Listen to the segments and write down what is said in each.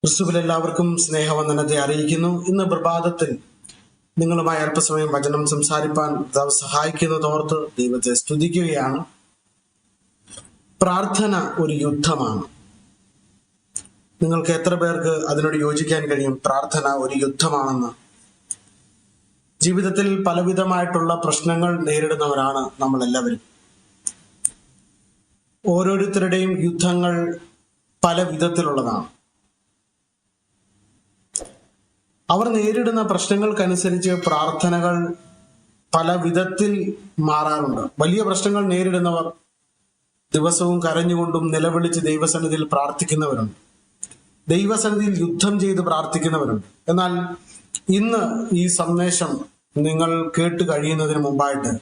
ക്രിസ്തുവിൽ എല്ലാവർക്കും സ്നേഹവന്ദനത്തെ അറിയിക്കുന്നു. ഇന്ന് പ്രഭാതത്തിൽ നിങ്ങളുമായി അല്പസമയം വചനം സംസാരിപ്പാൻ സഹായിക്കുന്നതോർത്ത് ദൈവത്തെ സ്തുതിക്കുകയാണ്. പ്രാർത്ഥന ഒരു യുദ്ധമാണ്. നിങ്ങൾക്ക് എത്ര പേർക്ക് അതിനോട് യോജിക്കാൻ കഴിയും? പ്രാർത്ഥന ഒരു യുദ്ധമാണെന്ന്. ജീവിതത്തിൽ പലവിധമായിട്ടുള്ള പ്രശ്നങ്ങൾ നേരിടുന്നവരാണ് നമ്മൾ എല്ലാവരും. ഓരോരുത്തരുടെയും യുദ്ധങ്ങൾ പല വിധത്തിലുള്ളതാണ്. അവർ നേരിടുന്ന പ്രശ്നങ്ങൾക്കനുസരിച്ച് പ്രാർത്ഥനകൾ പല വിധത്തിൽ മാറാറുണ്ട്. വലിയ പ്രശ്നങ്ങൾ നേരിടുന്നവർ ദിവസവും കരഞ്ഞുകൊണ്ടും നിലവിളിച്ച് ദൈവസന്നിധിയിൽ പ്രാർത്ഥിക്കുന്നവരുണ്ട്. ദൈവസന്നിധിയിൽ യുദ്ധം ചെയ്ത് പ്രാർത്ഥിക്കുന്നവരുണ്ട്. എന്നാൽ ഇന്ന് ഈ സന്ദേശം നിങ്ങൾ കേട്ട് കഴിയുന്നതിന് മുമ്പായിട്ട്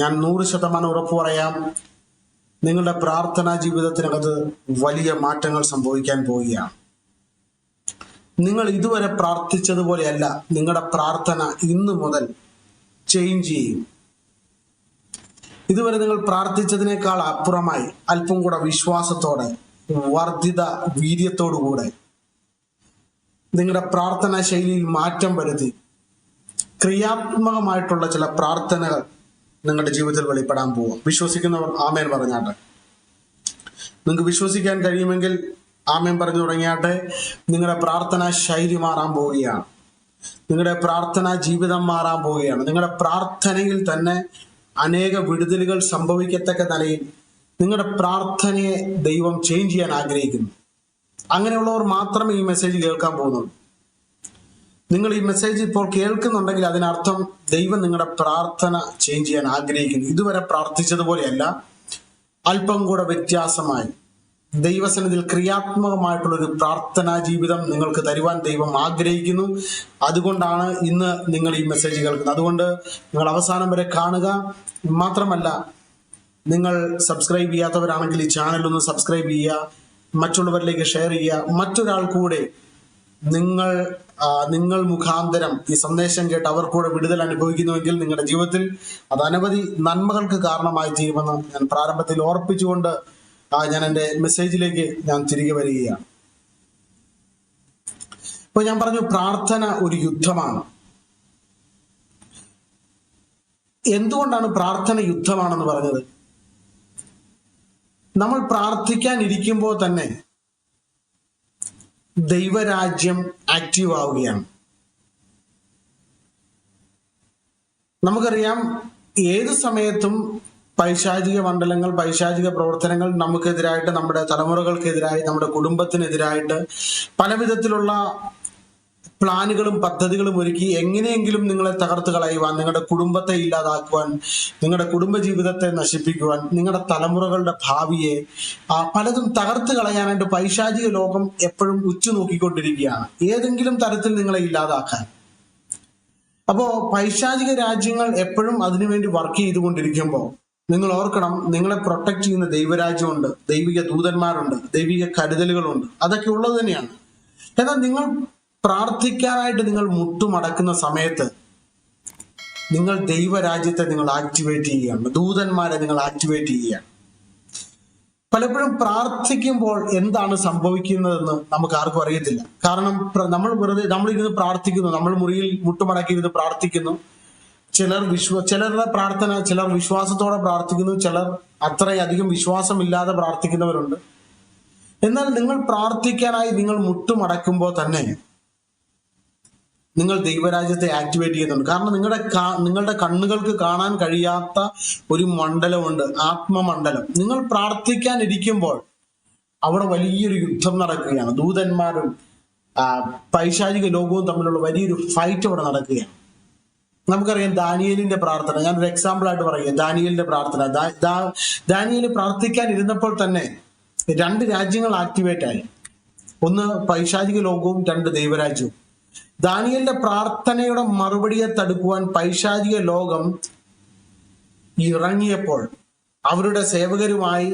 ഞാൻ 100% ഉറപ്പു പറയാം, നിങ്ങളുടെ പ്രാർത്ഥനാ ജീവിതത്തിനകത്ത് വലിയ മാറ്റങ്ങൾ സംഭവിക്കാൻ പോവുകയാണ്. നിങ്ങൾ ഇതുവരെ പ്രാർത്ഥിച്ചതുപോലെയല്ല നിങ്ങളുടെ പ്രാർത്ഥന ഇന്നു മുതൽ ചേഞ്ച് ചെയ്യും. ഇതുവരെ നിങ്ങൾ പ്രാർത്ഥിച്ചതിനേക്കാൾ അപ്പുറമായി അല്പം കൂടെ വിശ്വാസത്തോടെ, വർദ്ധിത വീര്യത്തോടുകൂടെ നിങ്ങളുടെ പ്രാർത്ഥനാ ശൈലിയിൽ മാറ്റം വരുത്തി ക്രിയാത്മകമായിട്ടുള്ള ചില പ്രാർത്ഥനകൾ നിങ്ങളുടെ ജീവിതത്തിൽ വെളിപ്പെടാൻ പോവുക. വിശ്വസിക്കുന്നവർ ആമേൻ പറഞ്ഞാട്ടെ. നിങ്ങൾക്ക് വിശ്വസിക്കാൻ കഴിയുമെങ്കിൽ ആമേൻ പറഞ്ഞു തുടങ്ങിയാട്ടെ. നിങ്ങളുടെ പ്രാർത്ഥനാ ശൈലി മാറാൻ പോവുകയാണ്. നിങ്ങളുടെ പ്രാർത്ഥനാ ജീവിതം മാറാൻ പോവുകയാണ്. നിങ്ങളുടെ പ്രാർത്ഥനയിൽ തന്നെ അനേക വിടുതലുകൾ സംഭവിക്കത്തക്ക നിലയിൽ നിങ്ങളുടെ പ്രാർത്ഥനയെ ദൈവം ചേഞ്ച് ചെയ്യാൻ ആഗ്രഹിക്കുന്നു. അങ്ങനെയുള്ളവർ മാത്രമേ ഈ മെസ്സേജ് കേൾക്കാൻ പോകുന്നുള്ളൂ. നിങ്ങൾ ഈ മെസ്സേജ് ഇപ്പോൾ കേൾക്കുന്നുണ്ടെങ്കിൽ അതിനർത്ഥം ദൈവം നിങ്ങളുടെ പ്രാർത്ഥന ചേഞ്ച് ചെയ്യാൻ ആഗ്രഹിക്കുന്നു. ഇതുവരെ പ്രാർത്ഥിച്ചതുപോലെയല്ല, അല്പം കൂടെ വ്യത്യാസമായി ദൈവസന്നിധിയിൽ ക്രിയാത്മകമായിട്ടുള്ളൊരു പ്രാർത്ഥനാ ജീവിതം നിങ്ങൾക്ക് തരുവാൻ ദൈവം ആഗ്രഹിക്കുന്നു. അതുകൊണ്ടാണ് ഇന്ന് നിങ്ങൾ ഈ മെസ്സേജ് കേൾക്കുന്നത്. അതുകൊണ്ട് നിങ്ങൾ അവസാനം വരെ കാണുക. മാത്രമല്ല, നിങ്ങൾ സബ്സ്ക്രൈബ് ചെയ്യാത്തവരാണെങ്കിൽ ഈ ചാനൽ ഒന്ന് സബ്സ്ക്രൈബ് ചെയ്യുക, മറ്റുള്ളവരിലേക്ക് ഷെയർ ചെയ്യുക. മറ്റൊരാൾ കൂടെ നിങ്ങൾ മുഖാന്തരം ഈ സന്ദേശം കേട്ട് അവർ കൂടെ വിടുതൽ അനുഭവിക്കുന്നുവെങ്കിൽ നിങ്ങളുടെ ജീവിതത്തിൽ അത് അനവധി നന്മകൾക്ക് കാരണമായി തീരുമെന്ന് ഞാൻ പ്രാരംഭത്തിൽ ഓർപ്പിച്ചുകൊണ്ട് ഞാൻ എൻ്റെ മെസ്സേജിലേക്ക് ഞാൻ തിരികെ വരികയാണ്. ഇപ്പോൾ ഞാൻ പറഞ്ഞു, പ്രാർത്ഥന ഒരു യുദ്ധമാണ്. എന്തുകൊണ്ടാണ് പ്രാർത്ഥന യുദ്ധമാണെന്ന് പറഞ്ഞത്? നമ്മൾ പ്രാർത്ഥിക്കാൻ ഇരിക്കുമ്പോൾ തന്നെ ദൈവരാജ്യം ആക്റ്റീവ് ആവുകയാണ്. നമുക്കറിയാം, ഏത് സമയത്തും പൈശാചിക മണ്ഡലങ്ങൾ, പൈശാചിക പ്രവർത്തനങ്ങൾ നമുക്കെതിരായിട്ട്, നമ്മുടെ തലമുറകൾക്കെതിരായി, നമ്മുടെ കുടുംബത്തിനെതിരായിട്ട് പല വിധത്തിലുള്ള പ്ലാനുകളും പദ്ധതികളും ഒരുക്കി എങ്ങനെയെങ്കിലും നിങ്ങളെ തകർത്ത് കളയുവാൻ, നിങ്ങളുടെ കുടുംബത്തെ ഇല്ലാതാക്കുവാൻ, നിങ്ങളുടെ കുടുംബജീവിതത്തെ നശിപ്പിക്കുവാൻ, നിങ്ങളുടെ തലമുറകളുടെ ഭാവിയെ പലതും തകർത്ത് കളയാനായിട്ട് പൈശാചിക ലോകം എപ്പോഴും ഉറ്റുനോക്കിക്കൊണ്ടിരിക്കുകയാണ്, ഏതെങ്കിലും തരത്തിൽ നിങ്ങളെ ഇല്ലാതാക്കാൻ. അപ്പോ പൈശാചിക രാജ്യങ്ങൾ എപ്പോഴും അതിനുവേണ്ടി വർക്ക് ചെയ്തുകൊണ്ടിരിക്കുമ്പോൾ നിങ്ങൾ ഓർക്കണം, നിങ്ങളെ പ്രൊട്ടക്ട് ചെയ്യുന്ന ദൈവരാജ്യമുണ്ട്, ദൈവിക ദൂതന്മാരുണ്ട്, ദൈവിക കരുതലുകളുണ്ട്. അതൊക്കെ ഉള്ളത് തന്നെയാണ്. എന്നാൽ നിങ്ങൾ പ്രാർത്ഥിക്കാനായിട്ട് നിങ്ങൾ മുട്ടുമടക്കുന്ന സമയത്ത് നിങ്ങൾ ദൈവരാജ്യത്തെ നിങ്ങൾ ആക്ടിവേറ്റ് ചെയ്യുകയാണ്, ദൂതന്മാരെ നിങ്ങൾ ആക്ടിവേറ്റ് ചെയ്യുകയാണ്. പലപ്പോഴും പ്രാർത്ഥിക്കുമ്പോൾ എന്താണ് സംഭവിക്കുന്നതെന്ന് നമുക്ക് ആർക്കും അറിയത്തില്ല. കാരണം നമ്മളിരുന്ന് പ്രാർത്ഥിക്കുന്നു, നമ്മൾ മുറിയിൽ മുട്ടുമടക്കി ഇരുന്ന് പ്രാർത്ഥിക്കുന്നു. ചിലരുടെ പ്രാർത്ഥന, ചിലർ വിശ്വാസത്തോടെ പ്രാർത്ഥിക്കുന്നു, ചിലർ അത്രയധികം വിശ്വാസമില്ലാതെ പ്രാർത്ഥിക്കുന്നവരുണ്ട്. എന്നാൽ നിങ്ങൾ പ്രാർത്ഥിക്കാനായി നിങ്ങൾ മുട്ടുമടക്കുമ്പോൾ തന്നെ നിങ്ങൾ ദൈവരാജ്യത്തെ ആക്ടിവേറ്റ് ചെയ്യുന്നുണ്ട്. കാരണം നിങ്ങളുടെ കണ്ണുകൾക്ക് കാണാൻ കഴിയാത്ത ഒരു മണ്ഡലമുണ്ട്, ആത്മമണ്ഡലം. നിങ്ങൾ പ്രാർത്ഥിക്കാൻ ഇരിക്കുമ്പോൾ അവിടെ വലിയൊരു യുദ്ധം നടക്കുകയാണ്. ദൂതന്മാരും പൈശാചിക ലോകവും തമ്മിലുള്ള വലിയൊരു ഫൈറ്റ് അവിടെ നടക്കുകയാണ്. നമുക്കറിയാം ദാനിയേലിന്റെ പ്രാർത്ഥന. ഞാനൊരു എക്സാമ്പിൾ ആയിട്ട് പറയുക. ദാനിയേലിന്റെ പ്രാർത്ഥന. ദാനിയേൽ പ്രാർത്ഥിക്കാൻ ഇരുന്നപ്പോൾ തന്നെ 2 രാജ്യങ്ങൾ ആക്ടിവേറ്റ് ആയി. ഒന്ന് പൈശാചിക ലോകവും, 2 ദൈവരാജ്യവും. ദാനിയേലിന്റെ പ്രാർത്ഥനയുടെ മറുപടിയെ തടുക്കുവാൻ പൈശാചിക ലോകം ഇറങ്ങിയപ്പോൾ അവരുടെ സേവകരുമായി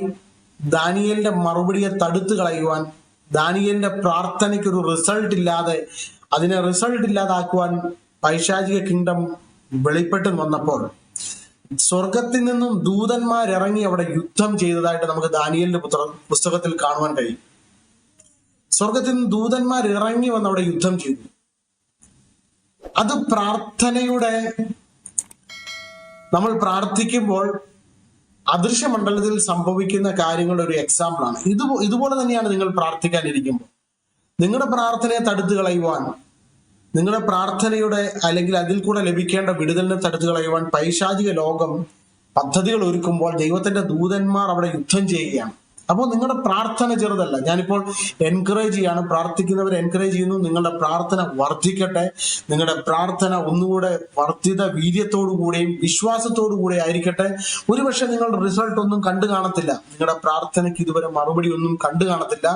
ദാനിയേലിന്റെ മറുപടിയെ തടുത്തു കളയുവാൻ, ദാനിയേലിന്റെ പ്രാർത്ഥനയ്ക്കൊരു റിസൾട്ട് ഇല്ലാതെ, അതിനെ റിസൾട്ട് ഇല്ലാതാക്കുവാൻ പൈശാചിക കിങ്ഡം വെളിപ്പെട്ട് വന്നപ്പോൾ സ്വർഗത്തിൽ നിന്നും ദൂതന്മാരിറങ്ങി അവിടെ യുദ്ധം ചെയ്തതായിട്ട് നമുക്ക് ദാനിയേലിന്റെ പുസ്തകത്തിൽ കാണുവാൻ കഴിയും. സ്വർഗത്തിൽ നിന്ന് ദൂതന്മാർ ഇറങ്ങി വന്ന് അവിടെ യുദ്ധം ചെയ്തു. അത് പ്രാർത്ഥനയുടെ, നമ്മൾ പ്രാർത്ഥിക്കുമ്പോൾ അദൃശ്യമണ്ഡലത്തിൽ സംഭവിക്കുന്ന കാര്യങ്ങളുടെ ഒരു എക്സാമ്പിൾ ആണ്. ഇതുപോലെ തന്നെയാണ് നിങ്ങൾ പ്രാർത്ഥിക്കാനിരിക്കുമ്പോൾ നിങ്ങളുടെ പ്രാർത്ഥനയെ തടുത്തു കളയുവാൻ, നിങ്ങളുടെ പ്രാർത്ഥനയുടെ അല്ലെങ്കിൽ അതിൽ കൂടെ ലഭിക്കേണ്ട വിടുതലിനെ തടുത്തു കളയുവാൻ പൈശാചിക ലോകം പദ്ധതികൾ ഒരുക്കുമ്പോൾ ദൈവത്തിന്റെ ദൂതന്മാർ അവിടെ യുദ്ധം ചെയ്യുകയാണ്. അപ്പോൾ നിങ്ങളുടെ പ്രാർത്ഥന ചെറുതല്ല. ഞാനിപ്പോൾ എൻകറേജ് ചെയ്യാണ്, പ്രാർത്ഥിക്കുന്നവരെ എൻകറേജ് ചെയ്യുന്നു. നിങ്ങളുടെ പ്രാർത്ഥന വർദ്ധിക്കട്ടെ. നിങ്ങളുടെ പ്രാർത്ഥന ഒന്നുകൂടെ വർദ്ധിത വീര്യത്തോടു കൂടെയും വിശ്വാസത്തോടു കൂടെ ആയിരിക്കട്ടെ. ഒരുപക്ഷെ നിങ്ങളുടെ റിസൾട്ട് ഒന്നും കണ്ടു കാണത്തില്ല, നിങ്ങളുടെ പ്രാർത്ഥനയ്ക്ക് ഇതുവരെ മറുപടി ഒന്നും കണ്ടു കാണത്തില്ല.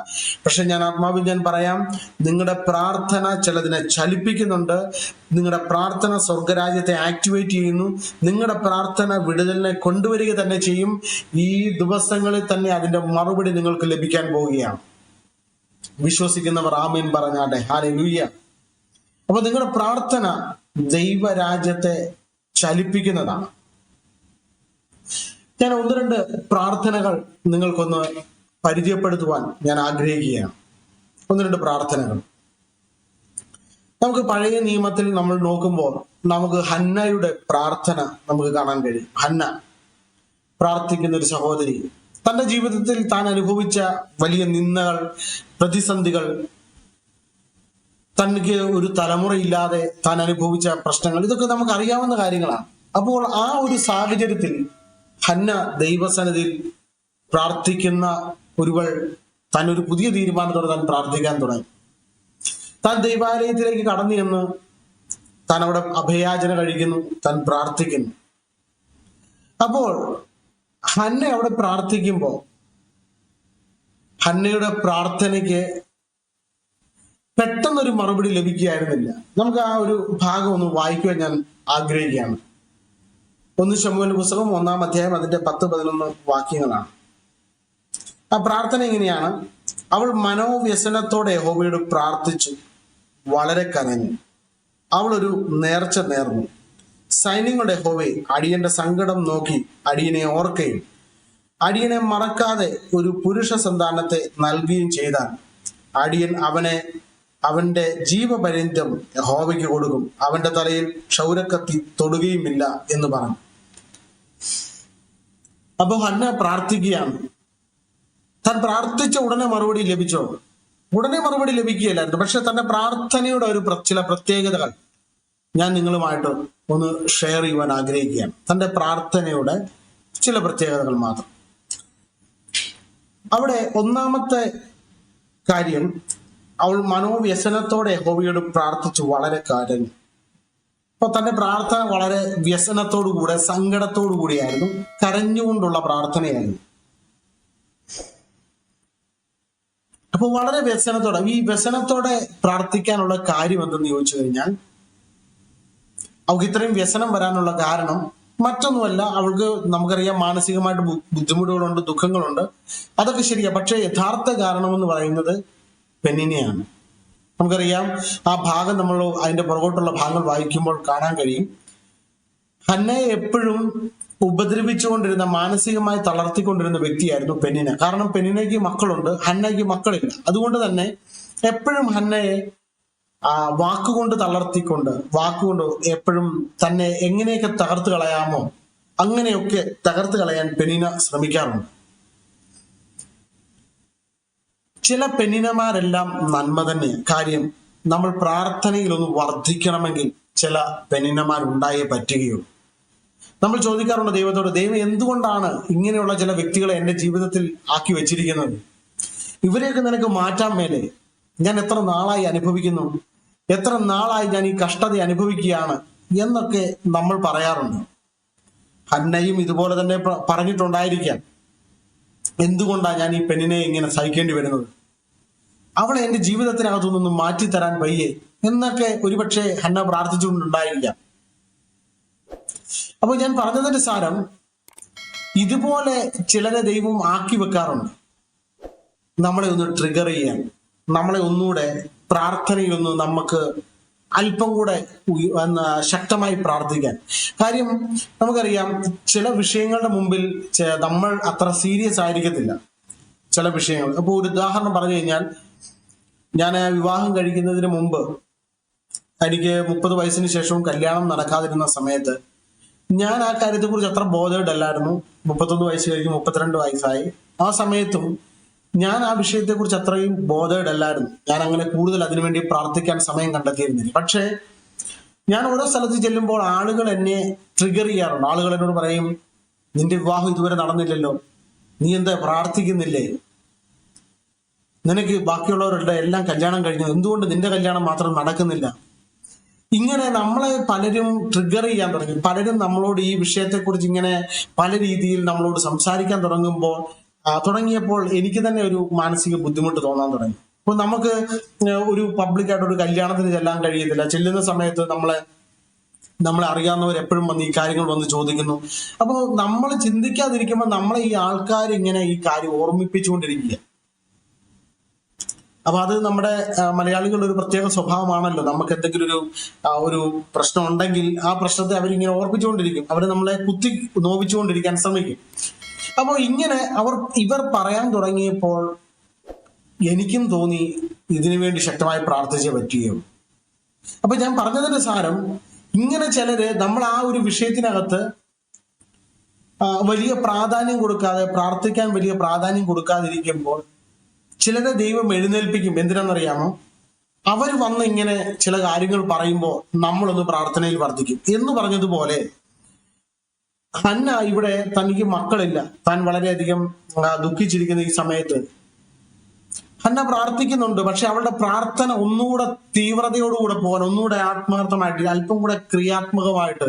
പക്ഷെ ഞാൻ ആത്മാവിൽ ഞാൻ പറയാം, നിങ്ങളുടെ പ്രാർത്ഥന ചിലതിനെ ചലിപ്പിക്കുന്നുണ്ട്. നിങ്ങളുടെ പ്രാർത്ഥന സ്വർഗരാജ്യത്തെ ആക്ടിവേറ്റ് ചെയ്യുന്നു. നിങ്ങളുടെ പ്രാർത്ഥന വിടുതലിനെ കൊണ്ടുവരിക തന്നെ ചെയ്യും. ഈ ദിവസങ്ങളിൽ തന്നെ അതിന്റെ മറുപടി നിങ്ങൾക്ക് ലഭിക്കാൻ പോവുകയാണ്. വിശ്വസിക്കുന്നവർ ആമേൻ പറഞ്ഞാട്ടെ. ഹല്ലേലൂയ. അപ്പൊ നിങ്ങളുടെ പ്രാർത്ഥന ദൈവരാജ്യത്തെ ചലിപ്പിക്കുന്നതാണ്. ഞാൻ ഒന്ന് രണ്ട് പ്രാർത്ഥനകൾ നിങ്ങൾക്കൊന്ന് പരിചയപ്പെടുത്തുവാൻ ഞാൻ ആഗ്രഹിക്കുകയാണ്. ഒന്ന് രണ്ട് പ്രാർത്ഥനകൾ നമുക്ക് പഴയ നിയമത്തിൽ നമ്മൾ നോക്കുമ്പോൾ നമുക്ക് ഹന്നയുടെ പ്രാർത്ഥന നമുക്ക് കാണാൻ കഴിയും. ഹന്ന പ്രാർത്ഥിക്കുന്ന ഒരു സഹോദരി, തന്റെ ജീവിതത്തിൽ താൻ അനുഭവിച്ച വലിയ നിന്ദകൾ, പ്രതിസന്ധികൾ, തനിക്ക് ഒരു തലമുറയില്ലാതെ താൻ അനുഭവിച്ച പ്രശ്നങ്ങൾ, ഇതൊക്കെ നമുക്ക് അറിയാവുന്ന കാര്യങ്ങളാണ്. അപ്പോൾ ആ ഒരു സാഹചര്യത്തിൽ ഹന്ന ദൈവസന്നിധിയിൽ പ്രാർത്ഥിക്കുന്ന ഒരുവൾ താൻ ഒരു പുതിയ തീരുമാനത്തോടെ താൻ പ്രാർത്ഥിക്കാൻ തുടങ്ങി. താൻ ദൈവാലയത്തിലേക്ക് കടന്നു ചെന്ന് താൻ അവിടെ അഭയാചന കഴിക്കുന്നു, താൻ പ്രാർത്ഥിക്കുന്നു. അപ്പോൾ ഹന്ന അവിടെ പ്രാർത്ഥിക്കുമ്പോൾ ഹന്നയുടെ പ്രാർത്ഥനയ്ക്ക് പെട്ടെന്നൊരു മറുപടി ലഭിക്കുകയായിരുന്നില്ല. നമുക്ക് ആ ഒരു ഭാഗം ഒന്ന് വായിക്കുവാൻ ഞാൻ ആഗ്രഹിക്കുകയാണ്. 1 ശമൂവേൽ പുസ്തകം 1-ാം അധ്യായം അതിന്റെ 10-11 വാക്യങ്ങളാണ്. ആ പ്രാർത്ഥന ഇങ്ങനെയാണ്: അവൾ മനോവ്യസനത്തോടെ യഹോവയോട് പ്രാർത്ഥിച്ചു, വളരെ കരഞ്ഞു. അവൾ ഒരു നേർച്ച നേർന്നു. സൈന്യങ്ങളുടെ യഹോവേ, അടിയന്റെ സങ്കടം നോക്കി അടിയനെ ഓർക്കുകയും അടിയനെ മറക്കാതെ ഒരു പുരുഷ സന്താനത്തെ നൽകുകയും ചെയ്താൽ അടിയൻ അവന്റെ ജീവപര്യന്തം യഹോവയ്ക്ക് കൊടുക്കും, അവന്റെ തലയിൽ ക്ഷൗരക്കത്തി തൊടുകയുമില്ല എന്ന് പറഞ്ഞു. അപ്പൊ ഹന്ന പ്രാർത്ഥിക്കുകയാണ്. താൻ പ്രാർത്ഥിച്ച ഉടനെ മറുപടി ലഭിച്ചോ? ഉടനെ മറുപടി ലഭിക്കുകയില്ലായിരുന്നു. പക്ഷെ തന്റെ പ്രാർത്ഥനയുടെ ചില പ്രത്യേകതകൾ ഞാൻ നിങ്ങളുമായിട്ട് ഒന്ന് ഷെയർ ചെയ്യുവാൻ ആഗ്രഹിക്കുകയാണ്. തന്റെ പ്രാർത്ഥനയുടെ ചില പ്രത്യേകതകൾ മാത്രം. അവിടെ ഒന്നാമത്തെ കാര്യം, അവൾ മനോവ്യസനത്തോടെ യഹോവയോട് പ്രാർത്ഥിച്ചു, വളരെ കരഞ്ഞു. അപ്പൊ തന്റെ പ്രാർത്ഥന വളരെ വ്യസനത്തോടുകൂടെ, സങ്കടത്തോടു കൂടിയായിരുന്നു, കരഞ്ഞുകൊണ്ടുള്ള പ്രാർത്ഥനയായിരുന്നു. അപ്പൊ വളരെ വ്യസനത്തോടെ, ഈ വ്യസനത്തോടെ പ്രാർത്ഥിക്കാനുള്ള കാര്യം എന്തെന്ന് ചോദിച്ചു കഴിഞ്ഞാൽ, അവൾക്ക് ഇത്രയും വ്യസനം വരാനുള്ള കാരണം മറ്റൊന്നുമല്ല. അവൾക്ക് നമുക്കറിയാം മാനസികമായിട്ട് ബുദ്ധിമുട്ടുകളുണ്ട്, ദുഃഖങ്ങളുണ്ട്, അതൊക്കെ ശരിയാ. പക്ഷെ യഥാർത്ഥ കാരണം എന്ന് പറയുന്നത് പെണ്ണിനെയാണ്. നമുക്കറിയാം ആ ഭാഗം, നമ്മൾ അതിന്റെ പുറകോട്ടുള്ള ഭാഗങ്ങൾ വായിക്കുമ്പോൾ കാണാൻ കഴിയും. ഹന്നയെ എപ്പോഴും ഉപദ്രവിച്ചുകൊണ്ടിരുന്ന, മാനസികമായി തളർത്തിക്കൊണ്ടിരുന്ന വ്യക്തിയായിരുന്നു പെണ്ണിനെ. കാരണം പെണ്ണിനേക്ക് മക്കളുണ്ട്, ഹന്നയ്ക്ക് മക്കളില്ല. അതുകൊണ്ട് തന്നെ എപ്പോഴും ഹന്നയെ വാക്കുകൊണ്ട് തളർത്തിക്കൊണ്ട്, വാക്കുകൊണ്ട് എപ്പോഴും തന്നെ എങ്ങനെയൊക്കെ തകർത്ത് കളയാമോ അങ്ങനെയൊക്കെ തകർത്ത് കളയാൻ പെണ്ണിന ശ്രമിക്കാറുണ്ട്. ചില പെണ്ണിനമാരെല്ലാം നന്മ തന്നെ. കാര്യം, നമ്മൾ പ്രാർത്ഥനയിൽ ഒന്ന് വർദ്ധിക്കണമെങ്കിൽ ചില പെണ്ണിനമാരുണ്ടായേ പറ്റുകയുള്ളൂ. നമ്മൾ ചോദിക്കാറുണ്ട് ദൈവത്തോട്, ദൈവം എന്തുകൊണ്ടാണ് ഇങ്ങനെയുള്ള ചില വ്യക്തികളെ എൻ്റെ ജീവിതത്തിൽ ആക്കി വെച്ചിരിക്കുന്നത്? ഇവരെയൊക്കെ നിനക്ക് മാറ്റാൻ മേലെ. ഞാൻ എത്ര നാളായി അനുഭവിക്കുന്നു, എത്ര നാളായി ഞാൻ ഈ കഷ്ടത അനുഭവിക്കുകയാണ് എന്നൊക്കെ നമ്മൾ പറയാറുണ്ട്. ഹന്നയും ഇതുപോലെ തന്നെ പറഞ്ഞിട്ടുണ്ടായിരിക്കാം, എന്തുകൊണ്ടാണ് ഞാൻ ഈ പെണ്ണിനെ ഇങ്ങനെ സഹിക്കേണ്ടി വരുന്നത്, അവളെ എൻ്റെ ജീവിതത്തിനകത്തുനിന്നും മാറ്റിത്തരാൻ വയ്യേ എന്നൊക്കെ ഒരുപക്ഷെ ഹന്ന പ്രാർത്ഥിച്ചുകൊണ്ടുണ്ടായിരിക്കാം. അപ്പോൾ ഞാൻ പറഞ്ഞതിന്റെ സാരം, ഇതുപോലെ ചിലരെ ദൈവം ആക്കി വെക്കാറുണ്ട്, നമ്മളെ ഒന്ന് ട്രിഗർ ചെയ്യാൻ, നമ്മളെ ഒന്നുകൂടെ പ്രാർത്ഥനയിലൊന്ന് നമുക്ക് അല്പം കൂടെ ശക്തമായി പ്രാർത്ഥിക്കാൻ. കാര്യം, നമുക്കറിയാം ചില വിഷയങ്ങളുടെ മുമ്പിൽ നമ്മൾ അത്ര സീരിയസ് ആയിരിക്കത്തില്ല ചില വിഷയങ്ങൾ. അപ്പോൾ ഒരു ഉദാഹരണം പറഞ്ഞു കഴിഞ്ഞാൽ, ഞാൻ വിവാഹം കഴിക്കുന്നതിന് മുമ്പ് എനിക്ക് 30 വയസ്സിന് ശേഷവും കല്യാണം നടക്കാതിരുന്ന സമയത്ത് ഞാൻ ആ കാര്യത്തെക്കുറിച്ച് അത്ര ബോധേഡ് അല്ലായിരുന്നു. 31 വയസ്സ് കഴിഞ്ഞ് 32 വയസ്സായി. ആ സമയത്തും ഞാൻ ആ വിഷയത്തെക്കുറിച്ച് അത്രയും ബോധേഡ് അല്ലായിരുന്നു. ഞാൻ അങ്ങനെ കൂടുതൽ അതിനുവേണ്ടി പ്രാർത്ഥിക്കാൻ സമയം കണ്ടെത്തിയിരുന്നില്ല. പക്ഷേ ഞാൻ ഓരോ സ്ഥലത്ത് ചെല്ലുമ്പോൾ ആളുകൾ എന്നെ ട്രിഗർ ചെയ്യാറുണ്ട്. ആളുകൾ എന്നോട് പറയും, നിന്റെ വിവാഹം ഇതുവരെ നടന്നില്ലല്ലോ, നീ എന്താ പ്രാർത്ഥിക്കുന്നില്ലേ, നിനക്ക് ബാക്കിയുള്ളവരുടെ എല്ലാം കല്യാണം കഴിഞ്ഞു, എന്തുകൊണ്ട് നിന്റെ കല്യാണം മാത്രം നടക്കുന്നില്ല? ഇങ്ങനെ നമ്മളെ പലരും ട്രിഗർ ചെയ്യാൻ തുടങ്ങി. പലരും നമ്മളോട് ഈ വിഷയത്തെക്കുറിച്ച് ഇങ്ങനെ പല രീതിയിൽ നമ്മളോട് സംസാരിക്കാൻ തുടങ്ങിയപ്പോൾ എനിക്ക് തന്നെ ഒരു മാനസിക ബുദ്ധിമുട്ട് തോന്നാൻ തുടങ്ങി. അപ്പൊ നമുക്ക് ഒരു പബ്ലിക്കായിട്ട് ഒരു കല്യാണത്തിന് ചെല്ലാൻ കഴിയത്തില്ല. ചെല്ലുന്ന സമയത്ത് നമ്മളെ അറിയാവുന്നവർ എപ്പോഴും വന്ന് ഈ കാര്യങ്ങൾ വന്ന് ചോദിക്കുന്നു. അപ്പോൾ നമ്മൾ ചിന്തിക്കാതിരിക്കുമ്പോൾ നമ്മളെ ഈ ആൾക്കാർ ഇങ്ങനെ ഈ കാര്യം ഓർമ്മിപ്പിച്ചുകൊണ്ടിരിക്കുക. അപ്പൊ അത് നമ്മുടെ മലയാളികളുടെ ഒരു പ്രത്യേക സ്വഭാവമാണല്ലോ. നമുക്ക് എന്തെങ്കിലും ഒരു പ്രശ്നം ഉണ്ടെങ്കിൽ ആ പ്രശ്നത്തെ അവരിങ്ങനെ ഓർപ്പിച്ചുകൊണ്ടിരിക്കും. അവർ നമ്മളെ കുത്തി നോവിച്ചുകൊണ്ടിരിക്കാൻ ശ്രമിക്കും. അപ്പോൾ ഇങ്ങനെ ഇവർ പറയാൻ തുടങ്ങിയപ്പോൾ എനിക്കും തോന്നി ഇതിനു വേണ്ടി ശക്തമായി പ്രാർത്ഥിച്ചേ പറ്റുകയുള്ളൂ. അപ്പൊ ഞാൻ പറഞ്ഞതിന്റെ സാരം, ഇങ്ങനെ ചിലര് നമ്മൾ ആ ഒരു വിഷയത്തിനകത്ത് വലിയ പ്രാധാന്യം കൊടുക്കാതെ, പ്രാർത്ഥിക്കാൻ വലിയ പ്രാധാന്യം കൊടുക്കാതിരിക്കുമ്പോൾ ചിലരെ ദൈവം എഴുന്നേൽപ്പിക്കും. എന്തിനാണെന്നറിയാമോ? അവർ വന്ന് ഇങ്ങനെ ചില കാര്യങ്ങൾ പറയുമ്പോൾ നമ്മളൊന്ന് പ്രാർത്ഥനയിൽ വർദ്ധിക്കും. എന്ന് പറഞ്ഞതുപോലെ ഹന്ന ഇവിടെ തനിക്ക് മക്കളില്ല, താൻ വളരെയധികം ദുഃഖിച്ചിരിക്കുന്ന ഈ സമയത്ത് ഹന്ന പ്രാർത്ഥിക്കുന്നുണ്ട്. പക്ഷെ അവളുടെ പ്രാർത്ഥന ഒന്നുകൂടെ തീവ്രതയോടുകൂടെ പോകാൻ, ഒന്നുകൂടെ ആത്മാർത്ഥമായിട്ട്, അല്പം കൂടെ ക്രിയാത്മകമായിട്ട്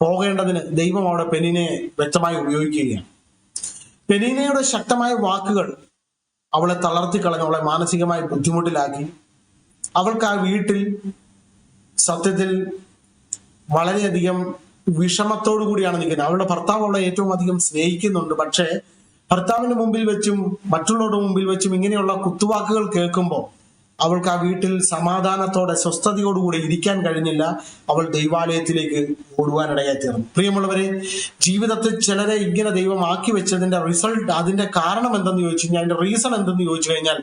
പോകേണ്ടതിന് ദൈവം അവിടെ പെനിനെ വ്യക്തമായി ഉപയോഗിക്കുകയാണ്. പെനീനയുടെ ശക്തമായ വാക്കുകൾ അവളെ തളർത്തിക്കളഞ്ഞ് അവളെ മാനസികമായി ബുദ്ധിമുട്ടിലാക്കി. അവൾക്ക് ആ വീട്ടിൽ സത്യത്തിൽ വളരെയധികം വിഷമത്തോടു കൂടിയാണ് നിൽക്കുന്നത്. അവളുടെ ഭർത്താവ് അവളെ ഏറ്റവും അധികം സ്നേഹിക്കുന്നുണ്ട്. പക്ഷേ ഭർത്താവിന്റെ മുമ്പിൽ വെച്ചും മറ്റുള്ളവരുടെ മുമ്പിൽ വെച്ചും ഇങ്ങനെയുള്ള കുത്തുവാക്കുകൾ കേൾക്കുമ്പോൾ അവൾക്ക് ആ വീട്ടിൽ സമാധാനത്തോടെ സ്വസ്ഥതയോടുകൂടി ഇരിക്കാൻ കഴിഞ്ഞില്ല. അവൾ ദൈവാലയത്തിലേക്ക് ഓടുവാനിടയായി തീർന്നു. പ്രിയമുള്ളവരെ, ജീവിതത്തിൽ ചിലരെ ഇങ്ങനെ ദൈവം ആക്കി വെച്ചതിന്റെ റിസൾട്ട്, അതിന്റെ കാരണം എന്തെന്ന് ചോദിച്ചു കഴിഞ്ഞാൽ, അതിന്റെ റീസൺ എന്തെന്ന് ചോദിച്ചു കഴിഞ്ഞാൽ,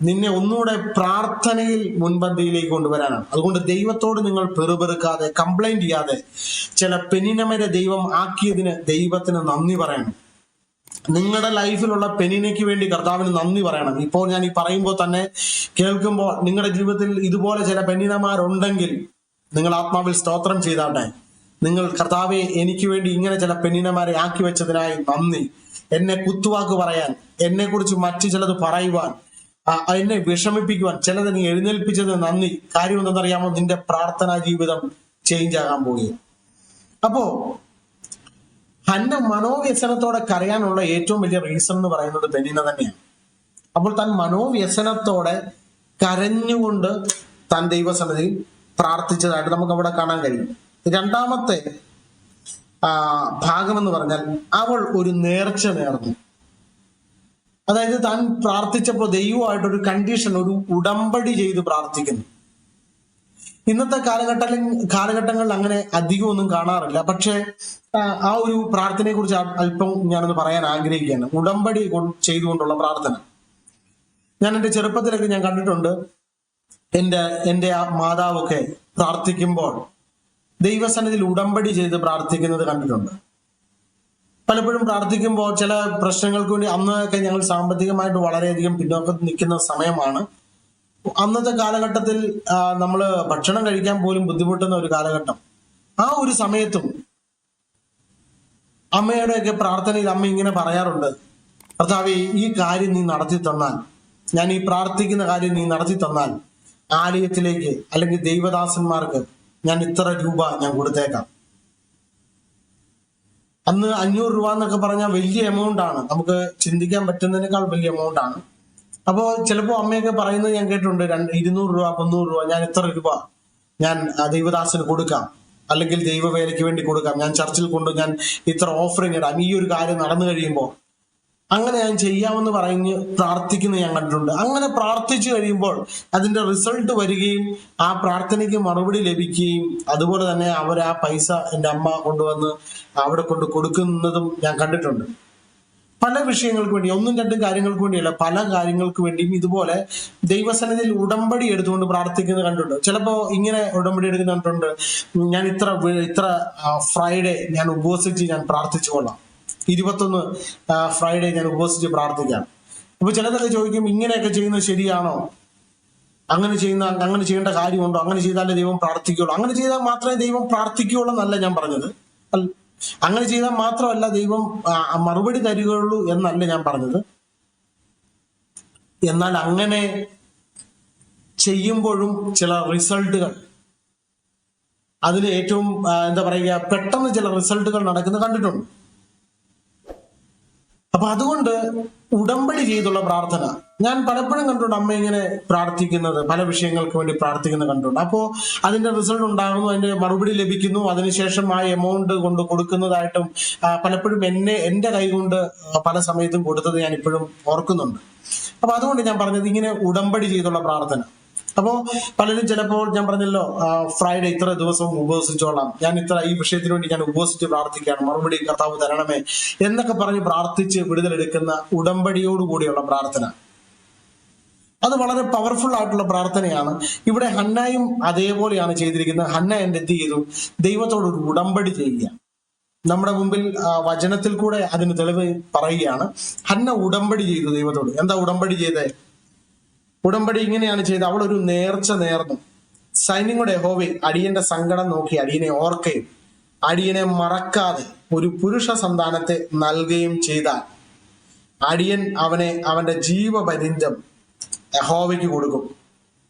നിന്നെ ഒന്നുകൂടെ പ്രാർത്ഥനയിൽ മുൻപന്തിയിലേക്ക് കൊണ്ടുവരാനാണ്. അതുകൊണ്ട് ദൈവത്തോട് നിങ്ങൾ പെറുപെറുക്കാതെ, കംപ്ലൈന്റ് ചെയ്യാതെ, ചില പെനിനമരെ ദൈവം ആക്കിയതിന് ദൈവത്തിന് നന്ദി പറയണം. നിങ്ങളുടെ ലൈഫിലുള്ള പെനിനയ്ക്ക് വേണ്ടി കർത്താവിന് നന്ദി പറയണം. ഇപ്പോൾ ഞാൻ ഈ പറയുമ്പോൾ തന്നെ കേൾക്കുമ്പോൾ നിങ്ങളുടെ ജീവിതത്തിൽ ഇതുപോലെ ചില പെണ്ണിനമാരുണ്ടെങ്കിൽ നിങ്ങൾ ആത്മാവിൽ സ്തോത്രം ചെയ്താട്ടെ. നിങ്ങൾ, കർത്താവെ, എനിക്ക് വേണ്ടി ഇങ്ങനെ ചില പെണ്ണിനമാരെ ആക്കി വെച്ചതിനായി നന്ദി. എന്നെ കുത്തുവാക്ക് പറയാൻ, എന്നെ കുറിച്ച് മറ്റു ചിലത് പറയുവാൻ, എന്നെ വിഷമിപ്പിക്കുവാൻ ചിലത് നീ എഴുന്നേൽപ്പിച്ചത് നന്ദി. കാര്യം എന്തെന്നറിയാമോ? നിന്റെ പ്രാർത്ഥനാ ജീവിതം ചേഞ്ച് ആകാൻ പോവുകയും. അപ്പോ ഹന്ന മനോവ്യസനത്തോടെ കരയാനുള്ള ഏറ്റവും വലിയ റീസൺ എന്ന് പറയുന്നത് പെനീന തന്നെയാണ്. അപ്പോൾ താൻ മനോവ്യസനത്തോടെ കരഞ്ഞുകൊണ്ട് താൻ ദൈവസന്നിധിയിൽ പ്രാർത്ഥിച്ചതായിട്ട് നമുക്ക് അവിടെ കാണാൻ കഴിയും. രണ്ടാമത്തെ ഭാഗം എന്ന് പറഞ്ഞാൽ അവൾ ഒരു നേർച്ച നേർന്നു. അതായത് താൻ പ്രാർത്ഥിച്ചപ്പോൾ ദൈവമായിട്ടൊരു കണ്ടീഷൻ, ഒരു ഉടമ്പടി ചെയ്ത് പ്രാർത്ഥിക്കുന്നു. ഇന്നത്തെ കാലഘട്ടങ്ങളിൽ അങ്ങനെ അധികം ഒന്നും കാണാറില്ല. പക്ഷെ ആ ഒരു പ്രാർത്ഥനയെ കുറിച്ച് അല്പം ഞാനൊന്ന് പറയാൻ ആഗ്രഹിക്കുകയാണ്. ഉടമ്പടി ചെയ്തുകൊണ്ടുള്ള പ്രാർത്ഥന ഞാൻ എൻ്റെ ചെറുപ്പത്തിലൊക്കെ ഞാൻ കണ്ടിട്ടുണ്ട്. എൻ്റെ മാതാവൊക്കെ പ്രാർത്ഥിക്കുമ്പോൾ ദൈവസന്നിധിയിൽ ഉടമ്പടി ചെയ്ത് പ്രാർത്ഥിക്കുന്നത് കണ്ടിട്ടുണ്ട്. പലപ്പോഴും പ്രാർത്ഥിക്കുമ്പോൾ ചില പ്രശ്നങ്ങൾക്ക് വേണ്ടി, അന്നൊക്കെ ഞങ്ങൾ സാമ്പത്തികമായിട്ട് വളരെയധികം പിന്നോക്കം നിൽക്കുന്ന സമയമാണ്. അന്നത്തെ കാലഘട്ടത്തിൽ നമ്മൾ ഭക്ഷണം കഴിക്കാൻ പോലും ബുദ്ധിമുട്ടുന്ന ഒരു കാലഘട്ടം. ആ ഒരു സമയത്തും അമ്മയുടെയൊക്കെ പ്രാർത്ഥനയിൽ അമ്മ ഇങ്ങനെ പറയാറുണ്ട്, കർത്താവേ, ഈ കാര്യം നീ നടത്തി തന്നാൽ, ഞാൻ ഈ പ്രാർത്ഥിക്കുന്ന കാര്യം നീ നടത്തി തന്നാൽ ആലയത്തിലേക്ക് അല്ലെങ്കിൽ ദൈവദാസന്മാർക്ക് ഞാൻ ഇത്ര രൂപ ഞാൻ കൊടുത്തേക്കാം. അന്ന് 500 രൂപ എന്നൊക്കെ പറഞ്ഞാൽ വലിയ എമൗണ്ട് ആണ്, നമുക്ക് ചിന്തിക്കാൻ പറ്റുന്നതിനേക്കാൾ വലിയ എമൗണ്ട് ആണ്. അപ്പോൾ ചിലപ്പോൾ അമ്മയൊക്കെ പറയുന്നത് ഞാൻ കേട്ടിട്ടുണ്ട്, 200 രൂപ 300 രൂപ ഞാൻ ഇത്ര രൂപ ഞാൻ ദൈവദാസന് കൊടുക്കാം, അല്ലെങ്കിൽ ദൈവവേലയ്ക്ക് വേണ്ടി കൊടുക്കാം, ഞാൻ ചർച്ചിൽ കൊണ്ട് ഞാൻ ഇത്ര ഓഫറിങ് ഇടാം, ഈ ഒരു കാര്യം നടന്നു കഴിയുമ്പോൾ അങ്ങനെ ഞാൻ ചെയ്യാമെന്ന് പറഞ്ഞ് പ്രാർത്ഥിക്കുന്നത് ഞാൻ കണ്ടിട്ടുണ്ട്. അങ്ങനെ പ്രാർത്ഥിച്ചു കഴിയുമ്പോൾ അതിന്റെ റിസൾട്ട് വരികയും ആ പ്രാർത്ഥനയ്ക്ക് മറുപടി ലഭിക്കുകയും അതുപോലെ തന്നെ അവർ ആ പൈസ എൻ്റെ അമ്മ കൊണ്ടുവന്ന് അവിടെ കൊണ്ട് കൊടുക്കുന്നതും ഞാൻ കണ്ടിട്ടുണ്ട്. പല വിഷയങ്ങൾക്ക് വേണ്ടി, ഒന്നും രണ്ടും കാര്യങ്ങൾക്ക് വേണ്ടിയല്ല, പല കാര്യങ്ങൾക്ക് വേണ്ടിയും ഇതുപോലെ ദൈവസന്നിധിയിൽ ഉടമ്പടി എടുത്തുകൊണ്ട് പ്രാർത്ഥിക്കുന്നത് കണ്ടിട്ടുണ്ട്. ചിലപ്പോ ഇങ്ങനെ ഉടമ്പടി എടുക്കുന്ന കണ്ടിട്ടുണ്ട്, ഞാൻ ഇത്ര ഫ്രൈഡേ ഞാൻ ഉപവസിച്ച് ഞാൻ പ്രാർത്ഥിച്ചു കൊള്ളാം, 21 ഫ്രൈഡേ ഞാൻ ഉപവസിച്ച് പ്രാർത്ഥിക്കാം. അപ്പൊ ചിലതൊക്കെ ചോദിക്കും, ഇങ്ങനെയൊക്കെ ചെയ്യുന്നത് ശരിയാണോ? അങ്ങനെ ചെയ്യേണ്ട കാര്യമുണ്ടോ? അങ്ങനെ ചെയ്താലേ ദൈവം പ്രാർത്ഥിക്കുകയുള്ളൂ. അങ്ങനെ ചെയ്താൽ മാത്രമേ ദൈവം പ്രാർത്ഥിക്കുകയുള്ളൂ എന്നല്ല ഞാൻ പറഞ്ഞത്. അങ്ങനെ ചെയ്താൽ മാത്രമല്ല ദൈവം മറുപടി തരികയുള്ളൂ എന്നല്ല ഞാൻ പറഞ്ഞത്. എന്നാൽ അങ്ങനെ ചെയ്യുമ്പോഴും ചില റിസൾട്ടുകൾ, അതിന് ഏറ്റവും എന്താ പറയുക, പെട്ടെന്ന് ചില റിസൾട്ടുകൾ നടക്കുന്നത് കണ്ടിട്ടുണ്ട്. അപ്പൊ അതുകൊണ്ട് ഉടമ്പടി ചെയ്തുള്ള പ്രാർത്ഥന ഞാൻ പലപ്പോഴും കണ്ടിട്ടുണ്ട്. അമ്മ ഇങ്ങനെ പ്രാർത്ഥിക്കുന്നത്, പല വിഷയങ്ങൾക്ക് വേണ്ടി പ്രാർത്ഥിക്കുന്നത് കണ്ടിട്ടുണ്ട്. അപ്പോ അതിന്റെ റിസൾട്ട് ഉണ്ടാകുന്നു, അതിന്റെ മറുപടി ലഭിക്കുന്നു, അതിനുശേഷം ആ എമൗണ്ട് കൊണ്ട് കൊടുക്കുന്നതായിട്ടും പലപ്പോഴും എന്റെ കൈ കൊണ്ട് പല സമയത്തും കൊടുത്തത് ഞാൻ ഇപ്പോഴും ഓർക്കുന്നുണ്ട്. അപ്പൊ അതുകൊണ്ട് ഞാൻ പറഞ്ഞത് ഇങ്ങനെ ഉടമ്പടി ചെയ്തുള്ള പ്രാർത്ഥന. അപ്പോ പലരും ചിലപ്പോൾ ഞാൻ പറഞ്ഞല്ലോ, ഫ്രൈഡേ ഇത്ര ദിവസം ഉപവസിച്ചോളാം, ഞാൻ ഈ വിഷയത്തിന് വേണ്ടി ഞാൻ ഉപവസിച്ച് പ്രാർത്ഥിക്കുകയാണ്, മറുപടി കർത്താവ് തരണമേ എന്നൊക്കെ പറഞ്ഞ് പ്രാർത്ഥിച്ച് വിടുതലെടുക്കുന്ന ഉടമ്പടിയോടുകൂടിയുള്ള പ്രാർത്ഥന, അത് വളരെ പവർഫുൾ ആയിട്ടുള്ള പ്രാർത്ഥനയാണ്. ഇവിടെ ഹന്നായും അതേപോലെയാണ് ചെയ്തിരിക്കുന്നത്. ഹന്ന എന്ത് ചെയ്തു? ദൈവത്തോടൊരു ഉടമ്പടി ചെയ്യുക. നമ്മുടെ മുമ്പിൽ വചനത്തിൽ കൂടെ അതിന് തെളിവ് പറയുകയാണ്. ഹന്ന ഉടമ്പടി ചെയ്തു ദൈവത്തോട്. എന്താ ഉടമ്പടി ചെയ്തേ? ഉടമ്പടി ഇങ്ങനെയാണ് ചെയ്തത്. അവൾ ഒരു നേർച്ച നേർന്നു. സൈന്യങ്ങളുടെ യഹോവേ, അടിയന്റെ സങ്കടം നോക്കി അടിയനെ ഓർക്കുകയും അടിയനെ മറക്കാതെ ഒരു പുരുഷ സന്താനത്തെ നൽകുകയും ചെയ്താൽ അടിയൻ അവന്റെ ജീവപര്യന്തം യഹോവയ്ക്ക് കൊടുക്കും.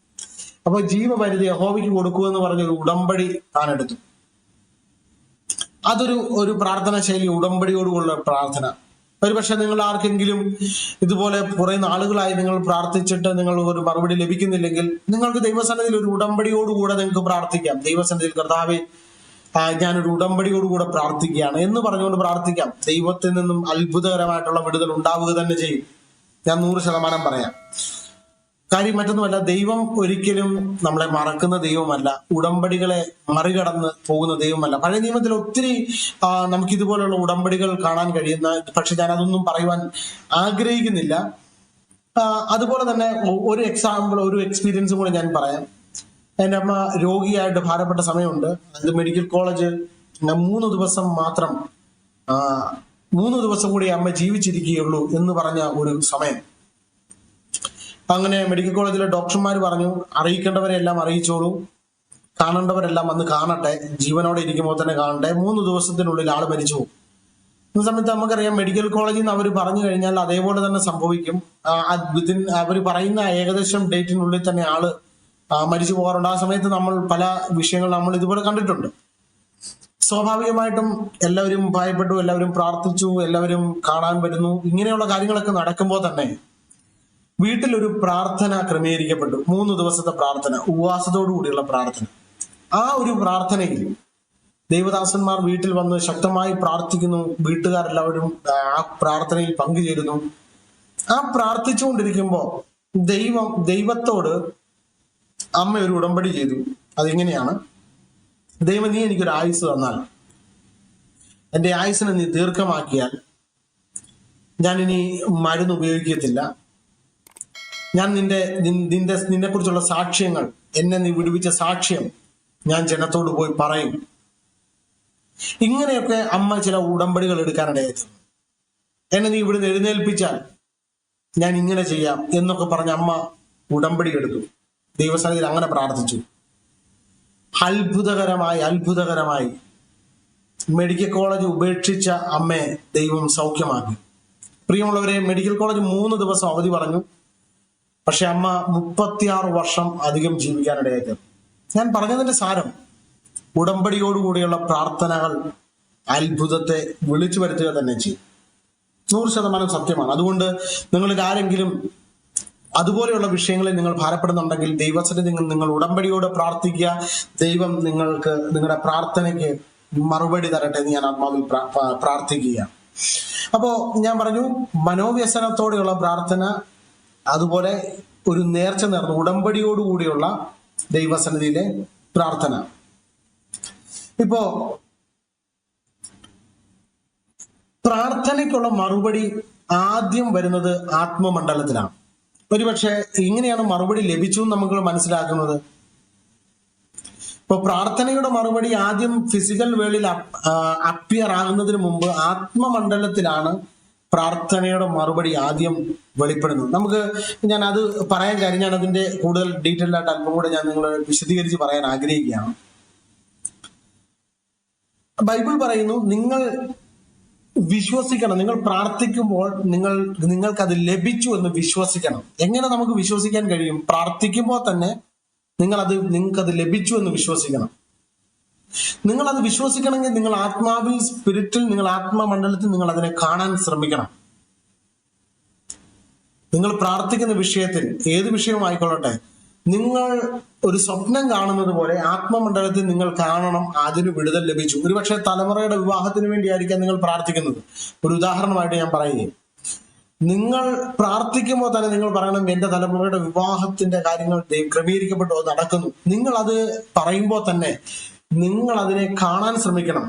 അപ്പൊ ജീവപരിധി യഹോവയ്ക്ക് കൊടുക്കൂ എന്ന് പറഞ്ഞൊരു ഉടമ്പടി താൻ എടുത്തു. അതൊരു പ്രാർത്ഥന ശൈലി, ഉടമ്പടിയോടുള്ള പ്രാർത്ഥന. ഒരുപക്ഷെ നിങ്ങൾ ആർക്കെങ്കിലും ഇതുപോലെ കുറെ നാളുകളായി നിങ്ങൾ പ്രാർത്ഥിച്ചിട്ട് നിങ്ങൾ ഒരു മറുപടി ലഭിക്കുന്നില്ലെങ്കിൽ, നിങ്ങൾക്ക് ദൈവസന്നിധിയിൽ ഒരു ഉടമ്പടിയോടുകൂടെ നിങ്ങൾക്ക് പ്രാർത്ഥിക്കാം. ദൈവസന്നിധിയിൽ കർത്താവേ, ഞാനൊരു ഉടമ്പടിയോടുകൂടെ പ്രാർത്ഥിക്കുകയാണ് എന്ന് പറഞ്ഞുകൊണ്ട് പ്രാർത്ഥിക്കാം. ദൈവത്തിൽ നിന്നും അത്ഭുതകരമായിട്ടുള്ള വിടുതൽ ഉണ്ടാവുക തന്നെ ചെയ്യും. ഞാൻ 100% പറയാം. കാര്യം മറ്റൊന്നുമല്ല, ദൈവം ഒരിക്കലും നമ്മളെ മറക്കുന്ന ദൈവമല്ല, ഉടമ്പടികളെ മറികടന്ന് പോകുന്ന ദൈവമല്ല. പഴയ നിയമത്തിൽ ഒത്തിരി നമുക്ക് ഇതുപോലുള്ള ഉടമ്പടികൾ കാണാൻ കഴിയുന്ന, പക്ഷെ ഞാൻ അതൊന്നും പറയുവാൻ ആഗ്രഹിക്കുന്നില്ല. അതുപോലെ തന്നെ ഒരു എക്സ്പീരിയൻസും കൂടെ ഞാൻ പറയാം. എൻ്റെ അമ്മ രോഗിയായിട്ട് ഭാരപ്പെട്ട സമയമുണ്ട്. അതായത് മെഡിക്കൽ കോളേജ് 3 ദിവസം മാത്രം, 3 ദിവസം കൂടി അമ്മ ജീവിച്ചിരിക്കുകയുള്ളൂ എന്ന് പറഞ്ഞ ഒരു സമയം. അങ്ങനെ മെഡിക്കൽ കോളേജിലെ ഡോക്ടർമാർ പറഞ്ഞു, അറിയിക്കേണ്ടവരെല്ലാം അറിയിച്ചോളൂ, കാണേണ്ടവരെല്ലാം വന്ന് കാണട്ടെ, ജീവനോടെ ഇരിക്കുമ്പോൾ തന്നെ കാണട്ടെ, 3 ദിവസത്തിനുള്ളിൽ ആള് മരിച്ചു പോകും. ഈ സമയത്ത് നമുക്കറിയാം, മെഡിക്കൽ കോളേജിൽ നിന്ന് അവർ പറഞ്ഞു കഴിഞ്ഞാൽ അതേപോലെ തന്നെ സംഭവിക്കും. അവർ പറയുന്ന ഏകദേശം ഡേറ്റിനുള്ളിൽ തന്നെ ആള് മരിച്ചു പോകാറുണ്ട്. ആ സമയത്ത് നമ്മൾ പല വിഷയങ്ങൾ നമ്മൾ ഇതുപോലെ കണ്ടിട്ടുണ്ട്. സ്വാഭാവികമായിട്ടും എല്ലാവരും ഭയപ്പെട്ടു, എല്ലാവരും പ്രാർത്ഥിച്ചു, എല്ലാവരും കാണാൻ വരുന്നു. ഇങ്ങനെയുള്ള കാര്യങ്ങളൊക്കെ നടക്കുമ്പോൾ തന്നെ വീട്ടിലൊരു പ്രാർത്ഥന ക്രമീകരിക്കപ്പെട്ടു. 3 ദിവസത്തെ പ്രാർത്ഥന, ഉപവാസത്തോടു കൂടിയുള്ള പ്രാർത്ഥന. ആ ഒരു പ്രാർത്ഥനയിൽ ദൈവദാസന്മാർ വീട്ടിൽ വന്ന് ശക്തമായി പ്രാർത്ഥിക്കുന്നു. വീട്ടുകാരെല്ലാവരും ആ പ്രാർത്ഥനയിൽ പങ്കുചേരുന്നു. ആ പ്രാർത്ഥിച്ചുകൊണ്ടിരിക്കുമ്പോൾ ദൈവത്തോട് അമ്മ ഒരു ഉടമ്പടി ചെയ്തു. അതെങ്ങനെയാണ്? ദൈവം, നീ എനിക്കൊരു ആയുസ് തന്നാൽ, എൻ്റെ ആയുസിനെ നീ ദീർഘമാക്കിയാൽ ഞാൻ ഇനി മരുന്ന് ഉപയോഗിക്കത്തില്ല. ഞാൻ നിന്നെ കുറിച്ചുള്ള സാക്ഷ്യങ്ങൾ, എന്നെ നീ വിടുവിച്ച സാക്ഷ്യം ഞാൻ ജനത്തോട് പോയി പറയും. ഇങ്ങനെയൊക്കെ അമ്മ ചില ഉടമ്പടികൾ എടുക്കാനിടയായിരുന്നു. എന്നെ നീ ഇവിടുന്ന് എഴുന്നേൽപ്പിച്ചാൽ ഞാൻ ഇങ്ങനെ ചെയ്യാം എന്നൊക്കെ പറഞ്ഞ് അമ്മ ഉടമ്പടി എടുത്തു. ദൈവസന്നിധിയിൽ അങ്ങനെ പ്രാർത്ഥിച്ചു. അത്ഭുതകരമായി മെഡിക്കൽ കോളേജ് ഉപേക്ഷിച്ച അമ്മയെ ദൈവം സൗഖ്യമാക്കി. പ്രിയമുള്ളവരെ, മെഡിക്കൽ കോളേജ് 3 ദിവസം അവധി പറഞ്ഞു. പക്ഷെ അമ്മ 36 വർഷം അധികം ജീവിക്കാനിടയായി. ഞാൻ പറഞ്ഞതിന്റെ സാരം, ഉടമ്പടിയോടുകൂടിയുള്ള പ്രാർത്ഥനകൾ അത്ഭുതത്തെ വിളിച്ചു വരുത്തുക തന്നെ ചെയ്യും. 100% സത്യമാണ്. അതുകൊണ്ട് നിങ്ങളിൽ ആരെങ്കിലും അതുപോലെയുള്ള വിഷയങ്ങളിൽ നിങ്ങൾ ഭാരപ്പെടുന്നുണ്ടെങ്കിൽ ദൈവസന്നിധിയിൽ നിങ്ങൾ ഉടമ്പടിയോടെ പ്രാർത്ഥിക്കുക. ദൈവം നിങ്ങളുടെ പ്രാർത്ഥനയ്ക്ക് മറുപടി തരട്ടെ എന്ന് ഞാൻ ആത്മാവിൽ പ്രാർത്ഥിക്കുക. അപ്പോ ഞാൻ പറഞ്ഞു, മനോവ്യസനത്തോടെയുള്ള പ്രാർത്ഥന, അതുപോലെ ഒരു നേർച്ച നേർന്നു ഉടമ്പടിയോടുകൂടിയുള്ള ദൈവസന്നിധിയിലെ പ്രാർത്ഥന. ഇപ്പോ പ്രാർത്ഥനയ്ക്കുള്ള മറുപടി ആദ്യം വരുന്നത് ആത്മമണ്ഡലത്തിലാണ്. ഒരുപക്ഷെ ഇങ്ങനെയാണ് മറുപടി ലഭിച്ചു എന്ന് നമുക്ക് മനസ്സിലാക്കുന്നത്. ഇപ്പൊ പ്രാർത്ഥനയുടെ മറുപടി ആദ്യം ഫിസിക്കൽ വേൾഡിൽ അപ്പിയർ ആകുന്നതിന് മുമ്പ് ആത്മമണ്ഡലത്തിലാണ് പ്രാർത്ഥനയുടെ മറുപടി ആദ്യം വെളിപ്പെടുന്നത്. ഞാൻ അത് പറയാൻ കാര്യം, ഞാൻ അതിന്റെ കൂടുതൽ ഡീറ്റെയിൽ ആയിട്ട് അല്പം കൂടെ ഞാൻ നിങ്ങളെ വിശദീകരിച്ച് പറയാൻ ആഗ്രഹിക്കുകയാണ്. ബൈബിൾ പറയുന്നു, നിങ്ങൾ വിശ്വസിക്കണം. നിങ്ങൾ പ്രാർത്ഥിക്കുമ്പോൾ നിങ്ങൾക്കത് ലഭിച്ചു എന്ന് വിശ്വസിക്കണം. എങ്ങനെ നമുക്ക് വിശ്വസിക്കാൻ കഴിയും? പ്രാർത്ഥിക്കുമ്പോൾ തന്നെ നിങ്ങൾക്കത് ലഭിച്ചു എന്ന് വിശ്വസിക്കണം. നിങ്ങൾ അത് വിശ്വസിക്കണമെങ്കിൽ നിങ്ങൾ ആത്മാവിൽ, സ്പിരിറ്റിൽ, നിങ്ങൾ ആത്മമണ്ഡലത്തിൽ നിങ്ങൾ അതിനെ കാണാൻ ശ്രമിക്കണം. നിങ്ങൾ പ്രാർത്ഥിക്കുന്ന വിഷയത്തിൽ, ഏത് വിഷയമായിക്കൊള്ളട്ടെ, നിങ്ങൾ ഒരു സ്വപ്നം കാണുന്നത് പോലെ ആത്മമണ്ഡലത്തിൽ നിങ്ങൾ കാണണം, അതിന് വിടുതൽ ലഭിച്ചു. ഒരുപക്ഷെ തലമുറയുടെ വിവാഹത്തിന് വേണ്ടിയായിരിക്കാം നിങ്ങൾ പ്രാർത്ഥിക്കുന്നത്. ഒരു ഉദാഹരണമായിട്ട് ഞാൻ പറയുകയും, നിങ്ങൾ പ്രാർത്ഥിക്കുമ്പോൾ തന്നെ നിങ്ങൾ പറയണം, എന്റെ തലമുറയുടെ വിവാഹത്തിന്റെ കാര്യങ്ങൾ ക്രമീകരിക്കപ്പെട്ടോ നടക്കുന്നു. നിങ്ങൾ അത് പറയുമ്പോൾ തന്നെ നിങ്ങൾ അതിനെ കാണാൻ ശ്രമിക്കണം.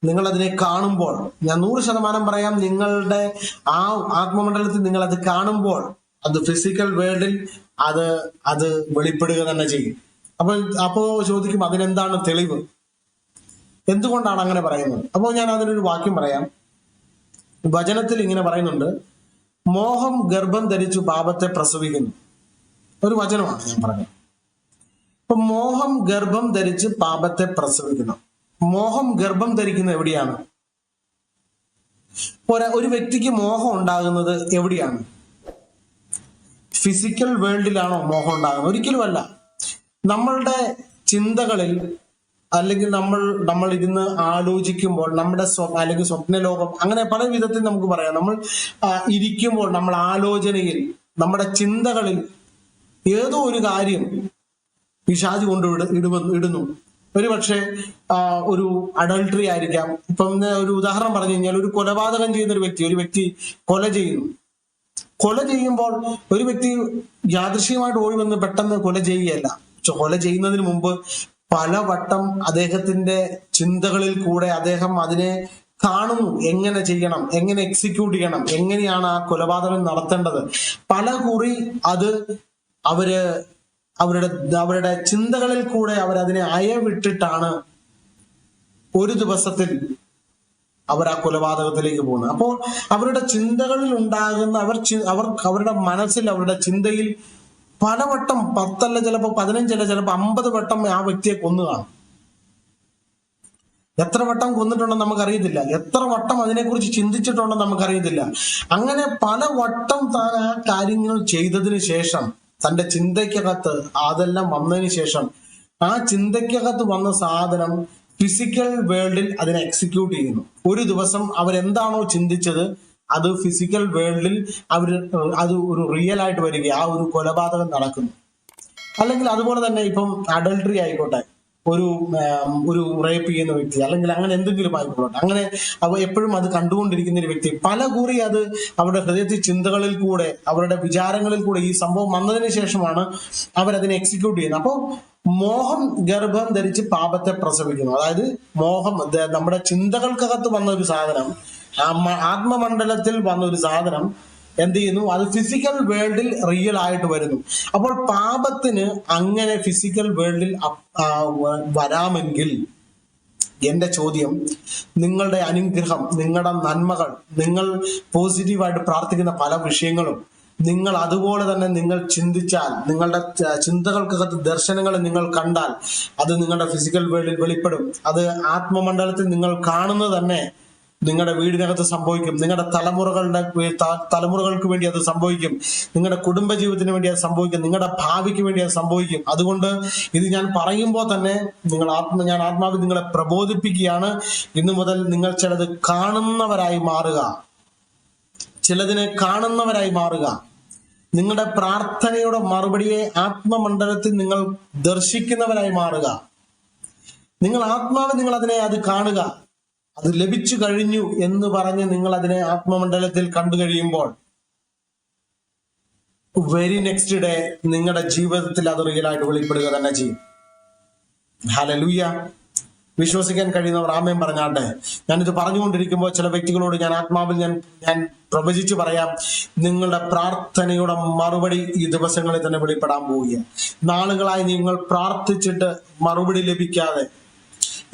നിങ്ങൾ അതിനെ കാണുമ്പോൾ, ഞാൻ 100% പറയാം, നിങ്ങളുടെ ആ ആത്മമണ്ഡലത്തിൽ നിങ്ങൾ അത് കാണുമ്പോൾ അത് ഫിസിക്കൽ വേൾഡിൽ അത് വെളിപ്പെടുക തന്നെ ചെയ്യും. അപ്പോ ചോദിക്കും, അതിനെന്താണ് തെളിവ്? എന്തുകൊണ്ടാണ് അങ്ങനെ പറയുന്നത്? അപ്പോൾ ഞാൻ അതിനൊരു വാക്യം പറയാം. വചനത്തിൽ ഇങ്ങനെ പറയുന്നുണ്ട്, മോഹം ഗർഭം ധരിച്ചു പാപത്തെ പ്രസവിക്കുന്നു. ഒരു വചനമാണ് ഞാൻ പറഞ്ഞത്. അപ്പൊ മോഹം ഗർഭം ധരിച്ച് പാപത്തെ പ്രസവിക്കുന്നു. മോഹം ഗർഭം ധരിക്കുന്നത് എവിടെയാണ്? ഒരു വ്യക്തിക്ക് മോഹം ഉണ്ടാകുന്നത് എവിടെയാണ്? ഫിസിക്കൽ വേൾഡിലാണോ മോഹം ഉണ്ടാകുന്നത്? ഒരിക്കലുമല്ല. നമ്മളുടെ ചിന്തകളിൽ, അല്ലെങ്കിൽ നമ്മൾ ഇരുന്ന് ആലോചിക്കുമ്പോൾ, നമ്മുടെ അല്ലെങ്കിൽ സ്വപ്നലോകം, അങ്ങനെ പല വിധത്തിൽ നമുക്ക് പറയാം. നമ്മൾ ഇരിക്കുമ്പോൾ, നമ്മൾ ആലോചനയിൽ, നമ്മുടെ ചിന്തകളിൽ ഏതോ ഒരു കാര്യം പിശാച് കൊണ്ട് ഇടുന്നു. ഒരുപക്ഷെ ഒരു അഡൾട്ടറി ആയിരിക്കാം. ഇപ്പം ഒരു ഉദാഹരണം പറഞ്ഞു കഴിഞ്ഞാൽ, ഒരു കൊലപാതകം ചെയ്യുന്ന ഒരു വ്യക്തി കൊല ചെയ്യുന്നു. കൊല ചെയ്യുമ്പോൾ ഒരു വ്യക്തി യാദൃശ്ചികമായിട്ട് ഓടി വന്ന് പെട്ടെന്ന് കൊല ചെയ്യുകയല്ല. കൊല ചെയ്യുന്നതിന് മുമ്പ് പലവട്ടം അദ്ദേഹത്തിന്റെ ചിന്തകളിൽ കൂടെ അദ്ദേഹം അതിനെ കാണുന്നു. എങ്ങനെ ചെയ്യണം, എങ്ങനെ എക്സിക്യൂട്ട് ചെയ്യണം, എങ്ങനെയാണ് ആ കൊലപാതകം നടത്തേണ്ടത്. പല കുറി അത് അവരുടെ ചിന്തകളിൽ കൂടെ അവരതിനെ അയവിട്ടിട്ടാണ് ഒരു ദിവസത്തിൽ അവർ ആ കൊലപാതകത്തിലേക്ക് പോകുന്നത്. അപ്പോൾ അവരുടെ ചിന്തകളിൽ ഉണ്ടാകുന്ന അവരുടെ മനസ്സിൽ, അവരുടെ ചിന്തയിൽ പലവട്ടം, 10 അല്ല, ചിലപ്പോൾ 15 അല്ല, ചിലപ്പോൾ 50 വട്ടം ആ വ്യക്തിയെ കൊന്നു കാണും. എത്ര വട്ടം കൊന്നിട്ടുണ്ടെന്ന് നമുക്കറിയത്തില്ല. എത്ര വട്ടം അതിനെക്കുറിച്ച് ചിന്തിച്ചിട്ടുണ്ടെന്ന് നമുക്കറിയത്തില്ല. അങ്ങനെ പല വട്ടം താൻ ആ കാര്യങ്ങൾ ചെയ്തതിന് ശേഷം, തന്റെ ചിന്തയ്ക്കകത്ത് അതെല്ലാം വന്നതിന് ശേഷം, ആ ചിന്തയ്ക്കകത്ത് വന്ന സാധനം ഫിസിക്കൽ വേൾഡിൽ അതിനെ എക്സിക്യൂട്ട് ചെയ്യുന്നു. ഒരു ദിവസം അവരെന്താണോ ചിന്തിച്ചത് അത് ഫിസിക്കൽ വേൾഡിൽ അത് ഒരു റിയൽ ആയിട്ട് വരിക, ആ ഒരു കൊലപാതകം നടക്കുന്നു. അല്ലെങ്കിൽ അതുപോലെ തന്നെ ഇപ്പം അഡൾട്ടറി ആയിക്കോട്ടെ, ഒരു റേപ്പ് ചെയ്യുന്ന വ്യക്തി, അല്ലെങ്കിൽ അങ്ങനെ എന്തെങ്കിലും ആയിക്കോട്ടെ, അങ്ങനെ എപ്പോഴും അത് കണ്ടുകൊണ്ടിരിക്കുന്ന ഒരു വ്യക്തി, പല കുറി അത് അവരുടെ ഹൃദയത്തിൽ, ചിന്തകളിൽ കൂടെ, അവരുടെ വിചാരങ്ങളിൽ കൂടെ ഈ സംഭവം വന്നതിന് ശേഷമാണ് അവരതിനെ എക്സിക്യൂട്ട് ചെയ്യുന്നത്. അപ്പോൾ മോഹം ഗർഭം ധരിച്ച് പാപത്തെ പ്രസവിക്കുന്നു. അതായത് മോഹം നമ്മുടെ ചിന്തകൾക്കകത്ത് വന്ന ഒരു സാധനം, ആത്മമണ്ഡലത്തിൽ വന്ന ഒരു സാധനം എന്ത് ചെയ്യുന്നു? അത് ഫിസിക്കൽ വേൾഡിൽ റിയൽ ആയിട്ട് വരുന്നു. അപ്പോൾ പാപത്തിന് അങ്ങനെ ഫിസിക്കൽ വേൾഡിൽ വരാമെങ്കിൽ, എന്റെ ചോദ്യം, നിങ്ങളുടെ അനുഗ്രഹം, നിങ്ങളുടെ നന്മകൾ, നിങ്ങൾ പോസിറ്റീവായിട്ട് പ്രാർത്ഥിക്കുന്ന പല വിഷയങ്ങളും നിങ്ങൾ അതുപോലെ തന്നെ നിങ്ങൾ ചിന്തിച്ചാൽ, നിങ്ങളുടെ ചിന്തകൾക്കകത്ത് ദർശനങ്ങൾ നിങ്ങൾ കണ്ടാൽ, അത് നിങ്ങളുടെ ഫിസിക്കൽ വേൾഡിൽ വെളിപ്പെടും. അത് ആത്മമണ്ഡലത്തിൽ നിങ്ങൾ കാണുന്നത് തന്നെ നിങ്ങളുടെ വീടിനകത്ത് സംഭവിക്കും. നിങ്ങളുടെ തലമുറകൾക്ക് വേണ്ടി അത് സംഭവിക്കും. നിങ്ങളുടെ കുടുംബജീവിതത്തിന് വേണ്ടി അത് സംഭവിക്കും. നിങ്ങളുടെ ഭാവിക്ക് വേണ്ടി അത് സംഭവിക്കും. അതുകൊണ്ട് ഇത് ഞാൻ പറയുമ്പോൾ തന്നെ ഞാൻ ആത്മാവിൽ നിങ്ങളെ പ്രബോധിപ്പിക്കുകയാണ്. ഇന്നു മുതൽ നിങ്ങൾ ചിലത് കാണുന്നവരായി മാറുക, ചിലതിനെ കാണുന്നവരായി മാറുക. നിങ്ങളുടെ പ്രാർത്ഥനയുടെ മറുപടിയെ ആത്മമണ്ഡലത്തിൽ നിങ്ങൾ ദർശിക്കുന്നവരായി മാറുക. നിങ്ങൾ ആത്മാവ്, നിങ്ങൾ അത് കാണുക. അത് ലഭിച്ചു കഴിഞ്ഞു എന്ന് പറഞ്ഞ് നിങ്ങൾ അതിനെ ആത്മമണ്ഡലത്തിൽ കണ്ടു കഴിയുമ്പോൾ, വെരി നെക്സ്റ്റ് ഡേ നിങ്ങളുടെ ജീവിതത്തിൽ അത് റിയലായിട്ട് വെളിപ്പെടുക തന്നെ ചെയ്യും. ഹല്ലേലൂയ. വിശ്വസിക്കാൻ കഴിയുന്നവർ ആമേൻ പറഞ്ഞാട്ടെ. ഞാനിത് പറഞ്ഞുകൊണ്ടിരിക്കുമ്പോൾ ചില വ്യക്തികളോട് ഞാൻ ആത്മാവിൽ ഞാൻ പ്രവചിച്ചു പറയാം, നിങ്ങളുടെ പ്രാർത്ഥനയുടെ മറുപടി ഈ ദിവസങ്ങളിൽ തന്നെ വെളിപ്പെടാൻ പോവുകയാണ്. നാളുകളായി നിങ്ങൾ പ്രാർത്ഥിച്ചിട്ട് മറുപടി ലഭിക്കാതെ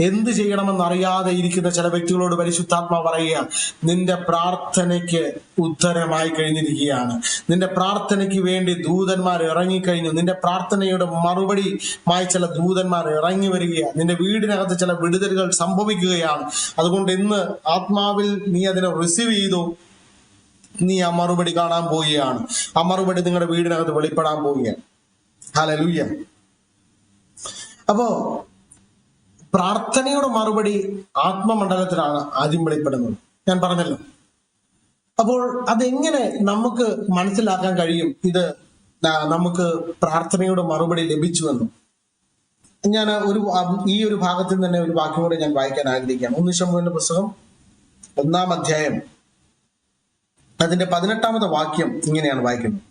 എന്ത് ചെയ്യണമെന്നറിയാതെ ഇരിക്കുന്ന ചില വ്യക്തികളോട് പരിശുദ്ധാത്മാ പറയുക, നിന്റെ പ്രാർത്ഥനയ്ക്ക് ഉത്തരമായി കഴിഞ്ഞിരിക്കുകയാണ്. നിന്റെ പ്രാർത്ഥനയ്ക്ക് വേണ്ടി ദൂതന്മാർ ഇറങ്ങിക്കഴിഞ്ഞു. നിന്റെ പ്രാർത്ഥനയുടെ മറുപടിയുമായി ചില ദൂതന്മാർ ഇറങ്ങി വരികയാണ്. നിന്റെ വീടിനകത്ത് ചില വിടുതലുകൾ സംഭവിക്കുകയാണ്. അതുകൊണ്ട് ഇന്ന് ആത്മാവിൽ നീ അതിനെ റിസീവ് ചെയ്തു. നീ ആ മറുപടി കാണാൻ പോവുകയാണ്. ആ മറുപടി നിങ്ങളുടെ വീടിനകത്ത് വെളിപ്പെടാൻ പോവുകയാണ്. ഹല്ലേലൂയ. അപ്പോ പ്രാർത്ഥനയുടെ മറുപടി ആത്മമണ്ഡലത്തിലാണ് ആദ്യം വെളിപ്പെടുന്നത്, ഞാൻ പറഞ്ഞല്ലോ. അപ്പോൾ അതെങ്ങനെ നമുക്ക് മനസ്സിലാക്കാൻ കഴിയും ഇത് നമുക്ക് പ്രാർത്ഥനയുടെ മറുപടി ലഭിച്ചുവെന്നും? ഞാൻ ഈ ഒരു ഭാഗത്തിൽ തന്നെ ഒരു വാക്യം കൂടെ ഞാൻ വായിക്കാൻ ആഗ്രഹിക്കുകയാണ്. 1 ശമൂവേലിന്റെ പുസ്തകം 1-ാം അധ്യായം അതിന്റെ 18-ാമത്തെ വാക്യം ഇങ്ങനെയാണ് വായിക്കുന്നത്.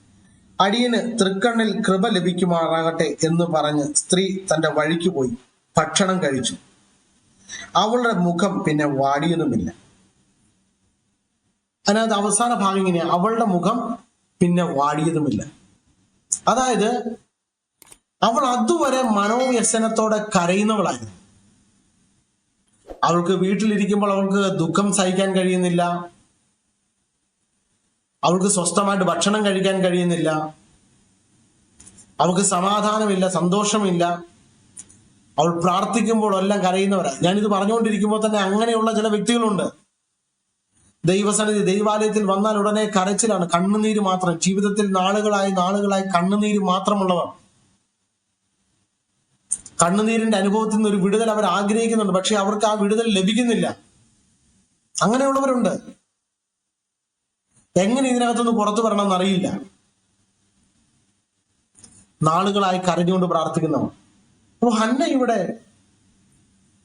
അടിയന് തൃക്കണ്ണിൽ കൃപ ലഭിക്കുമാറാകട്ടെ എന്ന് പറഞ്ഞ് സ്ത്രീ തന്റെ വഴിക്ക് പോയി ഭക്ഷണം കഴിച്ചു. അവളുടെ മുഖം പിന്നെ വാടിയതുമില്ല. അതിനകത്ത് അവസാന ഭാഗം ഇങ്ങനെയാ, അവളുടെ മുഖം പിന്നെ വാടിയതുമില്ല. അതായത് അവൾ അതുവരെ മനോവ്യസനത്തോടെ കരയുന്നവളായിരുന്നു. അവൾക്ക് വീട്ടിലിരിക്കുമ്പോൾ അവൾക്ക് ദുഃഖം സഹിക്കാൻ കഴിയുന്നില്ല, അവൾക്ക് സ്വസ്ഥമായിട്ട് ഭക്ഷണം കഴിക്കാൻ കഴിയുന്നില്ല, അവൾക്ക് സമാധാനമില്ല, സന്തോഷമില്ല. അവൾ പ്രാർത്ഥിക്കുമ്പോഴെല്ലാം കരയുന്നവരാ. ഞാനിത് പറഞ്ഞുകൊണ്ടിരിക്കുമ്പോൾ തന്നെ അങ്ങനെയുള്ള ചില വ്യക്തികളുണ്ട്. ദൈവസന്നിധി ദൈവാലയത്തിൽ വന്നാൽ ഉടനെ കരച്ചിലാണ്, കണ്ണുനീര് മാത്രം. ജീവിതത്തിൽ നാളുകളായി കണ്ണുനീര് മാത്രമുള്ളവർ. കണ്ണുനീരിന്റെ അനുഭവത്തിൽ നിന്ന് ഒരു വിടുതൽ അവർ ആഗ്രഹിക്കുന്നുണ്ട്, പക്ഷെ അവർക്ക് ആ വിടുതൽ ലഭിക്കുന്നില്ല. അങ്ങനെയുള്ളവരുണ്ട്. എങ്ങനെ ഇതിനകത്തുനിന്ന് പുറത്തു വരണമെന്ന് അറിയില്ല. നാളുകളായി കരഞ്ഞുകൊണ്ട് പ്രാർത്ഥിക്കുന്നവർ. അപ്പൊ ഹന്ന ഇവിടെ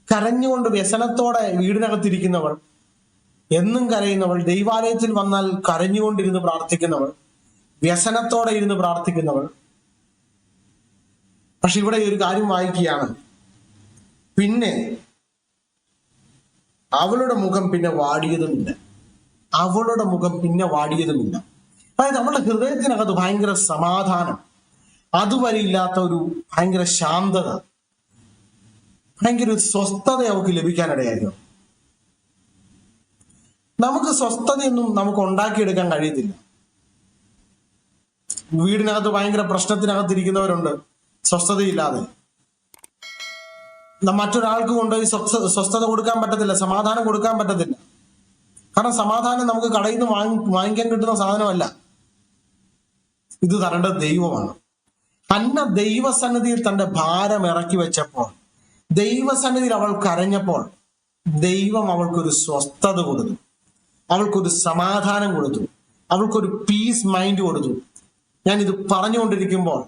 കരഞ്ഞുകൊണ്ട് വ്യസനത്തോടെ വീടിനകത്തിരിക്കുന്നവൾ, എന്നും കരയുന്നവൾ, ദൈവാലയത്തിൽ വന്നാൽ കരഞ്ഞുകൊണ്ടിരുന്ന് പ്രാർത്ഥിക്കുന്നവൾ, വ്യസനത്തോടെ ഇരുന്ന് പ്രാർത്ഥിക്കുന്നവൾ. പക്ഷെ ഇവിടെ ഒരു കാര്യം വായിക്കുകയാണ്, പിന്നെ അവളുടെ മുഖം പിന്നെ വാടിയതുമില്ല. അവളുടെ മുഖം പിന്നെ വാടിയതുമില്ല. അതായത് അവളുടെ ഹൃദയത്തിനകത്ത് ഭയങ്കര സമാധാനം, അതുവരെ ഇല്ലാത്ത ഒരു ഭയങ്കര ശാന്തത, ഭയങ്കര ഒരു സ്വസ്ഥത അവൾക്ക് ലഭിക്കാനിടയായിരുന്നു. നമുക്ക് സ്വസ്ഥതയൊന്നും നമുക്ക് ഉണ്ടാക്കിയെടുക്കാൻ കഴിയത്തില്ല. വീടിനകത്ത് ഭയങ്കര പ്രശ്നത്തിനകത്തിരിക്കുന്നവരുണ്ട്, സ്വസ്ഥതയില്ലാതെ. മറ്റൊരാൾക്ക് കൊണ്ടുപോയി സ്വസ്ഥത കൊടുക്കാൻ പറ്റത്തില്ല, സമാധാനം കൊടുക്കാൻ പറ്റത്തില്ല. കാരണം സമാധാനം നമുക്ക് കടയിൽ നിന്ന് വാങ്ങിക്കാൻ കിട്ടുന്ന സാധനമല്ല, ഇത് തരേണ്ടത് ദൈവമാണ്. ഹന്ന ദൈവസന്നിധിയിൽ തന്റെ ഭാരം ഇറക്കി വെച്ചപ്പോൾ, ദൈവസന്നിധിയിൽ അവൾ കരഞ്ഞപ്പോൾ, ദൈവം അവൾക്കൊരു സ്വസ്ഥത കൊടുത്തു, അവൾക്കൊരു സമാധാനം കൊടുത്തു, അവൾക്കൊരു പീസ് മൈൻഡ് കൊടുത്തു. ഞാൻ ഇത് പറഞ്ഞുകൊണ്ടിരിക്കുമ്പോൾ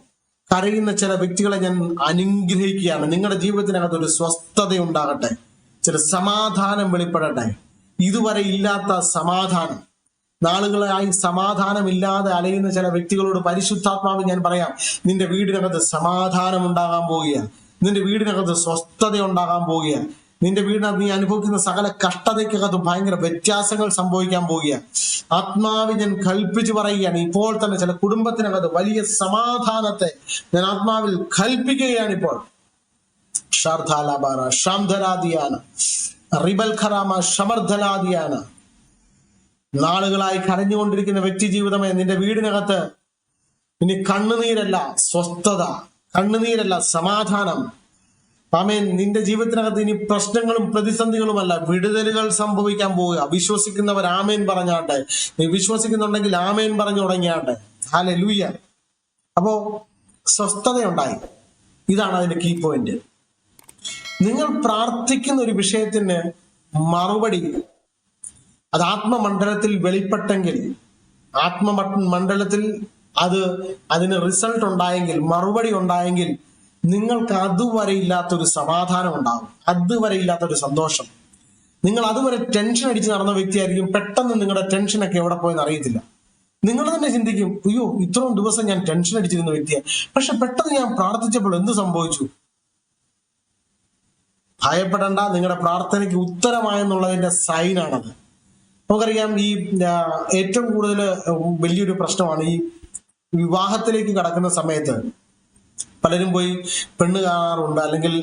കരയുന്ന ചില വ്യക്തികളെ ഞാൻ അനുഗ്രഹിക്കുകയാണ്. നിങ്ങളുടെ ജീവിതത്തിനകത്ത് ഒരു സ്വസ്ഥത ഉണ്ടാകട്ടെ, ചില സമാധാനം വെളിപ്പെടട്ടെ. ഇതുവരെ ഇല്ലാത്ത സമാധാനം, നാളുകളായി സമാധാനമില്ലാതെ അലയുന്ന ചില വ്യക്തികളോട് പരിശുദ്ധാത്മാവ് ഞാൻ പറയാം, നിന്റെ വീടിനകത്ത് സമാധാനം ഉണ്ടാകാൻ പോവുകയാണ്, നിന്റെ വീടിനകത്ത് സ്വസ്ഥത ഉണ്ടാകാൻ പോവുകയാണ്, നിന്റെ വീടിനകത്ത് നീ അനുഭവിക്കുന്ന സകല കഷ്ടതയ്ക്കകത്ത് ഭയങ്കര വ്യത്യാസങ്ങൾ സംഭവിക്കാൻ പോവുകയാണ്. ആത്മാവ് ഞാൻ കൽപ്പിച്ചു പറയുകയാണ്, ഇപ്പോൾ തന്നെ ചില കുടുംബത്തിനകത്ത് വലിയ സമാധാനത്തെ ഞാൻ ആത്മാവിൽ കൽപ്പിക്കുകയാണ്. ഇപ്പോൾ നാളുകളായി കരഞ്ഞുകൊണ്ടിരിക്കുന്ന വ്യക്തി ജീവിതമേ, നിന്റെ വീടിനകത്ത് ഇനി കണ്ണുനീരല്ല സ്വസ്ഥത, കണ്ണുനീരല്ല സമാധാനം. ആമേൻ. നിന്റെ ജീവിതത്തിനകത്ത് ഇനി പ്രശ്നങ്ങളും പ്രതിസന്ധികളുമല്ല, വിടുതലുകൾ സംഭവിക്കാൻ പോവുക. വിശ്വസിക്കുന്നവർ ആമേൻ പറഞ്ഞാട്ടെ. നീ വിശ്വസിക്കുന്നുണ്ടെങ്കിൽ ആമേൻ പറഞ്ഞു തുടങ്ങിയാട്ടെ. ഹല്ലേലൂയ. അപ്പോ സ്വസ്ഥതയുണ്ടായി. ഇതാണ് അതിന്റെ കീ പോയിന്റ്. നിങ്ങൾ പ്രാർത്ഥിക്കുന്ന ഒരു വിഷയത്തിന് മറുപടി അത് ആത്മമണ്ഡലത്തിൽ വെളിപ്പെട്ടെങ്കിൽ, ആത്മമണ്ഡലത്തിൽ അതിന് റിസൾട്ട് ഉണ്ടായെങ്കിൽ, മറുപടി ഉണ്ടായെങ്കിൽ, നിങ്ങൾക്ക് അതുവരെ ഇല്ലാത്തൊരു സമാധാനം ഉണ്ടാകും, അതുവരെ ഇല്ലാത്തൊരു സന്തോഷം. നിങ്ങൾ അതുവരെ ടെൻഷൻ അടിച്ച് നടന്ന വ്യക്തിയായിരിക്കും, പെട്ടെന്ന് നിങ്ങളുടെ ടെൻഷനൊക്കെ എവിടെ പോയെന്ന് അറിയത്തില്ല. നിങ്ങൾ തന്നെ ചിന്തിക്കും, അയ്യോ ഇത്രയും ദിവസം ഞാൻ ടെൻഷൻ അടിച്ചിരുന്ന വ്യക്തിയാണ്, പക്ഷെ പെട്ടെന്ന് ഞാൻ പ്രാർത്ഥിച്ചപ്പോൾ എന്ത് സംഭവിച്ചു? ഭയപ്പെടേണ്ട, നിങ്ങളുടെ പ്രാർത്ഥനയ്ക്ക് ഉത്തരമായെന്നുള്ളതിന്റെ സൈനാണത്. നമുക്കറിയാം ഈ ഏറ്റവും കൂടുതൽ വലിയൊരു പ്രശ്നമാണ് ഈ വിവാഹത്തിലേക്ക് കടക്കുന്ന സമയത്ത് പലരും പോയി പെണ്ണ് കാണാറുണ്ട്, അല്ലെങ്കിൽ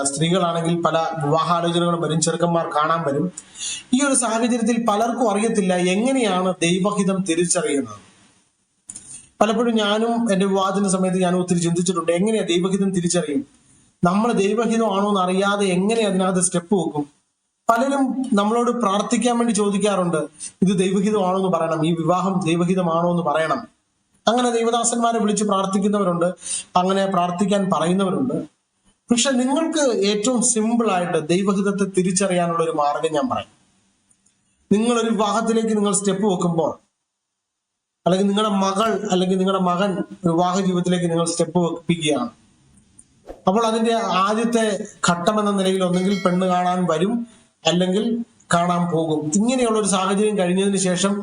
സ്ത്രീകളാണെങ്കിൽ പല വിവാഹാലോചനകളും വരും, ചെറുക്കന്മാർ കാണാൻ വരും. ഈ ഒരു സാഹചര്യത്തിൽ പലർക്കും അറിയത്തില്ല എങ്ങനെയാണ് ദൈവഹിതം തിരിച്ചറിയുന്നത്. പലപ്പോഴും ഞാനും എന്റെ വിവാഹത്തിന്റെ സമയത്ത് ഞാനും ഒത്തിരി ചിന്തിച്ചിട്ടുണ്ട്, എങ്ങനെയാ ദൈവഹിതം തിരിച്ചറിയും? നമ്മൾ ദൈവഹിതമാണോ എന്ന് അറിയാതെ എങ്ങനെ അതിനകത്ത് സ്റ്റെപ്പ് വെക്കും? പലരും നമ്മളോട് പ്രാർത്ഥിക്കാൻ വേണ്ടി ചോദിക്കാറുണ്ട്, ഇത് ദൈവഹിതമാണോ എന്ന് പറയണം, ഈ വിവാഹം ദൈവഹിതമാണോ എന്ന് പറയണം. അങ്ങനെ ദൈവദാസന്മാരെ വിളിച്ച് പ്രാർത്ഥിക്കുന്നവരുണ്ട്, അങ്ങനെ പ്രാർത്ഥിക്കാൻ പറയുന്നവരുണ്ട്. പക്ഷെ നിങ്ങൾക്ക് ഏറ്റവും സിമ്പിൾ ആയിട്ട് ദൈവഹിതത്തെ തിരിച്ചറിയാനുള്ള ഒരു മാർഗം ഞാൻ പറയും. നിങ്ങളൊരു വിവാഹത്തിലേക്ക് നിങ്ങൾ സ്റ്റെപ്പ് വെക്കുമ്പോൾ, അല്ലെങ്കിൽ നിങ്ങളുടെ മകൾ അല്ലെങ്കിൽ നിങ്ങളുടെ മകൻ വിവാഹ ജീവിതത്തിലേക്ക് നിങ്ങൾ സ്റ്റെപ്പ് വെപ്പിക്കുകയാണ്, അപ്പോൾ അതിന്റെ ആദ്യത്തെ ഘട്ടം എന്ന നിലയിൽ ഒന്നെങ്കിൽ പെണ്ണ് കാണാൻ വരും, അല്ലെങ്കിൽ കാണാൻ പോകും. ഇങ്ങനെയുള്ള ഒരു സാഹചര്യം കഴിഞ്ഞതിന് ശേഷം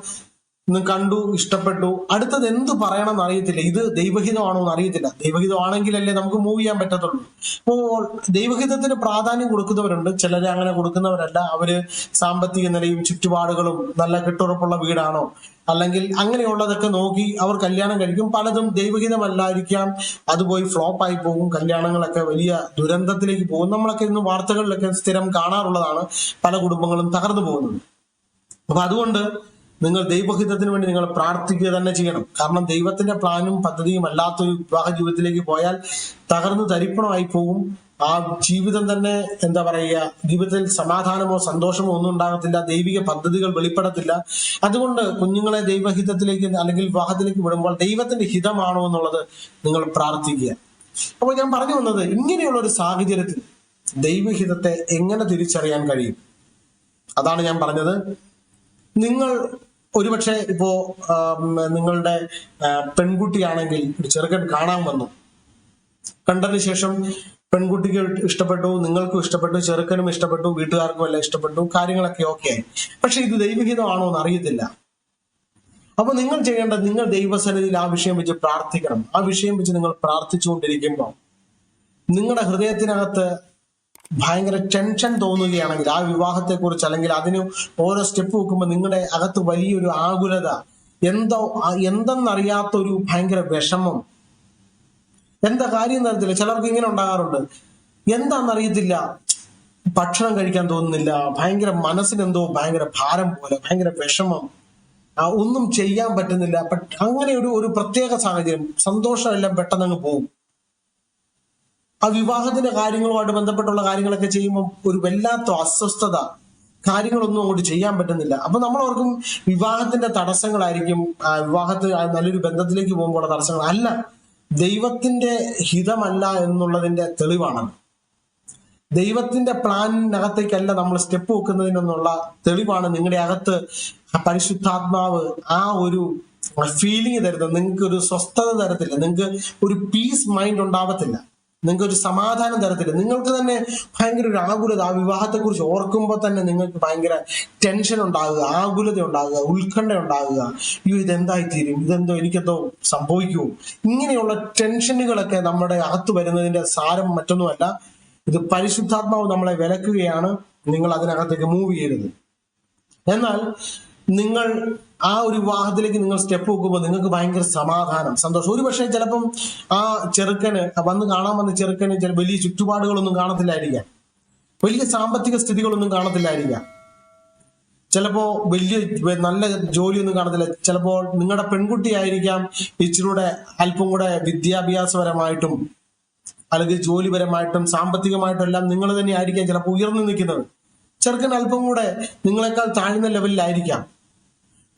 കണ്ടു, ഇഷ്ടപ്പെട്ടു, അടുത്തത് എന്ത് പറയണം എന്ന് അറിയത്തില്ല. ഇത് ദൈവഹിതമാണോ എന്ന് അറിയത്തില്ല. ദൈവഹിതമാണെങ്കിലല്ലേ നമുക്ക് മൂവ് ചെയ്യാൻ പറ്റത്തുള്ളൂ. അപ്പോൾ ദൈവഹിതത്തിന് പ്രാധാന്യം കൊടുക്കുന്നവരുണ്ട്, ചിലരെ അങ്ങനെ കൊടുക്കുന്നവരല്ല. അവര് സാമ്പത്തിക നിലയും ചുറ്റുപാടുകളും നല്ല കെട്ടുറപ്പുള്ള വീടാണോ, അല്ലെങ്കിൽ അങ്ങനെയുള്ളതൊക്കെ നോക്കി അവർ കല്യാണം കഴിക്കും. പലതും ദൈവഹിതമല്ലായിരിക്കാം, അത് പോയി ഫ്ലോപ്പ് ആയി പോകും, കല്യാണങ്ങളൊക്കെ വലിയ ദുരന്തത്തിലേക്ക് പോകും. നമ്മളൊക്കെ ഇന്ന് വാർത്തകളിലൊക്കെ സ്ഥിരം കാണാറുള്ളതാണ്, പല കുടുംബങ്ങളും തകർന്നു പോകുന്നത്. അപ്പൊ അതുകൊണ്ട് നിങ്ങൾ ദൈവഹിതത്തിന് വേണ്ടി നിങ്ങൾ പ്രാർത്ഥിക്കുക തന്നെ ചെയ്യണം. കാരണം ദൈവത്തിന്റെ പ്ലാനും പദ്ധതിയും അല്ലാത്തൊരു വിവാഹ ജീവിതത്തിലേക്ക് പോയാൽ തകർന്നു തരിപ്പണമായി പോകും. ആ ജീവിതം തന്നെ എന്താ പറയുക, ജീവിതത്തിൽ സമാധാനമോ സന്തോഷമോ ഒന്നും ഉണ്ടാകത്തില്ല, ദൈവിക പദ്ധതികൾ വെളിപ്പെടത്തില്ല. അതുകൊണ്ട് കുഞ്ഞുങ്ങളെ ദൈവഹിതത്തിലേക്ക് അല്ലെങ്കിൽ വിവാഹത്തിലേക്ക് വിടുമ്പോൾ ദൈവത്തിന്റെ ഹിതമാണോ എന്നുള്ളത് നിങ്ങൾ പ്രാർത്ഥിക്കുക. അപ്പോൾ ഞാൻ പറഞ്ഞു വന്നത്, ഇങ്ങനെയുള്ള ഒരു സാഹചര്യത്തിൽ ദൈവഹിതത്തെ എങ്ങനെ തിരിച്ചറിയാൻ കഴിയും, അതാണ് ഞാൻ പറഞ്ഞത്. നിങ്ങൾ ഒരുപക്ഷെ ഇപ്പോ നിങ്ങളുടെ പെൺകുട്ടിയാണെങ്കിൽ ഒരു ചെറുക്കൻ കാണാൻ വന്നു, കണ്ടതിന് ശേഷം പെൺകുട്ടിക്ക് ഇഷ്ടപ്പെട്ടു, നിങ്ങൾക്കും ഇഷ്ടപ്പെട്ടു, ചെറുക്കനും ഇഷ്ടപ്പെട്ടു, വീട്ടുകാർക്കും എല്ലാം ഇഷ്ടപ്പെട്ടു, കാര്യങ്ങളൊക്കെ ഓക്കെ ആയി. പക്ഷെ ഇത് ദൈവഹിതമാണോ എന്ന് അറിയത്തില്ല. അപ്പൊ നിങ്ങൾ ചെയ്യേണ്ടത്, നിങ്ങൾ ദൈവസന്നിധിയിൽ ആ വിഷയം വെച്ച് പ്രാർത്ഥിക്കണം. ആ വിഷയം വെച്ച് നിങ്ങൾ പ്രാർത്ഥിച്ചുകൊണ്ടിരിക്കുമ്പോൾ നിങ്ങളുടെ ഹൃദയത്തിനകത്ത് ഭയങ്കര ടെൻഷൻ തോന്നുകയാണെങ്കിൽ ആ വിവാഹത്തെ കുറിച്ച്, അല്ലെങ്കിൽ അതിന് ഓരോ സ്റ്റെപ്പ് വെക്കുമ്പോൾ നിങ്ങളുടെ അകത്ത് വലിയൊരു ആകുലത, എന്തെന്നറിയാത്തൊരു ഭയങ്കര വിഷമം, എന്താ കാര്യം തരത്തില്ല. ചിലർക്ക് ഇങ്ങനെ ഉണ്ടാകാറുണ്ട്, എന്താണെന്നറിയത്തില്ല, ഭക്ഷണം കഴിക്കാൻ തോന്നുന്നില്ല, ഭയങ്കര മനസ്സിനെന്തോ ഭയങ്കര ഭാരം പോലെ, ഭയങ്കര വിഷമം, ഒന്നും ചെയ്യാൻ പറ്റുന്നില്ല. അങ്ങനെ ഒരു പ്രത്യേക സാഹചര്യം, സന്തോഷമെല്ലാം പെട്ടെന്ന് അങ്ങ് പോകും. ആ വിവാഹത്തിന്റെ കാര്യങ്ങളുമായിട്ട് ബന്ധപ്പെട്ടുള്ള കാര്യങ്ങളൊക്കെ ചെയ്യുമ്പോൾ ഒരു വല്ലാത്ത അസ്വസ്ഥത, കാര്യങ്ങളൊന്നും അങ്ങോട്ട് ചെയ്യാൻ പറ്റുന്നില്ല. അപ്പൊ നമ്മൾ ഓർക്കും വിവാഹത്തിന്റെ തടസ്സങ്ങളായിരിക്കും, വിവാഹത്തിൽ നല്ലൊരു ബന്ധത്തിലേക്ക് പോകുമ്പോൾ തടസ്സങ്ങൾ അല്ല, ദൈവത്തിന്റെ ഹിതമല്ല എന്നുള്ളതിന്റെ തെളിവാണ്. ദൈവത്തിന്റെ പ്ലാനിനകത്തേക്കല്ല നമ്മൾ സ്റ്റെപ്പ് വെക്കുന്നതിനെന്നുള്ള തെളിവാണ് നിങ്ങളുടെ അകത്ത് പരിശുദ്ധാത്മാവ് ആ ഒരു ഫീലിംഗ് തരുന്നത്. നിങ്ങൾക്ക് ഒരു സ്വസ്ഥത തരത്തില്ല, നിങ്ങൾക്ക് ഒരു പീസ് മൈൻഡ് ഉണ്ടാവത്തില്ല, നിങ്ങൾക്ക് ഒരു സമാധാനം തരത്തില്ല. നിങ്ങൾക്ക് തന്നെ ഭയങ്കര ഒരു ആകുലത, ആ വിവാഹത്തെ കുറിച്ച് ഓർക്കുമ്പോൾ തന്നെ നിങ്ങൾക്ക് ഭയങ്കര ടെൻഷൻ ഉണ്ടാകുക, ആകുലത ഉണ്ടാകുക, ഉത്കണ്ഠ ഉണ്ടാകുക. അയ്യോ, ഇതെന്തായിത്തീരും, ഇതെന്തോ എനിക്കെന്തോ സംഭവിക്കുമോ, ഇങ്ങനെയുള്ള ടെൻഷനുകളൊക്കെ നമ്മുടെ അകത്ത് വരുന്നതിന്റെ സാരം മറ്റൊന്നുമല്ല, ഇത് പരിശുദ്ധാത്മാവ് നമ്മളെ വിലക്കുകയാണ്. നിങ്ങൾ അതിനകത്തേക്ക് മൂവ് ചെയ്യരുത്. എന്നാൽ നിങ്ങൾ ആ ഒരു വിവാഹത്തിലേക്ക് നിങ്ങൾ സ്റ്റെപ്പ് വെക്കുമ്പോൾ നിങ്ങൾക്ക് ഭയങ്കര സമാധാനം, സന്തോഷം. ഒരു പക്ഷേ ചിലപ്പം ആ ചെറുക്കന് കാണാൻ വന്ന ചെറുക്കന് വലിയ ചുറ്റുപാടുകളൊന്നും കാണത്തില്ലായിരിക്കാം, വലിയ സാമ്പത്തിക സ്ഥിതികളൊന്നും കാണത്തില്ലായിരിക്കാം, ചിലപ്പോ വലിയ നല്ല ജോലിയൊന്നും കാണത്തില്ല. ചിലപ്പോൾ നിങ്ങളുടെ പെൺകുട്ടിയായിരിക്കാം ഇച്ചിലൂടെ അല്പം കൂടെ വിദ്യാഭ്യാസപരമായിട്ടും അല്ലെങ്കിൽ ജോലിപരമായിട്ടും സാമ്പത്തികമായിട്ടും എല്ലാം നിങ്ങൾ തന്നെ ആയിരിക്കാം ചിലപ്പോൾ ഉയർന്നു നിൽക്കുന്നത്. ചെറുക്കൻ അല്പം കൂടെ നിങ്ങളെക്കാൾ താഴ്ന്ന ലെവലിലായിരിക്കാം.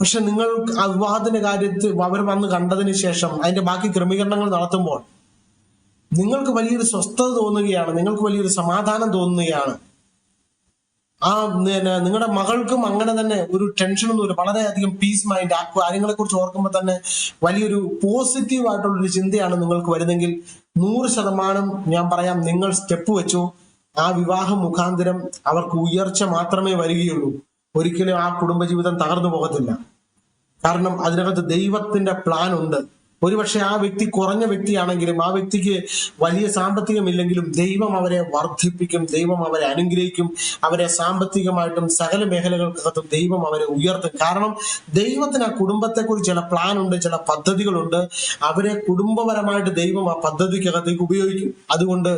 പക്ഷെ നിങ്ങൾ ആ വിവാഹത്തിന്റെ കാര്യത്തിൽ അവർ വന്ന് കണ്ടതിന് ശേഷം അതിന്റെ ബാക്കി ക്രമീകരണങ്ങൾ നടത്തുമ്പോൾ നിങ്ങൾക്ക് വലിയൊരു സ്വസ്ഥത തോന്നുകയാണ്, നിങ്ങൾക്ക് വലിയൊരു സമാധാനം തോന്നുകയാണ്. ആ നിങ്ങളുടെ മകൾക്കും അങ്ങനെ തന്നെ ഒരു ടെൻഷനൊന്നുമില്ല, വളരെയധികം പീസ് മൈൻഡ്. ആ കാര്യങ്ങളെ കുറിച്ച് ഓർക്കുമ്പോൾ തന്നെ വലിയൊരു പോസിറ്റീവ് ആയിട്ടുള്ളൊരു ചിന്തയാണ് നിങ്ങൾക്ക് വരുന്നെങ്കിൽ 100% ഞാൻ പറയാം, നിങ്ങൾ സ്റ്റെപ്പ് വെച്ചു. ആ വിവാഹം മുഖാന്തരം അവർക്ക് ഉയർച്ച മാത്രമേ വരികയുള്ളൂ. ഒരിക്കലും ആ കുടുംബജീവിതം തകർന്നു പോകത്തില്ല. കാരണം അതിനകത്ത് ദൈവത്തിന്റെ പ്ലാൻ ഉണ്ട്. ഒരുപക്ഷെ ആ വ്യക്തി കുറഞ്ഞ വ്യക്തിയാണെങ്കിലും ആ വ്യക്തിക്ക് വലിയ സാമ്പത്തികമില്ലെങ്കിലും ദൈവം അവരെ വർദ്ധിപ്പിക്കും, ദൈവം അവരെ അനുഗ്രഹിക്കും, അവരെ സാമ്പത്തികമായിട്ടും സകല മേഖലകൾക്കകത്തും ദൈവം അവരെ ഉയർത്തും. കാരണം ദൈവത്തിന് ആ കുടുംബത്തെക്കുറിച്ച് ചില പ്ലാൻ ഉണ്ട്, ചില പദ്ധതികളുണ്ട്. അവരെ കുടുംബപരമായിട്ട് ദൈവം ആ പദ്ധതിക്കകത്തേക്ക് ഉപയോഗിക്കും. അതുകൊണ്ട്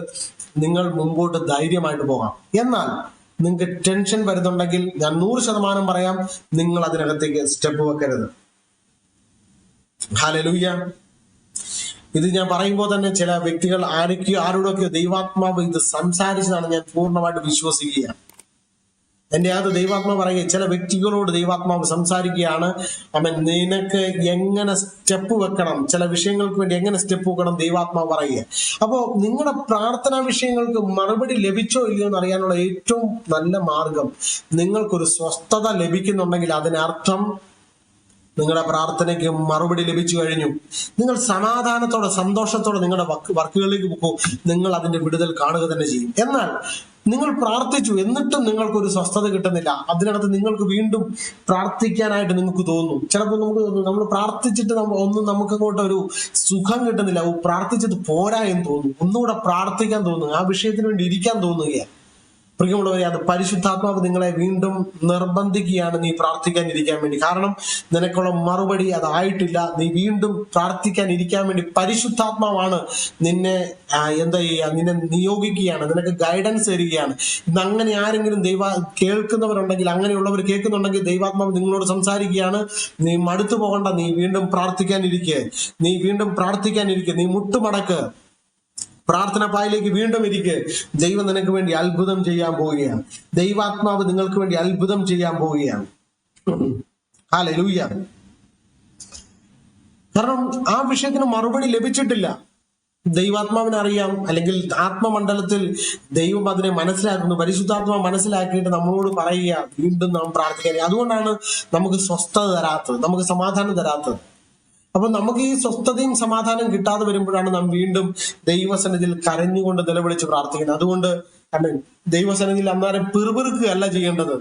നിങ്ങൾ മുമ്പോട്ട് ധൈര്യമായിട്ട് പോകാം. എന്നാൽ നിങ്ങൾക്ക് ടെൻഷൻ വരുന്നുണ്ടെങ്കിൽ ഞാൻ 100% പറയാം, നിങ്ങൾ അതിനകത്തേക്ക് സ്റ്റെപ്പ് വെക്കരുത്. ഹല്ലേലൂയ. ഇത് ഞാൻ പറയുമ്പോൾ തന്നെ ചില വ്യക്തികൾ ആരോടൊക്കെയോ ദൈവാത്മാവ് ഇത് സംസാരിച്ചതാണ് ഞാൻ പൂർണ്ണമായിട്ട് വിശ്വസിക്കുകയാണ്. എന്റെ അത് ദൈവാത്മാവ് പറയുക, ചില വ്യക്തികളോട് ദൈവാത്മാവ് സംസാരിക്കുകയാണ്, നിനക്ക് എങ്ങനെ സ്റ്റെപ്പ് വെക്കണം, ചില വിഷയങ്ങൾക്ക് വേണ്ടി എങ്ങനെ സ്റ്റെപ്പ് വെക്കണം ദൈവാത്മാവ് പറയുക. അപ്പോ നിങ്ങളുടെ പ്രാർത്ഥനാ വിഷയങ്ങൾക്ക് മറുപടി ലഭിച്ചോ ഇല്ലയോ എന്ന് അറിയാനുള്ള ഏറ്റവും നല്ല മാർഗം, നിങ്ങൾക്കൊരു സ്വസ്ഥത ലഭിക്കുന്നുണ്ടെങ്കിൽ അതിനർത്ഥം നിങ്ങളുടെ പ്രാർത്ഥനയ്ക്ക് മറുപടി ലഭിച്ചു കഴിഞ്ഞു. നിങ്ങൾ സമാധാനത്തോടെ സന്തോഷത്തോടെ നിങ്ങളുടെ വർക്കുകളിലേക്ക് പോകൂ, നിങ്ങൾ അതിന്റെ വിടുതൽ കാണുക തന്നെ ചെയ്യും. എന്നാൽ നിങ്ങൾ പ്രാർത്ഥിച്ചു എന്നിട്ടും നിങ്ങൾക്കൊരു സ്വസ്ഥത കിട്ടുന്നില്ല, അതിനകത്ത് നിങ്ങൾക്ക് വീണ്ടും പ്രാർത്ഥിക്കാനായിട്ട് നിങ്ങൾക്ക് തോന്നും. ചിലപ്പോൾ നമ്മൾ പ്രാർത്ഥിച്ചിട്ട് നമുക്ക് അങ്ങോട്ട് ഒരു സുഖം കിട്ടുന്നില്ല, പ്രാർത്ഥിച്ചത് പോരാ എന്ന് തോന്നും, ഒന്നുകൂടെ പ്രാർത്ഥിക്കാൻ തോന്നുന്നു, ആ വിഷയത്തിന് വേണ്ടി ഇരിക്കാൻ തോന്നുകയാണ്. പ്രിയമുള്ളവരെ, അത് പരിശുദ്ധാത്മാവ് നിങ്ങളെ വീണ്ടും നിർബന്ധിക്കുകയാണ് നീ പ്രാർത്ഥിക്കാൻ ഇരിക്കാൻ വേണ്ടി. കാരണം നിനക്കുള്ള മറുപടി അതായിട്ടില്ല, നീ വീണ്ടും പ്രാർത്ഥിക്കാൻ ഇരിക്കാൻ വേണ്ടി പരിശുദ്ധാത്മാവാണ് നിന്നെ നിന്നെ നിയോഗിക്കുകയാണ്, നിനക്ക് ഗൈഡൻസ് തരികയാണ്. ഇന്ന് അങ്ങനെ ആരെങ്കിലും കേൾക്കുന്നവരുണ്ടെങ്കിൽ, അങ്ങനെയുള്ളവർ കേൾക്കുന്നുണ്ടെങ്കിൽ ദൈവാത്മാവ് നിങ്ങളോട് സംസാരിക്കുകയാണ്, നീ മടുത്തു പോകണ്ട, നീ വീണ്ടും പ്രാർത്ഥിക്കാനിരിക്കുക, നീ മുട്ടുമടക്ക്, പ്രാർത്ഥന പായിലേക്ക് വീണ്ടും ഇരിക്കുക. ദൈവം നിനക്ക് വേണ്ടി അത്ഭുതം ചെയ്യാൻ പോവുകയാണ്. ദൈവാത്മാവ് നിങ്ങൾക്ക് വേണ്ടി അത്ഭുതം ചെയ്യാൻ പോവുകയാണ്. ഹല്ലേലൂയ. കാരണം ആ വിഷയത്തിന് മറുപടി ലഭിച്ചിട്ടില്ല. ദൈവാത്മാവിനെ അറിയാം, അല്ലെങ്കിൽ ആത്മമണ്ഡലത്തിൽ ദൈവം അതിനെ മനസ്സിലാക്കുന്നു, പരിശുദ്ധാത്മാവ് മനസ്സിലാക്കിയിട്ട് നമ്മളോട് പറയുക വീണ്ടും നാം പ്രാർത്ഥിക്കാൻ. അതുകൊണ്ടാണ് നമുക്ക് സ്വസ്ഥത തരാത്തത്, നമുക്ക് സമാധാനം തരാത്തത്. അപ്പൊ നമുക്ക് ഈ സ്വസ്ഥതയും സമാധാനം കിട്ടാതെ വരുമ്പോഴാണ് നാം വീണ്ടും ദൈവസന്നിധിയിൽ കരഞ്ഞുകൊണ്ട് നിലവിളിച്ച് പ്രാർത്ഥിക്കുന്നത്. അതുകൊണ്ട് ദൈവസന്നിധിയിൽ അന്നേരം പിറുപിറുക്കുകയല്ല ചെയ്യേണ്ടത്.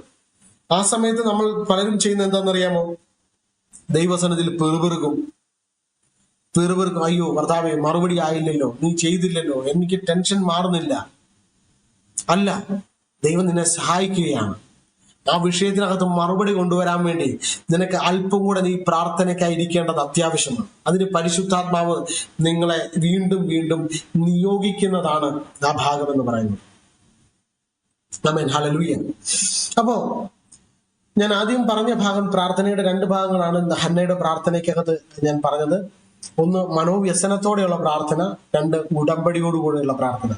ആ സമയത്ത് നമ്മൾ പലരും ചെയ്യുന്നത് എന്താണെന്നറിയാമോ? ദൈവസന്നിധിയിൽ പിറുപിറുക്കും. അയ്യോ കർത്താവേ, മറുപടി ആയില്ലല്ലോ, നീ ചെയ്തില്ലല്ലോ, എനിക്ക് ടെൻഷൻ മാറുന്നില്ല. അല്ല, ദൈവം നിന്നെ സഹായിക്കുകയാണ്. ആ വിഷയത്തിനകത്ത് മറുപടി കൊണ്ടുവരാൻ വേണ്ടി നിനക്ക് അല്പം കൂടെ നീ പ്രാർത്ഥനയ്ക്കായി ഇരിക്കേണ്ടത് അത്യാവശ്യമാണ്. അതിന് പരിശുദ്ധാത്മാവ് നിങ്ങളെ വീണ്ടും വീണ്ടും നിയോഗിക്കുന്നതാണ് ആ ഭാഗം എന്ന് പറയുന്നത്. ആമേൻ, ഹല്ലേലൂയ. അപ്പോ ഞാൻ ആദ്യം പറഞ്ഞ ഭാഗം, പ്രാർത്ഥനയുടെ 2 ഭാഗങ്ങളാണ് ഹന്നയുടെ പ്രാർത്ഥനയ്ക്കകത്ത് ഞാൻ പറഞ്ഞത്. ഒന്ന് മനോവ്യസനത്തോടെയുള്ള പ്രാർത്ഥന, 2 ഉടമ്പടിയോടുകൂടെയുള്ള പ്രാർത്ഥന.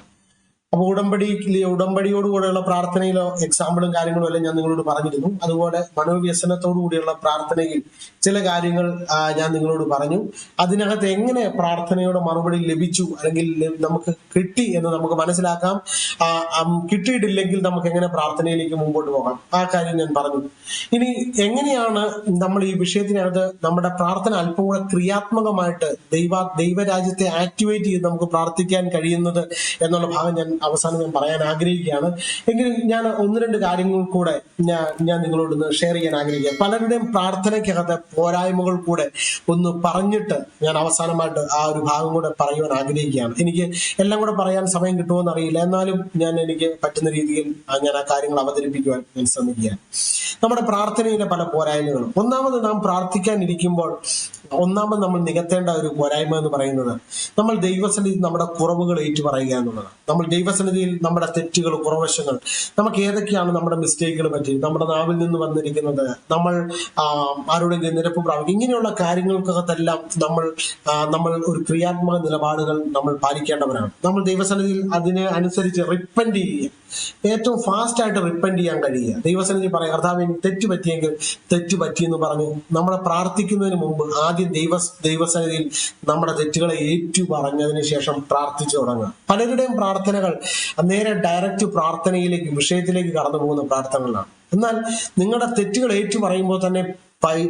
അപ്പൊ ഉടമ്പടിയോടുകൂടെയുള്ള പ്രാർത്ഥനയിലോ എക്സാമ്പിളും കാര്യങ്ങളും എല്ലാം ഞാൻ നിങ്ങളോട് പറഞ്ഞിരുന്നു. അതുപോലെ മനോവ്യസനത്തോടു കൂടിയുള്ള പ്രാർത്ഥനയിൽ ചില കാര്യങ്ങൾ ഞാൻ നിങ്ങളോട് പറഞ്ഞു. അതിനകത്ത് എങ്ങനെ പ്രാർത്ഥനയുടെ മറുപടി ലഭിച്ചു അല്ലെങ്കിൽ നമുക്ക് കിട്ടി എന്ന് നമുക്ക് മനസ്സിലാക്കാം. കിട്ടിയിട്ടില്ലെങ്കിൽ നമുക്ക് എങ്ങനെ പ്രാർത്ഥനയിലേക്ക് മുമ്പോട്ട് പോകാം, ആ കാര്യം ഞാൻ പറഞ്ഞു. ഇനി എങ്ങനെയാണ് നമ്മൾ ഈ വിഷയത്തിനകത്ത് നമ്മുടെ പ്രാർത്ഥന അല്പം കൂടെ ക്രിയാത്മകമായിട്ട് ദൈവരാജ്യത്തെ ആക്ടിവേറ്റ് ചെയ്ത് നമുക്ക് പ്രാർത്ഥിക്കാൻ കഴിയുന്നത് എന്നുള്ള ഭാഗം അവസാനം ഞാൻ പറയാൻ ആഗ്രഹിക്കുകയാണ്. എങ്കിലും ഞാൻ 1-2 കാര്യങ്ങൾ കൂടെ ഞാൻ നിങ്ങളോട് ഷെയർ ചെയ്യാൻ ആഗ്രഹിക്കുക. പലരുടെയും പ്രാർത്ഥനയ്ക്കകത്ത് പോരായ്മകൾ കൂടെ ഒന്ന് പറഞ്ഞിട്ട് ഞാൻ അവസാനമായിട്ട് ആ ഒരു ഭാഗം കൂടെ പറയുവാൻ ആഗ്രഹിക്കുകയാണ്. എനിക്ക് എല്ലാം കൂടെ പറയാൻ സമയം കിട്ടുമോന്ന് അറിയില്ല, എന്നാലും എനിക്ക് പറ്റുന്ന രീതിയിൽ ഞാൻ ആ കാര്യങ്ങൾ അവതരിപ്പിക്കുവാൻ ഞാൻ ശ്രമിക്കുകയാണ്. നമ്മുടെ പ്രാർത്ഥനയിലെ പല പോരായ്മകളും. ഒന്നാമത്, നാം പ്രാർത്ഥിക്കാൻ ഇരിക്കുമ്പോൾ നമ്മൾ നികത്തേണ്ട ഒരു പോരായ്മ എന്ന് പറയുന്നത്, നമ്മൾ ദൈവസന്നിധിയിൽ നമ്മുടെ കുറവുകൾ ഏറ്റുപറയുക എന്നുള്ളതാണ്. നമ്മൾ ദൈവസന്നിധിയിൽ നമ്മുടെ തെറ്റുകൾ, കുറവശങ്ങൾ, നമുക്ക് ഏതൊക്കെയാണ് നമ്മുടെ മിസ്റ്റേക്കുകൾ പറ്റി, നമ്മുടെ നാവിൽ നിന്ന് വന്നിരിക്കുന്നത്, നമ്മൾ ആരോടെങ്കിലും നിരപ്പ് പ്രാപിക്കും, ഇങ്ങനെയുള്ള കാര്യങ്ങൾക്കകത്തെല്ലാം നമ്മൾ ഒരു ക്രിയാത്മക നിലപാടുകൾ നമ്മൾ പാലിക്കേണ്ടവരാണ്. നമ്മൾ ദൈവസന്നിധിയിൽ അതിനെ അനുസരിച്ച് റിപ്പന്റ് ചെയ്യുക, ഏറ്റവും ഫാസ്റ്റ് ആയിട്ട് റിപ്പന്റ് ചെയ്യാൻ കഴിയുക. ദൈവസന്നിധി പറയാം, കർത്താവേ എനിക്ക് തെറ്റ് പറ്റിയെങ്കിൽ തെറ്റ് പറ്റിയെന്ന് പറഞ്ഞ് നമ്മളെ പ്രാർത്ഥിക്കുന്നതിന് മുമ്പ് ആദ്യം ദൈവസന്നിധിയിൽ നമ്മുടെ തെറ്റുകളെ ഏറ്റു പറഞ്ഞതിന് ശേഷം പ്രാർത്ഥിച്ചു തുടങ്ങുക. പലരുടെയും പ്രാർത്ഥനകൾ നേരെ ഡയറക്റ്റ് പ്രാർത്ഥനയിലേക്ക്, വിഷയത്തിലേക്ക് കടന്നു പോകുന്ന പ്രാർത്ഥനകളാണ്. എന്നാൽ നിങ്ങളുടെ തെറ്റുകൾ ഏറ്റു പറയുമ്പോൾ തന്നെ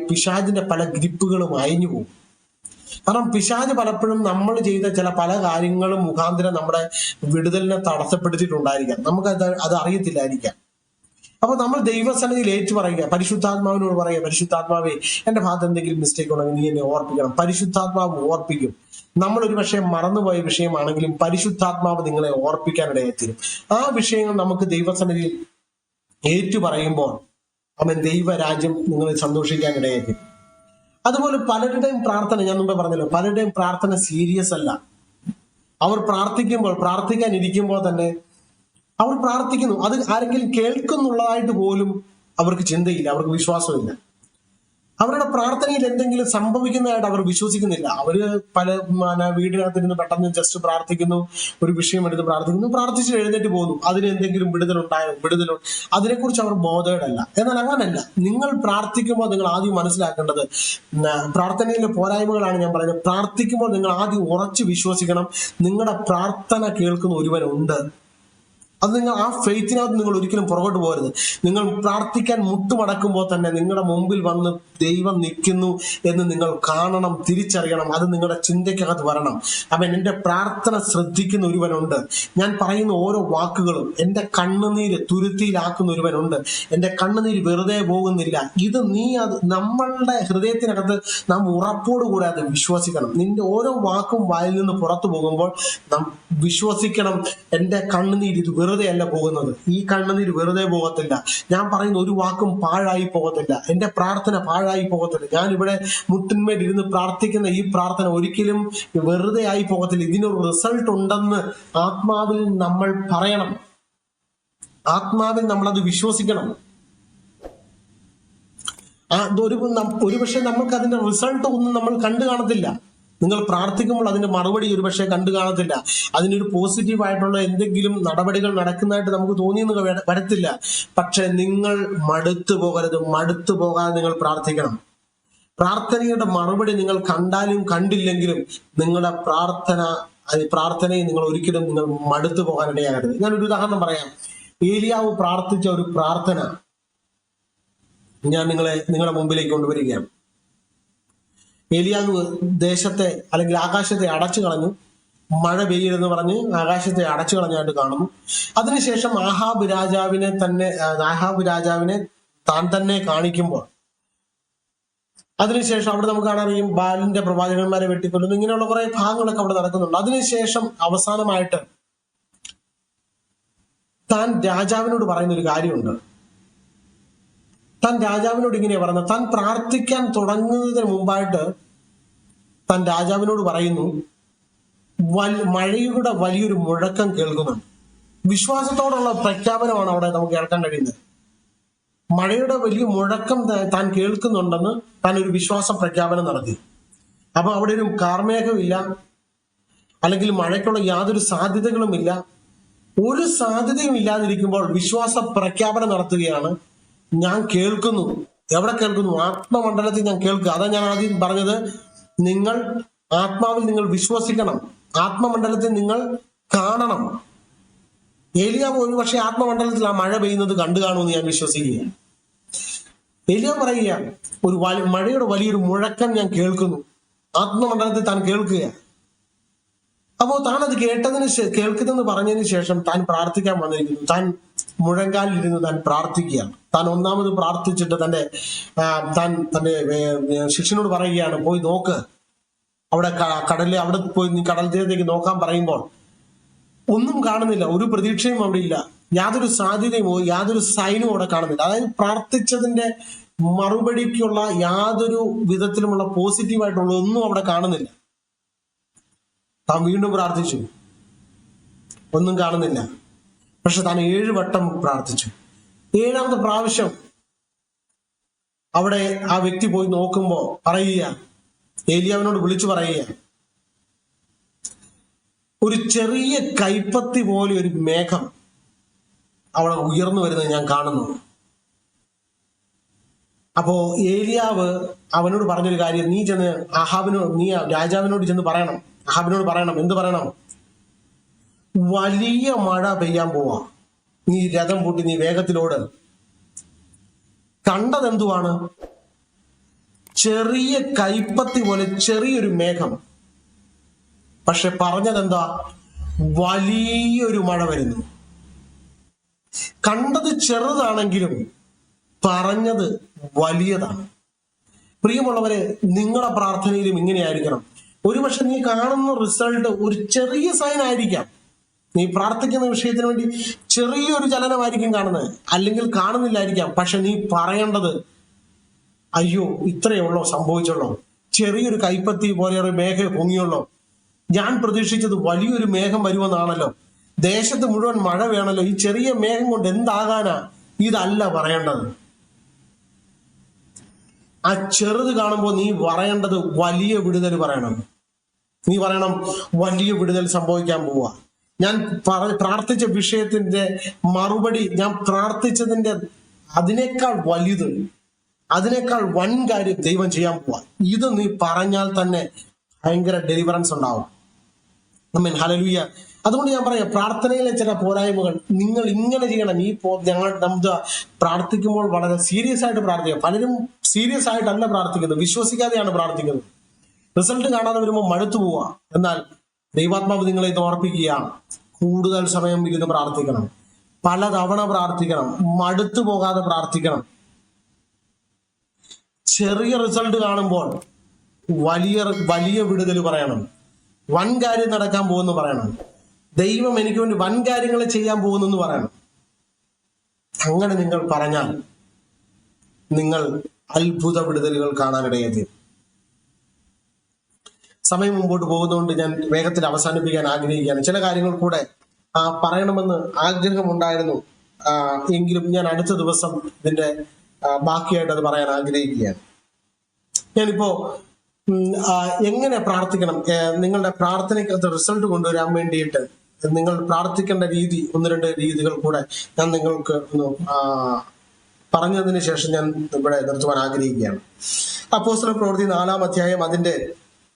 പിശാചിന്റെ പല ഗ്രിപ്പുകളും അയഞ്ഞു പോകും. കാരണം പിശാച് പലപ്പോഴും നമ്മൾ ചെയ്ത പല കാര്യങ്ങളും മുഖാന്തരം നമ്മുടെ വിടുതലിനെ തടസ്സപ്പെടുത്തിയിട്ടുണ്ടായിരിക്കാം, നമുക്ക് അത് അറിയത്തില്ലായിരിക്കാം. അപ്പൊ നമ്മൾ ദൈവസന്നിധിയിൽ ഏറ്റു പറയുക, പരിശുദ്ധാത്മാവിനോട് പറയുക, പരിശുദ്ധാത്മാവേ എന്റെ ഭാഗത്ത് എന്തെങ്കിലും മിസ്റ്റേക്ക് ഉണ്ടെങ്കിൽ നീ എന്നെ ഓർപ്പിക്കണം. പരിശുദ്ധാത്മാവ് ഓർപ്പിക്കും. നമ്മൾ ഒരു പക്ഷേ മറന്നുപോയ വിഷയമാണെങ്കിലും പരിശുദ്ധാത്മാവ് നിങ്ങളെ ഓർപ്പിക്കാനിടയെത്തിരും. ആ വിഷയങ്ങൾ നമുക്ക് ദൈവസന്നിധിയിൽ ഏറ്റു പറയുമ്പോൾ അവൻ ദൈവരാജ്യം നിങ്ങളെ സന്തോഷിക്കാനിടയെത്തിരും. അതുപോലെ പലരുടെയും പ്രാർത്ഥന, ഞാൻ മുമ്പേ പറഞ്ഞല്ലോ, പലരുടെയും പ്രാർത്ഥന സീരിയസ് അല്ല. അവർ പ്രാർത്ഥിക്കാൻ ഇരിക്കുമ്പോൾ തന്നെ അവർ പ്രാർത്ഥിക്കുന്നു, അത് ആരെങ്കിലും കേൾക്കുന്നുള്ളതായിട്ട് പോലും അവർക്ക് ചിന്തയില്ല, അവർക്ക് വിശ്വാസമില്ല. അവരുടെ പ്രാർത്ഥനയിൽ എന്തെങ്കിലും സംഭവിക്കുന്നതായിട്ട് അവർ വിശ്വസിക്കുന്നില്ല. അവര് വീടിനകത്തിരുന്ന് പെട്ടെന്ന് ജസ്റ്റ് പ്രാർത്ഥിക്കുന്നു, ഒരു വിഷയം എടുത്ത് പ്രാർത്ഥിച്ച് എഴുന്നേറ്റ് പോകുന്നു. അതിന് എന്തെങ്കിലും വിടുതലോ അതിനെക്കുറിച്ച് അവർ ബോധേഡല്ല. എന്നാൽ അങ്ങനല്ല. നിങ്ങൾ പ്രാർത്ഥിക്കുമ്പോൾ നിങ്ങൾ ആദ്യം മനസ്സിലാക്കേണ്ടത്, പ്രാർത്ഥനയിലെ പോരായ്മകളാണ് ഞാൻ പറയുന്നത്. പ്രാർത്ഥിക്കുമ്പോൾ നിങ്ങൾ ആദ്യം ഉറച്ചു വിശ്വസിക്കണം, നിങ്ങളുടെ പ്രാർത്ഥന കേൾക്കുന്ന ഒരുവനുണ്ട്. അത് നിങ്ങൾ ആ ഫെയ്ത്തിനകത്ത് നിങ്ങൾ ഒരിക്കലും പുറകോട്ട് പോകരുത്. നിങ്ങൾ പ്രാർത്ഥിക്കാൻ മുട്ടുമടക്കുമ്പോൾ തന്നെ നിങ്ങളുടെ മുമ്പിൽ വന്ന് ദൈവം നിൽക്കുന്നു എന്ന് നിങ്ങൾ കാണണം, തിരിച്ചറിയണം. അത് നിങ്ങളുടെ ചിന്തയ്ക്കകത്ത് വരണം. അവൻ എന്റെ പ്രാർത്ഥന ശ്രദ്ധിക്കുന്ന ഒരുവനുണ്ട്. ഞാൻ പറയുന്ന ഓരോ വാക്കുകളും എന്റെ കണ്ണുനീര് തുരുത്തിയിലാക്കുന്ന ഒരുവനുണ്ട്. എന്റെ കണ്ണുനീര് വെറുതെ പോകുന്നില്ല. ഇത് നമ്മളുടെ ഹൃദയത്തിനകത്ത് നാം ഉറപ്പോടുകൂടെ അത് വിശ്വസിക്കണം. നിന്റെ ഓരോ വാക്കും വായിൽ നിന്ന് പുറത്തു പോകുമ്പോൾ നാം വിശ്വസിക്കണം, എന്റെ കണ്ണുനീര് ഇത് വെറുതെ അല്ല പോകുന്നത്. ഈ കണ്ണുനീര് വെറുതെ പോകത്തില്ല. ഞാൻ പറയുന്ന ഒരു വാക്കും പാഴായി പോകത്തില്ല. എന്റെ പ്രാർത്ഥന പാഴായി പോകത്തില്ല. ഞാൻ ഇവിടെ മുട്ടിന്മേൽ ഇരുന്ന് പ്രാർത്ഥിക്കുന്ന ഈ പ്രാർത്ഥന ഒരിക്കലും വെറുതെ ആയി പോകത്തില്ല. ഇതിനൊരു റിസൾട്ട് ഉണ്ടെന്ന് ആത്മാവിൽ നമ്മൾ പറയണം. ആത്മാവിൽ നമ്മൾ അത് വിശ്വസിക്കണം. ഒരുപക്ഷെ നമ്മൾക്ക് അതിന്റെ റിസൾട്ട് ഒന്നും നമ്മൾ കണ്ടു കാണത്തില്ല. നിങ്ങൾ പ്രാർത്ഥിക്കുമ്പോൾ അതിന്റെ മറുപടി ഒരുപക്ഷെ കണ്ടു കാണത്തില്ല. അതിനൊരു പോസിറ്റീവായിട്ടുള്ള എന്തെങ്കിലും നടപടികൾ നടക്കുന്നതായിട്ട് നമുക്ക് തോന്നിയെന്ന് വരത്തില്ല. പക്ഷെ നിങ്ങൾ മടുത്തു പോകാതെ നിങ്ങൾ പ്രാർത്ഥിക്കണം. പ്രാർത്ഥനയുടെ മറുപടി നിങ്ങൾ കണ്ടാലും കണ്ടില്ലെങ്കിലും നിങ്ങളുടെ പ്രാർത്ഥനയെ നിങ്ങൾ ഒരിക്കലും നിങ്ങൾ മടുത്തു പോകാനിടയാകരുത്. ഞാനൊരു ഉദാഹരണം പറയാം. ഏലിയാവ് പ്രാർത്ഥിച്ച ഒരു പ്രാർത്ഥന ഞാൻ നിങ്ങളുടെ മുമ്പിലേക്ക് കൊണ്ടുവരികയാണ്. ഏലിയാവ് ദേശത്തെ അല്ലെങ്കിൽ ആകാശത്തെ അടച്ചു കളഞ്ഞു. മഴ പെയ്യരുതെന്ന് പറഞ്ഞ് ആകാശത്തെ അടച്ചു കളഞ്ഞായിട്ട് കാണുന്നു. അതിനുശേഷം ആഹാബ് രാജാവിനെ താൻ തന്നെ കാണിക്കുമ്പോൾ, അതിനുശേഷം അവിടെ നമുക്ക് കാണാറിയും ബാലിന്റെ പ്രവാചകന്മാരെ വെട്ടിക്കൊല്ലുന്നു. ഇങ്ങനെയുള്ള കുറെ ഭാഗങ്ങളൊക്കെ അവിടെ നടക്കുന്നുണ്ട്. അതിനുശേഷം അവസാനമായിട്ട് താൻ രാജാവിനോട് പറയുന്ന ഒരു കാര്യമുണ്ട്. താൻ രാജാവിനോട് ഇങ്ങനെയാ പറയുന്നത്. താൻ പ്രാർത്ഥിക്കാൻ തുടങ്ങുന്നതിന് മുമ്പായിട്ട് താൻ രാജാവിനോട് പറയുന്നു, മഴയുടെ വലിയൊരു മുഴക്കം കേൾക്കുന്നുണ്ട്. വിശ്വാസത്തോടുള്ള പ്രഖ്യാപനമാണ് അവിടെ നമുക്ക് കേൾക്കാൻ കഴിയുന്നത്. മഴയുടെ വലിയ മുഴക്കം താൻ കേൾക്കുന്നുണ്ടെന്ന് താൻ ഒരു വിശ്വാസ പ്രഖ്യാപനം നടത്തി. അപ്പൊ അവിടെ ഒരു കാർമേഘമില്ല, അല്ലെങ്കിൽ മഴയ്ക്കുള്ള യാതൊരു സാധ്യതകളുമില്ല. ഒരു സാധ്യതയും ഇല്ലാതിരിക്കുമ്പോൾ വിശ്വാസ പ്രഖ്യാപനം നടത്തുകയാണ്. ഞാൻ കേൾക്കുന്നു. എവിടെ കേൾക്കുന്നു? ആത്മമണ്ഡലത്തിൽ ഞാൻ കേൾക്കുക. അതാ ഞാൻ ആദ്യം പറഞ്ഞത്, നിങ്ങൾ ആത്മാവിൽ നിങ്ങൾ വിശ്വസിക്കണം, ആത്മമണ്ഡലത്തിൽ നിങ്ങൾ കാണണം. ഏലിയാവ് ഒരു പക്ഷേ ആത്മമണ്ഡലത്തിൽ ആ മഴ പെയ്യുന്നത് കണ്ടു കാണുമെന്ന് ഞാൻ വിശ്വസിക്കുകയാണ്. ഏലിയാവ് പറയുക, മഴയുടെ വലിയൊരു മുഴക്കം ഞാൻ കേൾക്കുന്നു. ആത്മമണ്ഡലത്തിൽ താൻ കേൾക്കുക. അപ്പോൾ താൻ അത് കേൾക്കുന്നെന്ന് പറഞ്ഞതിന് ശേഷം താൻ പ്രാർത്ഥിക്കാൻ വന്നിരിക്കുന്നു. താൻ മുഴങ്കാലിരുന്ന് താൻ പ്രാർത്ഥിക്കുകയാണ്. താൻ ഒന്നാമത് പ്രാർത്ഥിച്ചിട്ട് തന്റെ ശിഷ്യനോട് പറയുകയാണ്, പോയി നോക്ക്, അവിടെ പോയി നീ കടൽ തീരത്തേക്ക് നോക്കാൻ പറയുമ്പോൾ ഒന്നും കാണുന്നില്ല. ഒരു പ്രതീക്ഷയും അവിടെ ഇല്ല. യാതൊരു സാധ്യതയും യാതൊരു സൈനും അവിടെ കാണുന്നില്ല. അതായത് പ്രാർത്ഥിച്ചതിന്റെ മറുപടിക്കുള്ള യാതൊരു വിധത്തിലുമുള്ള പോസിറ്റീവായിട്ടുള്ള ഒന്നും അവിടെ കാണുന്നില്ല. താൻ വീണ്ടും പ്രാർത്ഥിച്ചു, ഒന്നും കാണുന്നില്ല. പക്ഷെ താൻ 7 വട്ടം പ്രാർത്ഥിച്ചു. 7ാമത്തെ പ്രാവശ്യം അവിടെ ആ വ്യക്തി പോയി നോക്കുമ്പോ പറയുക, ഏലിയാവിനോട് വിളിച്ചു പറയുക, ഒരു ചെറിയ കൈപ്പത്തി പോലെ ഒരു മേഘം അവിടെ ഉയർന്നു വരുന്നത് ഞാൻ കാണുന്നു. അപ്പോ ഏലിയാവ് അവനോട് പറഞ്ഞൊരു കാര്യം, നീ രാജാവിനോട് ചെന്ന് പറയണം. അഹാബിനോട് പറയണം. എന്ത് പറയണം? വലിയ മഴ പെയ്യാൻ പോവാ, നീ രഥം പൂട്ടി നീ വേഗത്തിലോട്. കണ്ടതെന്തുവാണ്? ചെറിയ കൈപ്പത്തി പോലെ ചെറിയൊരു മേഘം. പക്ഷെ പറഞ്ഞതെന്താ? വലിയൊരു മഴ വരുന്നു. കണ്ടത് ചെറുതാണെങ്കിലും പറഞ്ഞത് വലിയതാണ്. പ്രിയമുള്ളവരെ, നിങ്ങളുടെ പ്രാർത്ഥനയിലും ഇങ്ങനെയായിരിക്കണം. ഒരുപക്ഷെ നീ കാണുന്ന റിസൾട്ട് ഒരു ചെറിയ സൈൻ ആയിരിക്കാം. നീ പ്രാർത്ഥിക്കുന്ന വിഷയത്തിന് വേണ്ടി ചെറിയൊരു ചലനമായിരിക്കും കാണുന്നത്, അല്ലെങ്കിൽ കാണുന്നില്ലായിരിക്കാം. പക്ഷെ നീ പറയേണ്ടത്, അയ്യോ ഇത്രയേ ഉള്ളോ സംഭവിച്ചുള്ളോ, ചെറിയൊരു കൈപ്പത്തി പോലെ ഒരു മേഘം പൊങ്ങിയുള്ളോ, ഞാൻ പ്രതീക്ഷിച്ചത് വലിയൊരു മേഘം വരുമെന്നാണല്ലോ, ദേശത്ത് മുഴുവൻ മഴ വേണമല്ലോ, ഈ ചെറിയ മേഘം കൊണ്ട് എന്താകാനാ. ഇതല്ല പറയേണ്ടത്. ആ ചെറുത് കാണുമ്പോൾ നീ പറയേണ്ടത് വലിയ വിടുതൽ പറയണം. നീ പറയണം, വലിയ വിടുതൽ സംഭവിക്കാൻ പോവാ. ഞാൻ പ്രാർത്ഥിച്ച വിഷയത്തിന്റെ മറുപടി, ഞാൻ പ്രാർത്ഥിച്ചതിന്റെ അതിനേക്കാൾ വലുത്, അതിനേക്കാൾ വൻ കാര്യം ദൈവം ചെയ്യാൻ പോവാ. ഇത് നീ പറഞ്ഞാൽ തന്നെ ഭയങ്കര ഡെലിവറൻസ് ഉണ്ടാവും. ആമേൻ, ഹല്ലേലൂയ. അതുകൊണ്ട് ഞാൻ പറയാം, പ്രാർത്ഥനയിലെ ചില പോരായ്മകൾ നിങ്ങൾ ഇങ്ങനെ ചെയ്യണം. നമുക്ക് പ്രാർത്ഥിക്കുമ്പോൾ വളരെ സീരിയസ് ആയിട്ട് പ്രാർത്ഥിക്കാം. പലരും സീരിയസ് ആയിട്ടല്ല പ്രാർത്ഥിക്കുന്നത്, വിശ്വസിക്കാതെയാണ് പ്രാർത്ഥിക്കുന്നത്. റിസൾട്ട് കാണാതെ വരുമ്പോൾ മടുത്തു പോവുക. എന്നാൽ ദൈവാത്മാവ് നിങ്ങളെ ഇത് ഓർപ്പിക്കുകയാണ്, കൂടുതൽ സമയം ഇരുന്ന് പ്രാർത്ഥിക്കണം, പലതവണ പ്രാർത്ഥിക്കണം, മടുത്തു പോകാതെ പ്രാർത്ഥിക്കണം. ചെറിയ റിസൾട്ട് കാണുമ്പോൾ വലിയ വലിയ വിടുതൽ പറയണം, വൻ കാര്യം നടക്കാൻ പോകുന്നു പറയണം, ദൈവം എനിക്ക് വേണ്ടി വൻ കാര്യങ്ങൾ ചെയ്യാൻ പോകുന്നു പറയണം. അങ്ങനെ നിങ്ങൾ പറഞ്ഞാൽ നിങ്ങൾ അത്ഭുത വിടുതലുകൾ കാണാനിടയായി. സമയം മുമ്പോട്ട് പോകുന്നതുകൊണ്ട് ഞാൻ വേഗത്തിൽ അവസാനിപ്പിക്കാൻ ആഗ്രഹിക്കുകയാണ്. ചില കാര്യങ്ങൾ കൂടെ പറയണമെന്ന് ആഗ്രഹമുണ്ടായിരുന്നു, എങ്കിലും ഞാൻ അടുത്ത ദിവസം ഇതിന്റെ ബാക്കിയായിട്ട് അത് പറയാൻ ആഗ്രഹിക്കുകയാണ്. ഞാനിപ്പോ എങ്ങനെ പ്രാർത്ഥിക്കണം, നിങ്ങളുടെ പ്രാർത്ഥനയ്ക്കകത്ത് റിസൾട്ട് കൊണ്ടുവരാൻ വേണ്ടിയിട്ട് നിങ്ങൾ പ്രാർത്ഥിക്കേണ്ട രീതി, ഒന്ന് രണ്ട് രീതികൾ കൂടെ ഞാൻ നിങ്ങൾക്ക് ഒന്ന് പറഞ്ഞതിന് ശേഷം ഞാൻ ഇവിടെ നിർത്തുവാൻ ആഗ്രഹിക്കുകയാണ്. അപ്പോസ്തല പ്രവൃത്തി 4-ാം അധ്യായം അതിന്റെ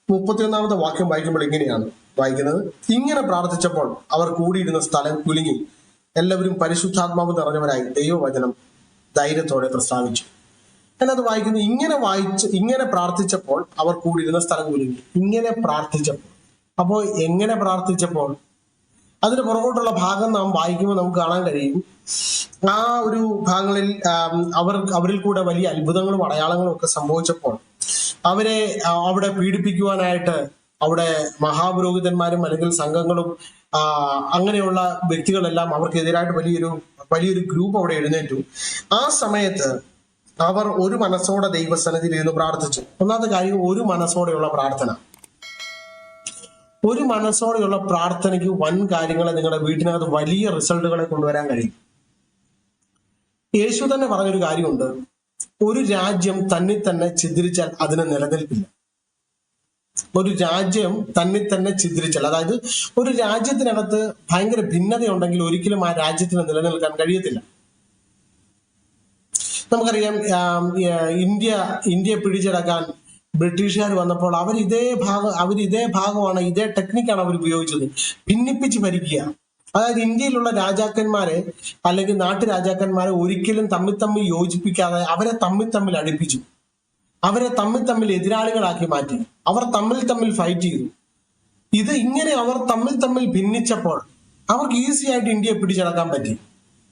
31-ാമത്തെ വാക്യം വായിക്കുമ്പോൾ ഇങ്ങനെയാണ് വായിക്കുന്നത്: ഇങ്ങനെ പ്രാർത്ഥിച്ചപ്പോൾ അവർ കൂടിയിരുന്ന സ്ഥലം കുലുങ്ങി, എല്ലാവരും പരിശുദ്ധാത്മാവ് നിറഞ്ഞവരായി ദൈവവചനം ധൈര്യത്തോടെ പ്രസ്താവിച്ചു. ഞാനത് വായിക്കുന്നു, ഇങ്ങനെ പ്രാർത്ഥിച്ചപ്പോൾ അവർ കൂടിയിരുന്ന സ്ഥലം കുലുങ്ങി. ഇങ്ങനെ പ്രാർത്ഥിച്ചപ്പോൾ, അപ്പോ എങ്ങനെ പ്രാർത്ഥിച്ചപ്പോൾ, അതിന് പുറകോട്ടുള്ള ഭാഗം നാം വായിക്കുമ്പോൾ നമുക്ക് കാണാൻ കഴിയും, ആ ഒരു ഭാഗങ്ങളിൽ അവരിൽ കൂടെ വലിയ അത്ഭുതങ്ങളും അടയാളങ്ങളും ഒക്കെ സംഭവിച്ചപ്പോൾ അവരെ അവിടെ പീഡിപ്പിക്കുവാനായിട്ട് അവിടെ മഹാപുരോഹിതന്മാരും അല്ലെങ്കിൽ സംഘങ്ങളും അങ്ങനെയുള്ള വ്യക്തികളെല്ലാം അവർക്കെതിരായിട്ട് വലിയൊരു ഗ്രൂപ്പ് അവിടെ എഴുന്നേറ്റു. ആ സമയത്ത് അവർ ഒരു മനസ്സോടെ ദൈവസന്നിധിയിൽ ഇരുന്ന് പ്രാർത്ഥിച്ചു. ഒന്നാമത്തെ കാര്യം, ഒരു മനസ്സോടെയുള്ള പ്രാർത്ഥന. ഒരു മനസ്സോടെയുള്ള പ്രാർത്ഥനയ്ക്ക് വൻ കാര്യങ്ങളെ നിങ്ങളുടെ വീട്ടിനകത്ത് വലിയ റിസൾട്ടുകളെ കൊണ്ടുവരാൻ കഴിയും. യേശു തന്നെ പറഞ്ഞൊരു കാര്യമുണ്ട്, ഒരു രാജ്യം തന്നെ തന്നെ ഛിദ്രിച്ചാൽ അതിന് നിലനിൽപ്പില്ല. ഒരു രാജ്യം തന്നെ തന്നെ ഛിദ്രിച്ചാൽ, അതായത് ഒരു രാജ്യത്തിനകത്ത് ഭയങ്കര ഭിന്നതയുണ്ടെങ്കിൽ ഒരിക്കലും ആ രാജ്യത്തിന് നിലനിൽക്കാൻ കഴിയത്തില്ല. നമുക്കറിയാം, ഇന്ത്യ പിടിച്ചെടുക്കാൻ ബ്രിട്ടീഷുകാർ വന്നപ്പോൾ അവർ ഇതേ ഭാഗമാണ്, ഇതേ ടെക്നിക്കാണ് അവർ ഉപയോഗിച്ചത്, ഭിന്നിപ്പിച്ച് ഭരിക്കുക. അതായത് ഇന്ത്യയിലുള്ള രാജാക്കന്മാരെ അല്ലെങ്കിൽ നാട്ടുരാജാക്കന്മാരെ ഒരിക്കലും തമ്മിൽ യോജിപ്പിക്കാതെ അവരെ തമ്മിൽ അടുപ്പിച്ചു, അവരെ തമ്മിൽ എതിരാളികളാക്കി മാറ്റി, അവർ തമ്മിൽ ഫൈറ്റ് ചെയ്തു. ഇത് ഇങ്ങനെ അവർ തമ്മിൽ ഭിന്നിച്ചപ്പോൾ അവർക്ക് ഈസി ആയിട്ട് ഇന്ത്യയെ പിടിച്ചടക്കാൻ പറ്റി.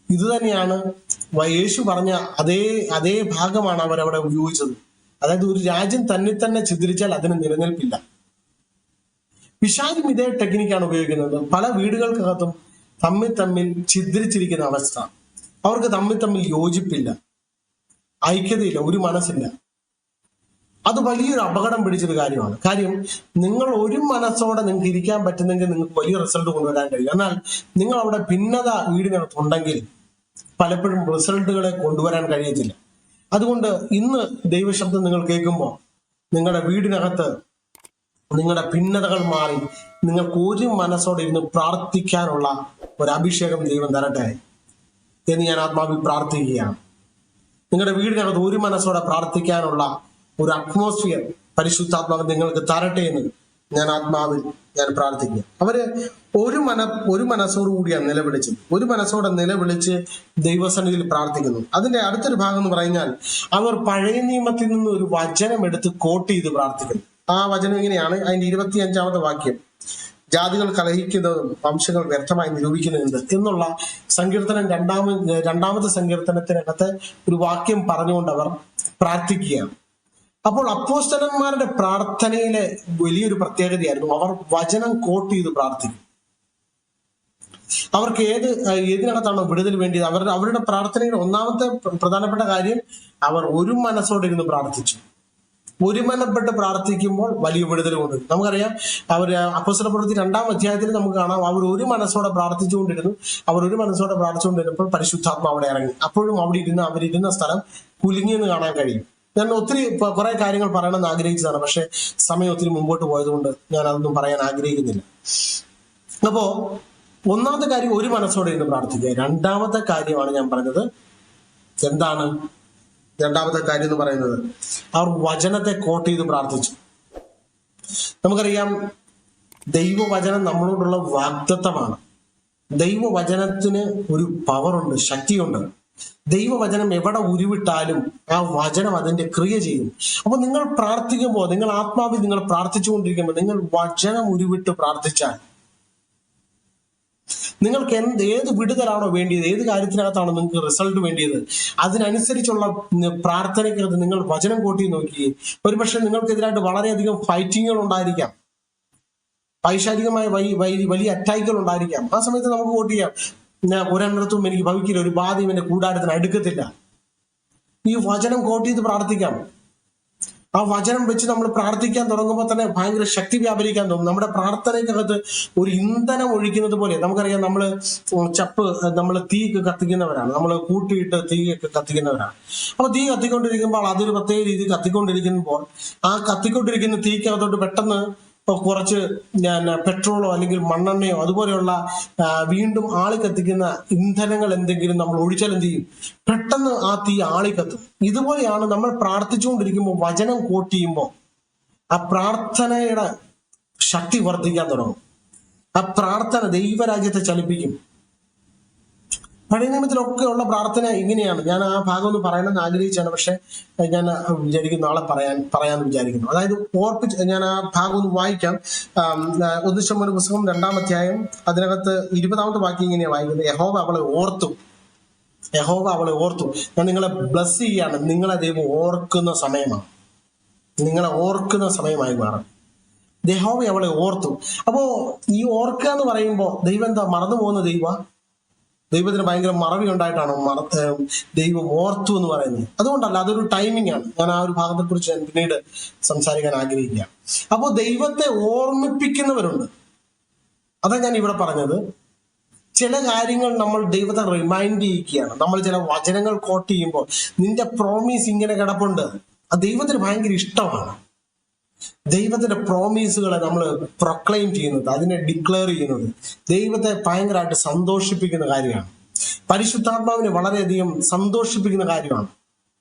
ഇത് തന്നെയാണ് യേശു പറഞ്ഞ അതേ ഭാഗമാണ് അവരവിടെ ഉപയോഗിച്ചത്. അതായത് ഒരു രാജ്യം തന്നെ ഛിദ്രിച്ചാൽ അതിന് നിലനിൽപ്പില്ല. പിശാചും ഇതേ ടെക്നിക്കാണ് ഉപയോഗിക്കുന്നത്. പല വീടുകൾക്കകത്തും തമ്മിൽ ഛിദ്രിച്ചിരിക്കുന്ന അവസ്ഥ, അവർക്ക് തമ്മിൽ യോജിപ്പില്ല, ഐക്യതയില്ല, ഒരു മനസ്സില്ല. അത് വലിയൊരു അപകടം പിടിച്ചൊരു കാര്യമാണ്. കാര്യം, നിങ്ങൾ ഒരു മനസ്സോടെ നിങ്ങൾക്ക് ഇരിക്കാൻ പറ്റുന്നെങ്കിൽ നിങ്ങൾക്ക് വലിയ റിസൾട്ട് കൊണ്ടുവരാൻ കഴിയും. എന്നാൽ നിങ്ങൾ അവിടെ ഭിന്നത വീടിനകത്തുണ്ടെങ്കിൽ പലപ്പോഴും റിസൾട്ടുകളെ കൊണ്ടുവരാൻ കഴിയത്തില്ല. അതുകൊണ്ട് ഇന്ന് ദൈവശബ്ദം നിങ്ങൾ കേൾക്കുമ്പോൾ നിങ്ങളുടെ വീടിനകത്ത് നിങ്ങളുടെ ഭിന്നതകൾ മാറി നിങ്ങൾക്ക് ഒരു മനസ്സോടെ ഇരുന്ന് പ്രാർത്ഥിക്കാനുള്ള ഒരു അഭിഷേകം ദൈവം തരട്ടെ എന്ന് ഞാൻ ആത്മാവിൽ പ്രാർത്ഥിക്കുകയാണ്. നിങ്ങളുടെ വീടിനകത്ത് ഒരു മനസ്സോടെ പ്രാർത്ഥിക്കാനുള്ള ഒരു അറ്റ്മോസ്ഫിയർ പരിശുദ്ധാത്മാവ് നിങ്ങൾക്ക് തരട്ടെ എന്ന് ഞാൻ ആത്മാവിൽ പ്രാർത്ഥിക്കുക. അവര് ഒരു മനസ്സോടു കൂടിയാണ് നിലവിളിച്ചത്. ഒരു മനസ്സോടെ നിലവിളിച്ച് ദൈവസന്നിധിയിൽ പ്രാർത്ഥിക്കുന്നു. അതിന്റെ അടുത്തൊരു ഭാഗം എന്ന് പറഞ്ഞാൽ, അവർ പഴയ നിയമത്തിൽ നിന്ന് ഒരു വചനം എടുത്ത് കോട്ട് ചെയ്ത് പ്രാർത്ഥിക്കുന്നു. ആ വചനം ഇങ്ങനെയാണ്, അതിന്റെ 25-ാമത്തെ വാക്യം: ജാതികൾ കലഹിക്കുന്നതും വംശങ്ങൾ വ്യർത്ഥമായി നിരൂപിക്കുന്നതും എന്നുള്ള സങ്കീർത്തനം രണ്ടാമത്തെ സങ്കീർത്തനത്തിനകത്ത് ഒരു വാക്യം പറഞ്ഞുകൊണ്ട് അവർ പ്രാർത്ഥിക്കുകയാണ്. അപ്പോൾ അപ്പോസ്തലന്മാരുടെ പ്രാർത്ഥനയിലെ വലിയൊരു പ്രത്യേകതയായിരുന്നു അവർ വചനം കോട്ട് ചെയ്ത് പ്രാർത്ഥിക്കും. അവർക്ക് ഏതിനകത്താണോ വിടുതൽ വേണ്ടിയത് അവരുടെ പ്രാർത്ഥനയുടെ ഒന്നാമത്തെ പ്രധാനപ്പെട്ട കാര്യം അവർ ഒരു മനസ്സോടെ ഇരുന്ന് പ്രാർത്ഥിച്ചു. ഒരുമനപ്പെട്ട് പ്രാർത്ഥിക്കുമ്പോൾ വലിയ വിടുതൽ കൊണ്ട് നമുക്കറിയാം. അവർ അപ്പോസ്തല പ്രവൃത്തി 2-ാം അധ്യായത്തിൽ നമുക്ക് കാണാം അവർ ഒരു മനസ്സോടെ പ്രാർത്ഥിച്ചുകൊണ്ടിരുന്നു. അവർ ഒരു മനസ്സോടെ പ്രാർത്ഥിച്ചുകൊണ്ടിരുന്നപ്പോൾ പരിശുദ്ധാത്മ അവിടെ ഇറങ്ങി. അപ്പോഴും അവരിരുന്ന സ്ഥലം കുലുങ്ങിയെന്ന് കാണാൻ കഴിയും. ഞാൻ ഒത്തിരി കുറെ കാര്യങ്ങൾ പറയണമെന്ന് ആഗ്രഹിച്ചതാണ്, പക്ഷെ സമയം ഒത്തിരി മുമ്പോട്ട് പോയതുകൊണ്ട് ഞാൻ അതൊന്നും പറയാൻ ആഗ്രഹിക്കുന്നില്ല. അപ്പോ ഒന്നാമത്തെ കാര്യം ഒരു മനസ്സോടെ ഇരുന്ന് പ്രാർത്ഥിക്കുക. രണ്ടാമത്തെ കാര്യമാണ് ഞാൻ പറഞ്ഞത്. എന്താണ് രണ്ടാമത്തെ കാര്യം എന്ന് പറയുന്നത്? അവർ വചനത്തെ കോട്ട് ചെയ്ത് പ്രാർത്ഥിച്ചു. നമുക്കറിയാം ദൈവവചനം നമ്മളോടുള്ള വാഗ്ദത്തമാണ്. ദൈവവചനത്തിന് ഒരു പവറുണ്ട്, ശക്തിയുണ്ട്. ദൈവവചനം എവിടെ ഉരുവിട്ടാലും ആ വചനം അതിന്റെ ക്രിയ ചെയ്യും. അപ്പൊ നിങ്ങൾ പ്രാർത്ഥിക്കുമ്പോൾ, നിങ്ങൾ ആത്മാവിൽ നിങ്ങൾ പ്രാർത്ഥിച്ചുകൊണ്ടിരിക്കുമ്പോൾ നിങ്ങൾ വചനം ഉരുവിട്ട് പ്രാർത്ഥിച്ചാൽ നിങ്ങൾക്ക് ഏത് വിടുതലാണോ വേണ്ടിയത്, ഏത് കാര്യത്തിനകത്താണോ നിങ്ങൾക്ക് റിസൾട്ട് വേണ്ടിയത്, അതിനനുസരിച്ചുള്ള പ്രാർത്ഥനയ്ക്കകത്ത് നിങ്ങൾ വചനം കൂട്ടി നോക്കി. ഒരുപക്ഷെ നിങ്ങൾക്കെതിരായിട്ട് വളരെയധികം ഫൈറ്റിങ്ങുകൾ ഉണ്ടായിരിക്കാം, പൈശാചികമായ വലിയ അറ്റാക്കുകൾ ഉണ്ടായിരിക്കാം. ആ സമയത്ത് നമുക്ക് വോട്ട് ചെയ്യാം, ഒരെണ്ണത്തും എനിക്ക് ഭവിക്കില്ല, ഒരു ബാധയും എന്റെ കൂടാരത്തിന് അടുക്കത്തില്ല. ഈ വചനം കോട്ട് ചെയ്ത് പ്രാർത്ഥിക്കാം. ആ വചനം വെച്ച് നമ്മൾ പ്രാർത്ഥിക്കാൻ തുടങ്ങുമ്പോൾ തന്നെ ഭയങ്കര ശക്തി വ്യാപരിക്കാൻ തോന്നും. നമ്മുടെ പ്രാർത്ഥനയ്ക്കകത്ത് ഒരു ഇന്ധനം ഒഴിക്കുന്നത് പോലെ. നമുക്കറിയാം നമ്മൾ തീ കത്തിക്കുന്നവരാണ്, നമ്മൾ കൂട്ടിയിട്ട് തീയൊക്കെ കത്തിക്കുന്നവരാണ്. അപ്പൊ തീ കത്തിക്കൊണ്ടിരിക്കുമ്പോൾ അതൊരു പ്രത്യേക രീതി കത്തിക്കൊണ്ടിരിക്കുമ്പോൾ ആ കത്തിക്കൊണ്ടിരിക്കുന്ന തീക്കകത്തോട്ട് പെട്ടെന്ന് കുറച്ച് പെട്രോളോ അല്ലെങ്കിൽ മണ്ണെണ്ണയോ അതുപോലെയുള്ള വീണ്ടും ആളി കത്തിക്കുന്ന ഇന്ധനങ്ങൾ എന്തെങ്കിലും നമ്മൾ ഒഴിച്ചാൽ എന്ത് ചെയ്യും? പെട്ടെന്ന് ആ തീ ആളി കത്തും. ഇതുപോലെയാണ് നമ്മൾ പ്രാർത്ഥിച്ചുകൊണ്ടിരിക്കുമ്പോൾ വചനം കോട്ട് ചെയ്യുമ്പോൾ ആ പ്രാർത്ഥനയുടെ ശക്തി വർദ്ധിക്കാൻ തുടങ്ങും. ആ പ്രാർത്ഥന ദൈവരാജ്യത്തെ ചലിപ്പിക്കും. പഴയ നിയമത്തിലൊക്കെ ഉള്ള പ്രാർത്ഥന ഇങ്ങനെയാണ്. ഞാൻ ആ ഭാഗം ഒന്ന് പറയണമെന്ന് ആഗ്രഹിച്ചാണ്, പക്ഷെ ഞാൻ വിചാരിക്കും നാളെ പറയാന്ന് വിചാരിക്കുന്നു. അതായത് ഞാൻ ആ ഭാഗം ഒന്ന് വായിക്കാം. 1 ശമൂവേൽ പുസ്തകം 2-ാം അധ്യായം അതിനകത്ത് 20-ാമത്തെ വാക്യം ഇങ്ങനെയാണ് വായിക്കുന്നത്. യഹോവ അവളെ ഓർത്തു. ഞാൻ നിങ്ങളെ ബ്ലസ് ചെയ്യാണ്. നിങ്ങളെ ദൈവം ഓർക്കുന്ന സമയമാണ്. നിങ്ങളെ ഓർക്കുന്ന സമയമായി മാറും. യഹോവ അവളെ ഓർത്തു. അപ്പോ ഈ ഓർക്കുക എന്ന് പറയുമ്പോൾ ദൈവം എന്താ മറന്നു പോകുന്ന ദൈവത്തിന് ഭയങ്കര മറവി ഉണ്ടായിട്ടാണോ ദൈവം ഓർത്തു എന്ന് പറയുന്നത്? അതുകൊണ്ടല്ല, അതൊരു ടൈമിംഗ് ആണ്. ഞാൻ ആ ഒരു ഭാഗത്തെ കുറിച്ച് ഞാൻ പിന്നീട് സംസാരിക്കാൻ ആഗ്രഹിക്കുക. അപ്പോൾ ദൈവത്തെ ഓർമ്മിപ്പിക്കുന്നവരുണ്ട്. അതാ ഞാൻ ഇവിടെ പറഞ്ഞത്. ചില കാര്യങ്ങൾ നമ്മൾ ദൈവത്തെ റിമൈൻഡ് ചെയ്യിക്കുകയാണ്. നമ്മൾ ചില വചനങ്ങൾ കോട്ട് ചെയ്യുമ്പോൾ നിന്റെ പ്രോമിസ് ഇങ്ങനെ കിടപ്പുണ്ട്. അത് ദൈവത്തിന് ഭയങ്കര ഇഷ്ടമാണ്. ദൈവത്തിന്റെ പ്രോമിസുകളെ നമ്മൾ പ്രൊക്ലെയിം ചെയ്യുന്നത്, അതിനെ ഡിക്ലെയർ ചെയ്യുന്നത് ദൈവത്തെ ഭയങ്കരമായിട്ട് സന്തോഷിപ്പിക്കുന്ന കാര്യമാണ്. പരിശുദ്ധാത്മാവിനെ വളരെയധികം സന്തോഷിപ്പിക്കുന്ന കാര്യമാണ്.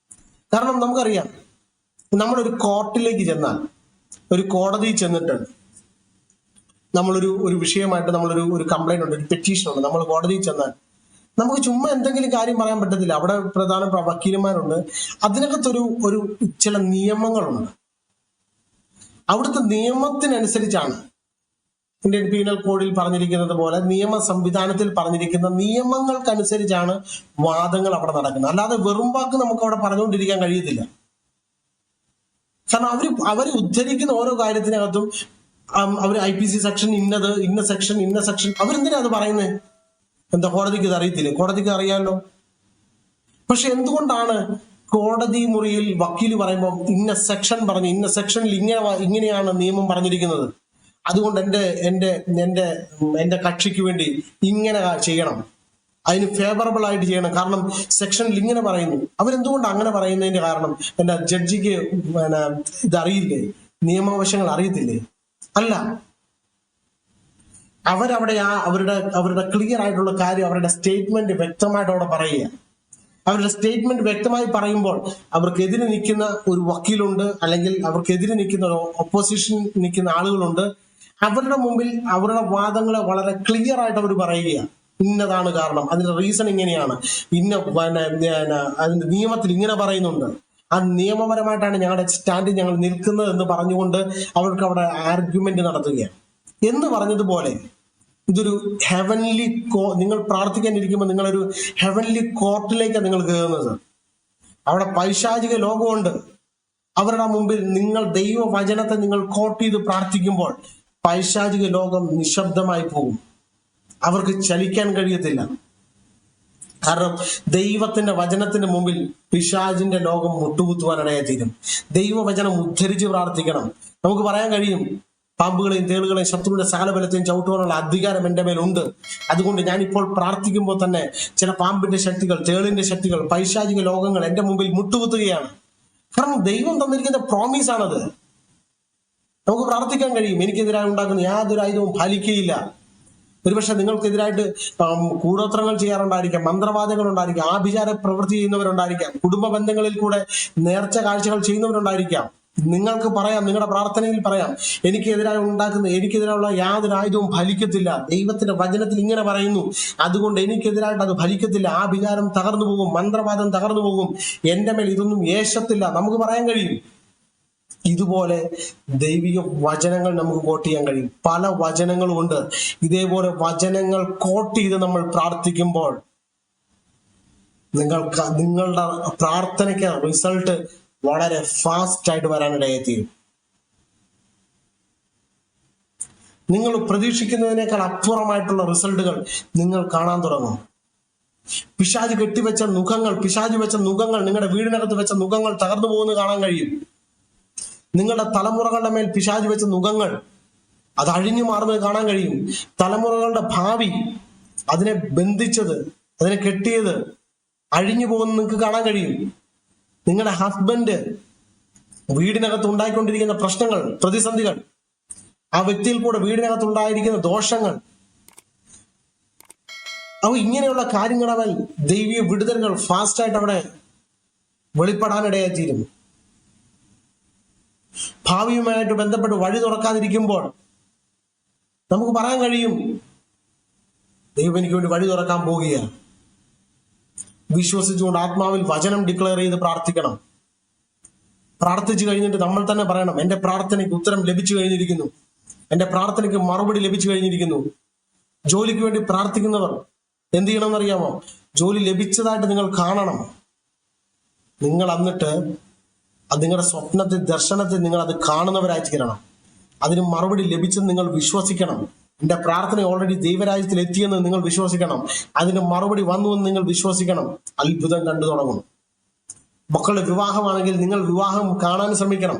കാരണം നമുക്കറിയാം, നമ്മളൊരു കോർട്ടിലേക്ക് ചെന്നാൽ, ഒരു കോടതിയിൽ ചെന്നിട്ട് ഒരു വിഷയമായിട്ട് നമ്മളൊരു കംപ്ലൈന്റ് ഉണ്ട്, ഒരു പെറ്റീഷൻ ഉണ്ട്, നമ്മൾ കോടതിയിൽ ചെന്നാൽ നമുക്ക് ചുമ്മാ എന്തെങ്കിലും കാര്യം പറയാൻ പറ്റത്തില്ല. അവിടെ പ്രധാന വക്കീലന്മാരുണ്ട്. അതിനകത്തൊരു ചില നിയമങ്ങളുണ്ട്. അവിടുത്തെ നിയമത്തിനനുസരിച്ചാണ് ഇന്ത്യൻ പീനൽ കോഡിൽ പറഞ്ഞിരിക്കുന്നത് പോലെ നിയമ സംവിധാനത്തിൽ പറഞ്ഞിരിക്കുന്ന നിയമങ്ങൾക്കനുസരിച്ചാണ് വാദങ്ങൾ അവിടെ നടക്കുന്നത്. അല്ലാതെ വെറും വാക്ക് നമുക്ക് അവിടെ പറഞ്ഞുകൊണ്ടിരിക്കാൻ കഴിയത്തില്ല. കാരണം അവര് ഉദ്ധരിക്കുന്ന ഓരോ കാര്യത്തിനകത്തും അവർ IPC സെക്ഷൻ ഇന്ന സെക്ഷൻ അവരെന്തിനാ അത് പറയുന്നത്? എന്താ കോടതിക്ക് ഇത് അറിയത്തില്ലേ? കോടതിക്ക് അറിയാമല്ലോ. പക്ഷെ എന്തുകൊണ്ടാണ് കോടതി മുറിയിൽ വക്കീല് പറയുമ്പോൾ ഇന്ന സെക്ഷൻ പറഞ്ഞു, ഇന്ന സെക്ഷനിൽ ഇങ്ങനെയാണ് നിയമം പറഞ്ഞിരിക്കുന്നത്, അതുകൊണ്ട് എന്റെ കക്ഷിക്ക് വേണ്ടി ഇങ്ങനെ ചെയ്യണം, അതിന് ഫേവറബിൾ ആയിട്ട് ചെയ്യണം, കാരണം സെക്ഷനിൽ ഇങ്ങനെ പറയുന്നു. അവരെന്തുകൊണ്ട് അങ്ങനെ പറയുന്നതിന്റെ കാരണം എന്താ? ജഡ്ജിക്ക് ഇതറിയില്ലേ? നിയമവശങ്ങൾ അറിയത്തില്ലേ? അല്ല, അവരവിടെ അവരുടെ ക്ലിയർ ആയിട്ടുള്ള കാര്യം, അവരുടെ സ്റ്റേറ്റ്മെന്റ് വ്യക്തമായിട്ട് അവിടെ പറയുക. അവരുടെ സ്റ്റേറ്റ്മെന്റ് വ്യക്തമായി പറയുമ്പോൾ അവർക്കെതിരെ നിൽക്കുന്ന ഒരു വക്കീലുണ്ട്, അല്ലെങ്കിൽ അവർക്കെതിരെ നിൽക്കുന്ന ഒരു ഒപ്പോസിഷൻ നിൽക്കുന്ന ആളുകളുണ്ട്. അവരുടെ മുമ്പിൽ അവരുടെ വാദങ്ങളെ വളരെ ക്ലിയർ ആയിട്ട് അവർ പറയുകയാണ്. ഇന്നതാണ് കാരണം, അതിന്റെ റീസൺ ഇങ്ങനെയാണ്, അതിന്റെ നിയമത്തിൽ ഇങ്ങനെ പറയുന്നുണ്ട്, ആ നിയമപരമായിട്ടാണ് ഞങ്ങളുടെ സ്റ്റാൻഡ് ഞങ്ങൾ നിൽക്കുന്നത് എന്ന് പറഞ്ഞുകൊണ്ട് അവർക്ക് അവിടെ ആർഗ്യുമെന്റ് നടത്തുകയാണ്. എന്ന് പറഞ്ഞതുപോലെ ഇതൊരു ഹെവൻലി നിങ്ങൾ പ്രാർത്ഥിക്കാനിരിക്കുമ്പോൾ നിങ്ങളൊരു ഹെവൻലി കോർട്ടിലേക്കാണ് നിങ്ങൾ കയറുന്നത്. അവിടെ പൈശാചിക ലോകമുണ്ട്. അവരുടെ മുമ്പിൽ നിങ്ങൾ ദൈവവചനത്തെ നിങ്ങൾ കോട്ട് ചെയ്ത് പ്രാർത്ഥിക്കുമ്പോൾ പൈശാചിക ലോകം നിശബ്ദമായി പോകും. അവർക്ക് ചലിക്കാൻ കഴിയത്തില്ല. കാരണം ദൈവത്തിന്റെ വചനത്തിന്റെ മുമ്പിൽ പിശാചിന്റെ ലോകം മുട്ടുകുത്തുവാനിടയായി തീരും. ദൈവവചനം ഉദ്ധരിച്ച് പ്രാർത്ഥിക്കണം. നമുക്ക് പറയാൻ കഴിയും, പാമ്പുകളെയും തേളുകളെയും ശത്രുവിന്റെ സകലബലത്തെയും ചവിട്ടുവാനുള്ള അധികാരം എൻ്റെ മേലുണ്ട്. അതുകൊണ്ട് ഞാനിപ്പോൾ പ്രാർത്ഥിക്കുമ്പോൾ തന്നെ ചില പാമ്പിന്റെ ശക്തികൾ, തേളിന്റെ ശക്തികൾ, പൈശാചിക ലോകങ്ങൾ എൻ്റെ മുമ്പിൽ മുട്ടുകുത്തുകയാണ്. കാരണം ദൈവം തന്നിരിക്കുന്ന പ്രോമിസ് ആണത്. നമുക്ക് പ്രാർത്ഥിക്കാൻ കഴിയും, എനിക്കെതിരായി ഉണ്ടാക്കുന്ന യാതൊരു ആയുധവും ഫലിക്കുകയില്ല. ഒരുപക്ഷെ നിങ്ങൾക്കെതിരായിട്ട് കൂടോത്രങ്ങൾ ചെയ്യാറുണ്ടായിരിക്കാം, മന്ത്രവാദങ്ങൾ ഉണ്ടായിരിക്കാം, ആഭിചാര പ്രവൃത്തി ചെയ്യുന്നവരുണ്ടായിരിക്കാം, കുടുംബ ബന്ധങ്ങളിൽ കൂടെ നേർച്ച കാഴ്ചകൾ ചെയ്യുന്നവരുണ്ടായിരിക്കാം. നിങ്ങൾക്ക് പറയാം, നിങ്ങളുടെ പ്രാർത്ഥനയിൽ പറയാം, എനിക്കെതിരായുള്ള യാതൊരു ആയുധവും ഫലിക്കത്തില്ല. ദൈവത്തിന്റെ വചനത്തിൽ ഇങ്ങനെ പറയുന്നു, അതുകൊണ്ട് എനിക്കെതിരായിട്ട് അത് ഫലിക്കത്തില്ല. ആഭിചാരം തകർന്നു പോകും, മന്ത്രവാദം തകർന്നു പോകും, എൻ്റെ മേൽ ഇതൊന്നും ഏശത്തില്ല. നമുക്ക് പറയാൻ കഴിയും. ഇതുപോലെ ദൈവിക വചനങ്ങൾ നമുക്ക് കോട്ട് ചെയ്യാൻ കഴിയും. പല വചനങ്ങളും ഉണ്ട്. ഇതേപോലെ വചനങ്ങൾ കോട്ട് ചെയ്ത് നമ്മൾ പ്രാർത്ഥിക്കുമ്പോൾ നിങ്ങളുടെ പ്രാർത്ഥനയ്ക്ക് റിസൾട്ട് വളരെ ഫാസ്റ്റ് ആയിട്ട് വരാനിടയെത്തിയും. നിങ്ങൾ പ്രതീക്ഷിക്കുന്നതിനേക്കാൾ അപ്പുറമായിട്ടുള്ള റിസൾട്ടുകൾ നിങ്ങൾ കാണാൻ തുടങ്ങും. പിശാച് കെട്ടിവെച്ച മുഖങ്ങൾ, നിങ്ങളുടെ വീടിനകത്ത് വെച്ച മുഖങ്ങൾ തകർന്നു പോകുന്നത് കാണാൻ കഴിയും. നിങ്ങളുടെ തലമുറകളുടെ മേൽ പിശാച് വെച്ച മുഖങ്ങൾ അത് അഴിഞ്ഞു മാറുന്നത് കാണാൻ കഴിയും. തലമുറകളുടെ ഭാവി, അതിനെ ബന്ധിച്ചത്, അതിനെ കെട്ടിയത് അഴിഞ്ഞു പോകുന്നത് നിങ്ങൾക്ക് കാണാൻ കഴിയും. നിങ്ങളുടെ ഹസ്ബൻഡ് വീടിനകത്ത് ഉണ്ടായിക്കൊണ്ടിരിക്കുന്ന പ്രശ്നങ്ങൾ, പ്രതിസന്ധികൾ, ആ വ്യക്തിയിൽ കൂടെ വീടിനകത്ത് ഉണ്ടായിരിക്കുന്ന ദോഷങ്ങൾ, ഇങ്ങനെയുള്ള കാര്യങ്ങളവൻ ദൈവീയ വിടുതലുകൾ ഫാസ്റ്റായിട്ട് അവിടെ വെളിപ്പെടാനിടയായിത്തീരും. ഭാവിയുമായിട്ട് ബന്ധപ്പെട്ട് വഴി തുറക്കാതിരിക്കുമ്പോൾ നമുക്ക് പറയാൻ കഴിയും, ദൈവം എനിക്ക് വേണ്ടി വഴി തുറക്കാൻ പോവുകയാണ്. വിശ്വസിച്ചുകൊണ്ട് ആത്മാവിൽ വചനം ഡിക്ലെയർ ചെയ്ത് പ്രാർത്ഥിക്കണം. പ്രാർത്ഥിച്ചു കഴിഞ്ഞിട്ട് നമ്മൾ തന്നെ പറയണം, എൻ്റെ പ്രാർത്ഥനയ്ക്ക് ഉത്തരം ലഭിച്ചു കഴിഞ്ഞിരിക്കുന്നു, എൻ്റെ പ്രാർത്ഥനയ്ക്ക് മറുപടി ലഭിച്ചു കഴിഞ്ഞിരിക്കുന്നു. ജോലിക്ക് വേണ്ടി പ്രാർത്ഥിക്കുന്നവർ എന്ത് ചെയ്യണമെന്നറിയാമോ? ജോലി ലഭിച്ചതായിട്ട് നിങ്ങൾ കാണണം. നിങ്ങൾ എന്നിട്ട് അത് നിങ്ങളുടെ സ്വപ്നത്തിൽ, ദർശനത്തിൽ നിങ്ങൾ അത് കാണുന്നവരായി തീരണം. അതിന് മറുപടി ലഭിച്ചെന്ന് നിങ്ങൾ വിശ്വസിക്കണം. എൻ്റെ പ്രാർത്ഥന ഓൾറെഡി ദൈവരാജ്യത്തിൽ എത്തിയെന്ന് നിങ്ങൾ വിശ്വസിക്കണം. അതിന് മറുപടി വന്നു എന്ന് നിങ്ങൾ വിശ്വസിക്കണം. അത്ഭുതം കണ്ടു തുടങ്ങും. മക്കളുടെ വിവാഹമാണെങ്കിൽ നിങ്ങൾ വിവാഹം കാണാൻ ശ്രമിക്കണം.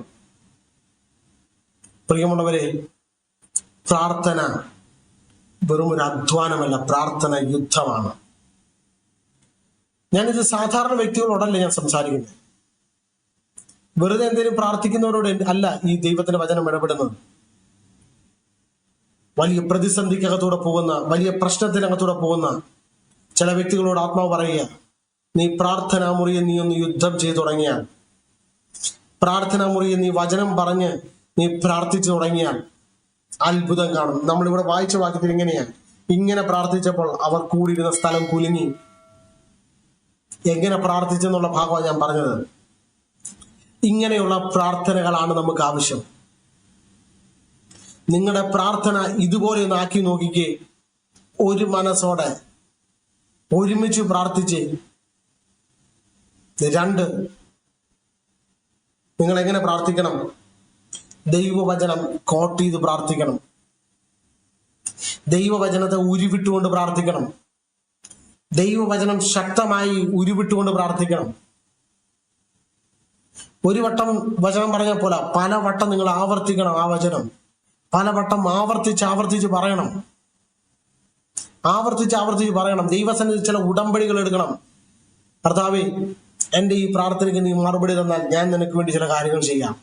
പ്രിയമുള്ളവരെ, പ്രാർത്ഥന വെറും ഒരു അധ്വാനമല്ല, പ്രാർത്ഥന യുദ്ധമാണ്. ഞാനിത് സാധാരണ വ്യക്തികളോടല്ല ഞാൻ സംസാരിക്കുന്നത്. വെറുതെ എന്തെങ്കിലും പ്രാർത്ഥിക്കുന്നവരോട് അല്ല ഈ ദൈവത്തിന്റെ വചനം ഇടപെടുന്നത്. വലിയ പ്രതിസന്ധിക്കകത്തൂടെ പോകുന്ന, വലിയ പ്രശ്നത്തിനകത്തൂടെ പോകുന്ന ചില വ്യക്തികളോട് ആത്മാവ് പറയുക, നീ പ്രാർത്ഥനാ മുറിയെ നീ ഒന്ന് യുദ്ധം ചെയ്തു തുടങ്ങിയാൽ, പ്രാർത്ഥനാ മുറിയെ നീ വചനം പറഞ്ഞ് നീ പ്രാർത്ഥിച്ചു തുടങ്ങിയാൽ അത്ഭുതം കാണും. നമ്മളിവിടെ വായിച്ച വാക്യത്തിൽ ഇങ്ങനെയാണ്, ഇങ്ങനെ പ്രാർത്ഥിച്ചപ്പോൾ അവർ കൂടിയിരുന്ന സ്ഥലം കുലുങ്ങി. എങ്ങനെ പ്രാർത്ഥിച്ചെന്നുള്ള ഭാഗമാണ് ഞാൻ പറഞ്ഞത്. ഇങ്ങനെയുള്ള പ്രാർത്ഥനകളാണ് നമുക്ക് ആവശ്യം. നിങ്ങളുടെ പ്രാർത്ഥന ഇതുപോലെ ഒന്ന് ആക്കി നോക്കിക്കേ. ഒരു മനസ്സോടെ ഒരുമിച്ച് പ്രാർത്ഥിച്ച്. 2, നിങ്ങൾ എങ്ങനെ പ്രാർത്ഥിക്കണം? ദൈവവചനം കോട്ട് ചെയ്ത് പ്രാർത്ഥിക്കണം. ദൈവവചനത്തെ ഉരുവിട്ടുകൊണ്ട് പ്രാർത്ഥിക്കണം. ദൈവവചനം ശക്തമായി ഉരുവിട്ടുകൊണ്ട് പ്രാർത്ഥിക്കണം. ഒരു വട്ടം വചനം പറഞ്ഞ പോലെ പലവട്ടം നിങ്ങൾ ആവർത്തിക്കണം. ആ വചനം പലവട്ടം ആവർത്തിച്ച് പറയണം. ആവർത്തിച്ച് പറയണം. ദൈവസന്നിധി ചില ഉടമ്പടികൾ എടുക്കണം. കർത്താവേ, എൻ്റെ ഈ പ്രാർത്ഥനയ്ക്ക് നീ മറുപടി തന്നാൽ ഞാൻ നിനക്ക് വേണ്ടി ചില കാര്യങ്ങൾ ചെയ്യാം,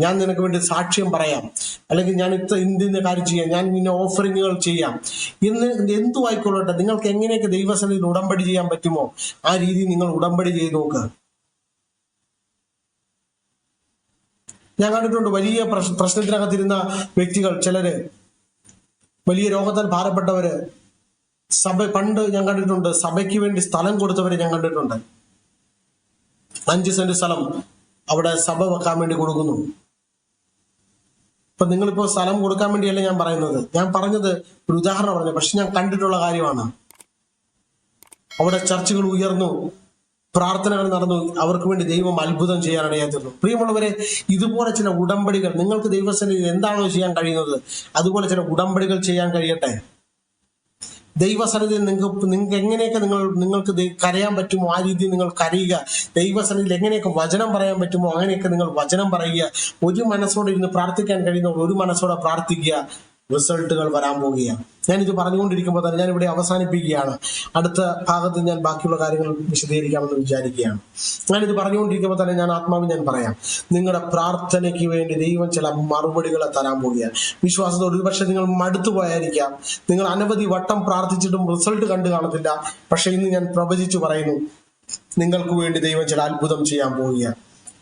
ഞാൻ നിനക്ക് വേണ്ടി സാക്ഷ്യം പറയാം, അല്ലെങ്കിൽ ഞാൻ ഇന്ത്യൻ്റെ കാര്യം ചെയ്യാം, ഞാൻ നിന്നെ ഓഫറിങ്ങുകൾ ചെയ്യാം. ഇന്ന് എന്തു ആയിക്കൊള്ളട്ടെ, നിങ്ങൾക്ക് എങ്ങനെയൊക്കെ ദൈവസന്നിധിയിൽ ഉടമ്പടി ചെയ്യാൻ പറ്റുമോ ആ രീതിയിൽ നിങ്ങൾ ഉടമ്പടി ചെയ്ത് നോക്കുക. ഞാൻ കണ്ടിട്ടുണ്ട് വലിയ പ്രശ്നത്തിനകത്തിരുന്ന വ്യക്തികൾ, ചിലര് വലിയ രോഗത്താൽ ഭാരപ്പെട്ടവര്, പണ്ട് ഞാൻ കണ്ടിട്ടുണ്ട് സഭയ്ക്ക് വേണ്ടി സ്ഥലം കൊടുത്തവരെ ഞാൻ കണ്ടിട്ടുണ്ട്. 5 സെന്റ് സ്ഥലം അവിടെ സഭ വെക്കാൻ വേണ്ടി കൊടുക്കുന്നു. ഇപ്പൊ നിങ്ങളിപ്പോ സ്ഥലം കൊടുക്കാൻ വേണ്ടിയല്ല ഞാൻ പറയുന്നത്. ഞാൻ പറഞ്ഞത് ഒരു ഉദാഹരണം പറഞ്ഞു, പക്ഷെ ഞാൻ കണ്ടിട്ടുള്ള കാര്യമാണ്. അവിടെ ചർച്ചുകൾ ഉയർന്നു, പ്രാർത്ഥനകൾ നടന്നു, അവർക്ക് വേണ്ടി ദൈവം അത്ഭുതം ചെയ്യാനിടയായി തീർന്നു. പ്രിയമുള്ളവരെ, ഇതുപോലെ ചില ഉടമ്പടികൾ നിങ്ങൾക്ക് ദൈവസന്നിധിയിൽ എന്താണോ ചെയ്യാൻ കഴിയുന്നത് അതുപോലെ ചില ഉടമ്പടികൾ ചെയ്യാൻ കഴിയട്ടെ. ദൈവസന്നിധിയിൽ നിങ്ങൾക്ക് എങ്ങനെയൊക്കെ നിങ്ങൾക്ക് കരയാൻ പറ്റുമോ ആ രീതിയിൽ നിങ്ങൾ കരയുക. ദൈവസന്നിധിയിൽ എങ്ങനെയൊക്കെ വചനം പറയാൻ പറ്റുമോ അങ്ങനെയൊക്കെ നിങ്ങൾ വചനം പറയുക. ഒരു മനസ്സോടെ ഇരുന്ന് പ്രാർത്ഥിക്കാൻ കഴിയുന്നവർ ഒരു മനസ്സോടെ പ്രാർത്ഥിക്കുക. റിസൾട്ടുകൾ വരാൻ പോവുകയാണ്. ഞാനിത് പറഞ്ഞുകൊണ്ടിരിക്കുമ്പോൾ തന്നെ ഞാൻ ഇവിടെ അവസാനിപ്പിക്കുകയാണ്. അടുത്ത ഭാഗത്ത് ഞാൻ ബാക്കിയുള്ള കാര്യങ്ങൾ വിശദീകരിക്കാമെന്ന് വിചാരിക്കുകയാണ്. ഞാനിത് പറഞ്ഞുകൊണ്ടിരിക്കുമ്പോൾ തന്നെ ഞാൻ ആത്മാവിൽ ഞാൻ പറയാം, നിങ്ങളുടെ പ്രാർത്ഥനയ്ക്ക് വേണ്ടി ദൈവം ചില മറുപടികളെ തരാൻ പോവുകയാണ്. വിശ്വാസത്തോട് ഒരുപക്ഷെ നിങ്ങൾ മടുത്തു പോയായിരിക്കാം, നിങ്ങൾ അനവധി വട്ടം പ്രാർത്ഥിച്ചിട്ടും റിസൾട്ട് കണ്ടു കാണത്തില്ല. പക്ഷെ ഇന്ന് ഞാൻ പ്രവചിച്ചു പറയുന്നു, നിങ്ങൾക്ക് വേണ്ടി ദൈവം ചില അത്ഭുതം ചെയ്യാൻ പോവുകയാണ്.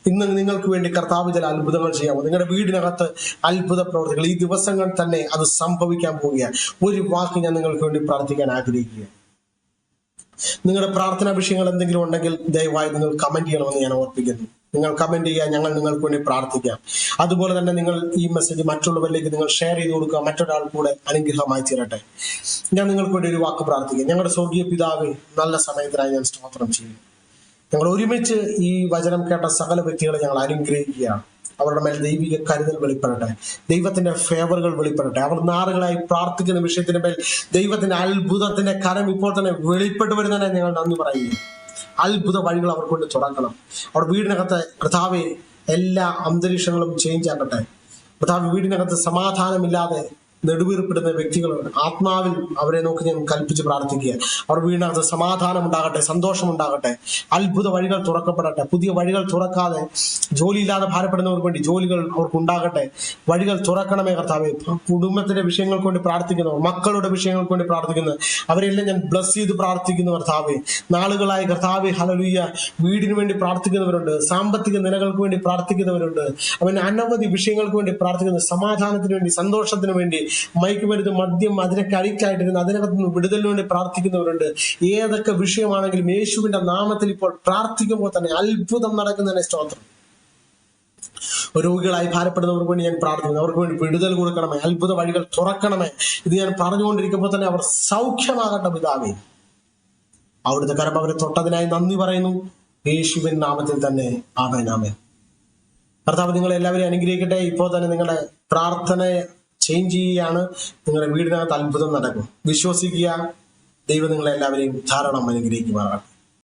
ഇന്ന് നിങ്ങൾക്ക് വേണ്ടി കർത്താവ് ചില അത്ഭുതങ്ങൾ ചെയ്യാമോ? നിങ്ങളുടെ വീടിനകത്ത് അത്ഭുത പ്രവർത്തികൾ ഈ ദിവസങ്ങൾ തന്നെ അത് സംഭവിക്കാൻ പോവുകയാണ്. ഒരു വാക്ക് ഞാൻ നിങ്ങൾക്ക് വേണ്ടി പ്രാർത്ഥിക്കാൻ ആഗ്രഹിക്കുക. നിങ്ങളുടെ പ്രാർത്ഥനാ വിഷയങ്ങൾ എന്തെങ്കിലും ഉണ്ടെങ്കിൽ ദയവായി നിങ്ങൾ കമന്റ് ചെയ്യണമെന്ന് ഞാൻ ഓർപ്പിക്കുന്നു. നിങ്ങൾ കമന്റ് ചെയ്യുക, ഞങ്ങൾ നിങ്ങൾക്ക് വേണ്ടി പ്രാർത്ഥിക്കാം. അതുപോലെ തന്നെ നിങ്ങൾ ഈ മെസ്സേജ് മറ്റുള്ളവരിലേക്ക് നിങ്ങൾ ഷെയർ ചെയ്ത് കൊടുക്കുക, മറ്റൊരാൾ കൂടെ അനുഗ്രഹമായി തീരട്ടെ. ഞാൻ നിങ്ങൾക്ക് വേണ്ടി ഒരു വാക്ക് പ്രാർത്ഥിക്കാം. ഞങ്ങളുടെ സ്വർഗീയ പിതാവേ, നല്ല സമയത്തിനായി ഞാൻ സ്തോത്രം ചെയ്യുന്നു. ഞങ്ങൾ ഒരുമിച്ച് ഈ വചനം കേട്ട സകല വ്യക്തികളെ ഞങ്ങൾ അനുഗ്രഹിക്കുകയാണ്. അവരുടെ മേൽ ദൈവിക കരുതൽ വെളിപ്പെടട്ടെ, ദൈവത്തിന്റെ ഫേവറുകൾ വെളിപ്പെടട്ടെ. അവർ നാളുകളായി പ്രാർത്ഥിക്കുന്ന വിഷയത്തിന്റെ മേൽ ദൈവത്തിന്റെ അത്ഭുതത്തിന്റെ കരം ഇപ്പോൾ തന്നെ വെളിപ്പെട്ട് വരുന്നതിനെ ഞങ്ങൾ നന്ദി പറയുന്നു. അത്ഭുത വഴികൾ അവർക്ക് കൊണ്ട് തുറക്കണം. അവർ വീടിനകത്ത് കർത്താവെ എല്ലാ അന്തരീക്ഷങ്ങളും ചേഞ്ച് ആക്കട്ടെ. കർത്താവ് വീടിനകത്ത് സമാധാനമില്ലാതെ നെടുവീർപ്പിടുന്ന വ്യക്തികളുണ്ട്. ആത്മാവിൽ അവരെ നോക്കി ഞാൻ കൽപ്പിച്ച് പ്രാർത്ഥിക്കുക. അവർ വീടിനകത്ത് സമാധാനം ഉണ്ടാകട്ടെ, സന്തോഷം ഉണ്ടാകട്ടെ, അത്ഭുത വഴികൾ തുറക്കപ്പെടട്ടെ. പുതിയ വഴികൾ തുറക്കാതെ ജോലിയില്ലാതെ ഭാരപ്പെടുന്നവർക്ക് വേണ്ടി ജോലികൾ അവർക്ക് ഉണ്ടാകട്ടെ. വഴികൾ തുറക്കണമേ കർത്താവേ. കുടുംബത്തിന്റെ വിഷയങ്ങൾക്ക് വേണ്ടി പ്രാർത്ഥിക്കുന്നവർ, മക്കളുടെ വിഷയങ്ങൾക്ക് വേണ്ടി പ്രാർത്ഥിക്കുന്നത്, അവരെല്ലാം ഞാൻ ബ്ലസ് ചെയ്ത് പ്രാർത്ഥിക്കുന്നു കർത്താവേ. നാളുകളായി കർത്താവേ ഹല്ലേലൂയ വീടിന് വേണ്ടി പ്രാർത്ഥിക്കുന്നവരുണ്ട്, സാമ്പത്തിക നിലകൾക്ക് വേണ്ടി പ്രാർത്ഥിക്കുന്നവരുണ്ട്, അവൻ അനവധി വിഷയങ്ങൾക്ക് വേണ്ടി പ്രാർത്ഥിക്കുന്നത്, സമാധാനത്തിന് വേണ്ടി, സന്തോഷത്തിന് വേണ്ടി, മയക്കുമരുന്ന്, മദ്യം, അതിനൊക്കെ അഡിക്റ്റായിട്ടിരുന്ന അതിനകത്ത് നിന്ന് വിടുതലിന് വേണ്ടി പ്രാർത്ഥിക്കുന്നവരുണ്ട്. ഏതൊക്കെ വിഷയമാണെങ്കിലും യേശുവിന്റെ നാമത്തിൽ ഇപ്പോൾ പ്രാർത്ഥിക്കുമ്പോൾ തന്നെ അത്ഭുതം നടക്കുന്നതിനെ സ്തോത്രം. രോഗികളായി ഭാരപ്പെടുന്നവർക്ക് വേണ്ടി ഞാൻ പ്രാർത്ഥിക്കുന്നു. അവർക്ക് വേണ്ടി വിടുതൽ കൊടുക്കണമേ, അത്ഭുത വഴികൾ തുറക്കണമേ. ഇത് ഞാൻ പറഞ്ഞുകൊണ്ടിരിക്കുമ്പോൾ തന്നെ അവർ സൗഖ്യമാകട്ടെ പിതാവേ. അവിടുത്തെ കരം അവരെ തൊട്ടതിനായി നന്ദി പറയുന്നു. യേശുവിൻ നാമത്തിൽ തന്നെ ആമേൻ, ആമേൻ. കർത്താവ് നിങ്ങളെ എല്ലാവരെയും അനുഗ്രഹിക്കട്ടെ. ഇപ്പോൾ തന്നെ നിങ്ങളുടെ പ്രാർത്ഥനയെ ചേഞ്ച് ചെയ്യുകയാണ്. നിങ്ങളുടെ വീടിനകത്ത് അത്ഭുതം നടക്കും. വിശ്വസിക്കുക. ദൈവം നിങ്ങളെ എല്ലാവരെയും ധാരാളം അനുഗ്രഹിക്കുമാറാണ്.